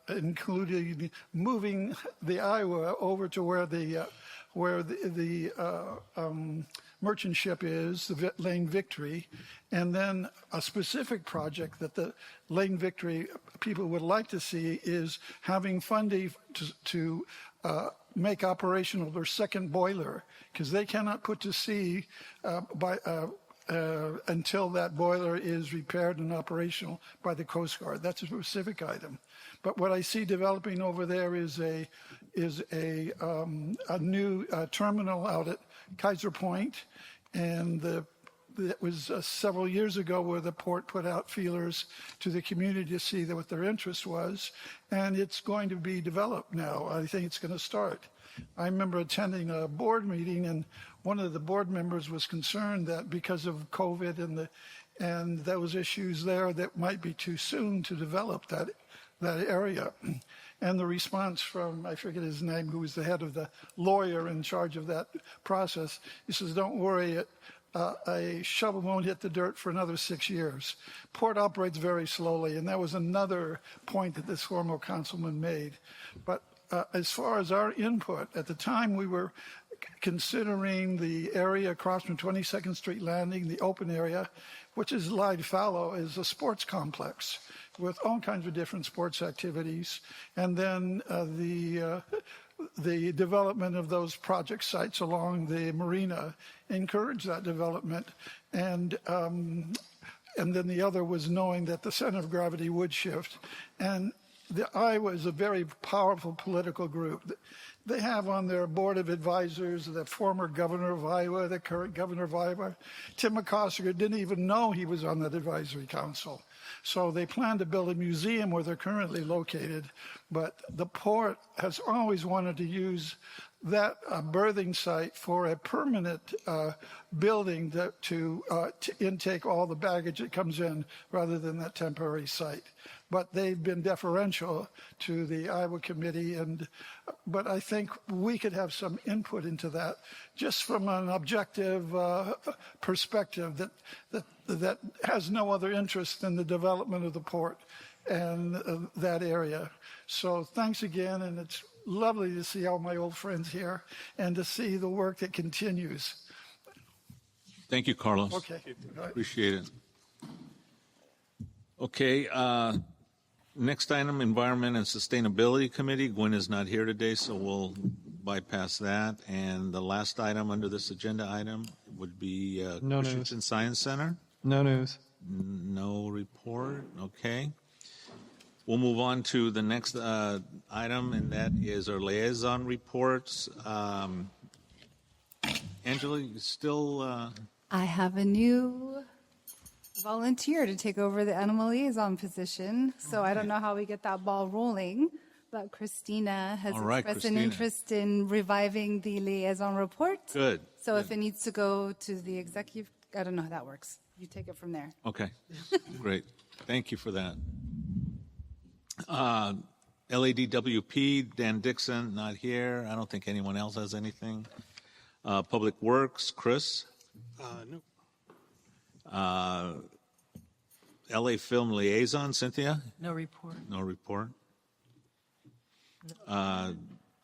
including moving the Iowa over to where the merchant ship is, the Lane Victory, and then a specific project that the Lane Victory people would like to see is having funding to make operational their second boiler, because they cannot put to sea until that boiler is repaired and operational by the Coast Guard. That's a specific item. But what I see developing over there is a new terminal out at Kaiser Point, and it was several years ago where the port put out feelers to the community to see what their interest was, and it's going to be developed now. I think it's going to start. I remember attending a board meeting, and one of the board members was concerned that because of COVID and those issues there, that might be too soon to develop that area. And the response from, I forget his name, who was the head of the lawyer in charge of that process, he says, don't worry, a shovel won't hit the dirt for another 6 years. Port operates very slowly, and that was another point that this former councilman made. But as far as our input, at the time we were considering the area across from 22nd Street Landing, the open area, which is lied fallow, is a sports complex with all kinds of different sports activities. And then the development of those project sites along the marina encouraged that development. And then the other was knowing that the center of gravity would shift. And the Iowa is a very powerful political group. They have on their board of advisors the former governor of Iowa, the current governor of Iowa. Tim McCosker didn't even know he was on that advisory council. So they plan to build a museum where they're currently located. But the port has always wanted to use that birthing site for a permanent building to intake all the baggage that comes in rather than that temporary site. But they've been deferential to the Iowa committee, but I think we could have some input into that just from an objective perspective that has no other interest than the development of the port and that area. So thanks again, and it's lovely to see all my old friends here and to see the work that continues. Thank you, Carlos. Okay. Appreciate it. Okay. Next item, Environment and Sustainability Committee. Gwen is not here today, so we'll bypass that. And the last item under this agenda item would be No Christensen news. Science Center. No news. No report. Okay. We'll move on to the next item, and that is our liaison reports. Angela, you still... I have a new volunteer to take over the animal liaison position. So I don't know how we get that ball rolling, but Christina has All right, expressed Christina. an interest in reviving the liaison report. Good. So if it needs to go to the executive, I don't know how that works. You take it from there. Okay, great. Thank you for that. LADWP, Dan Dixon, not here. I don't think anyone else has anything. Public Works, Chris. No. LA Film Liaison, Cynthia. No report. No report.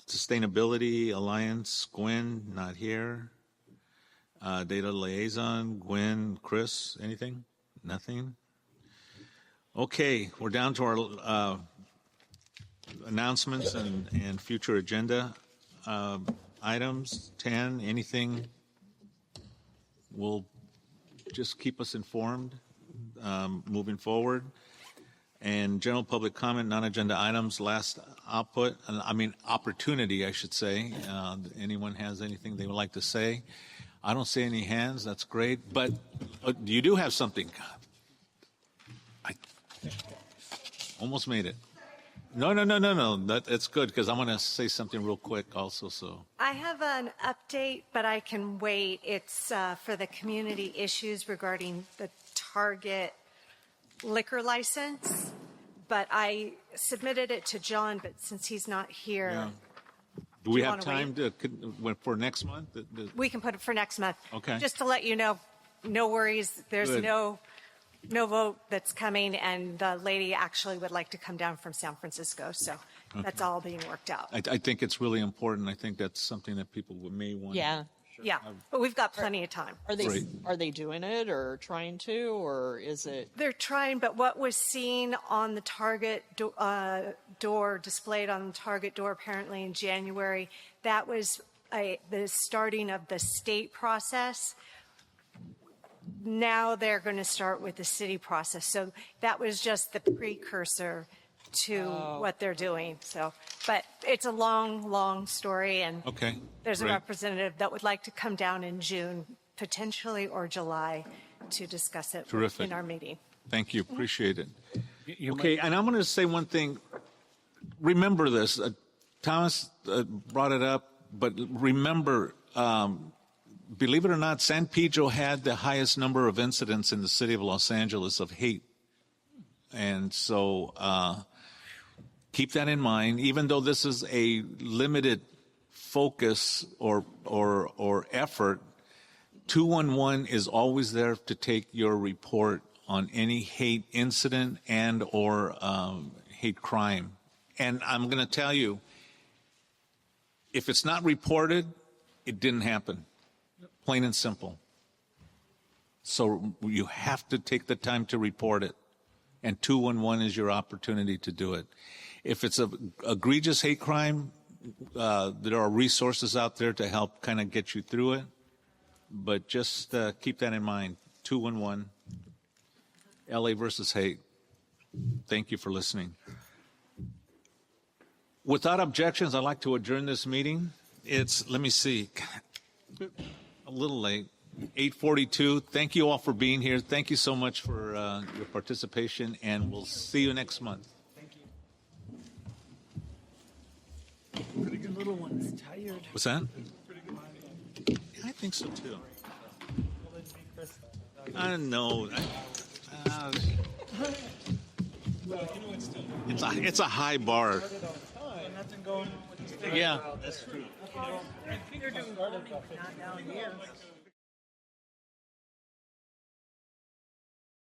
Sustainability Alliance, Gwen, not here. Data Liaison, Gwen, Chris, anything? Nothing? Okay, we're down to our announcements and future agenda items. 10, anything will just keep us informed moving forward. And general public comment, non-agenda items, last opportunity, I should say. Anyone has anything they would like to say? I don't see any hands. That's great. But you do have something. I almost made it. No. That's good because I'm going to say something real quick also. So I have an update, but I can wait. It's for the community issues regarding the Target liquor license. But I submitted it to John, but since he's not here, yeah. Do we you have wanna time for next month? we can put it for next month. Okay. Just to let you know, no worries. There's Good. no vote that's coming, and the lady actually would like to come down from San Francisco. So that's all being worked out. I think it's really important. I think that's something that people may want. Yeah. Yeah, but we've got plenty of time. Are they doing it or trying to, or is it? They're trying, but what was seen on the Target door, displayed on the Target door apparently in January, that was the starting of the state process. Now they're going to start with the city process. So that was just the precursor to what they're doing. So, but it's a long story, and there's great. a representative that would like to come down in June, potentially, or July, to discuss it Terrific. in our meeting. Thank you. Appreciate it. Okay, and I'm going to say one thing. Remember this. Thomas brought it up, but remember, believe it or not, San Pedro had the highest number of incidents in the city of Los Angeles of hate. And so keep that in mind. Even though this is a limited focus or effort, 211 is always there to take your report on any hate incident and or hate crime. And I'm going to tell you, if it's not reported, it didn't happen. Plain and simple. So you have to take the time to report it. And 211 is your opportunity to do it. If it's an egregious hate crime, there are resources out there to help kind of get you through it. But just keep that in mind. 211, LA versus hate. Thank you for listening. Without objections, I'd like to adjourn this meeting. It's, let me see, a little late. 8:42. Thank you all for being here. Thank you so much for your participation, and we'll see you next month. The little one's tired. What's that? I think so too. I know. It's a high bar. Yeah, that's true. Peter doing not down here.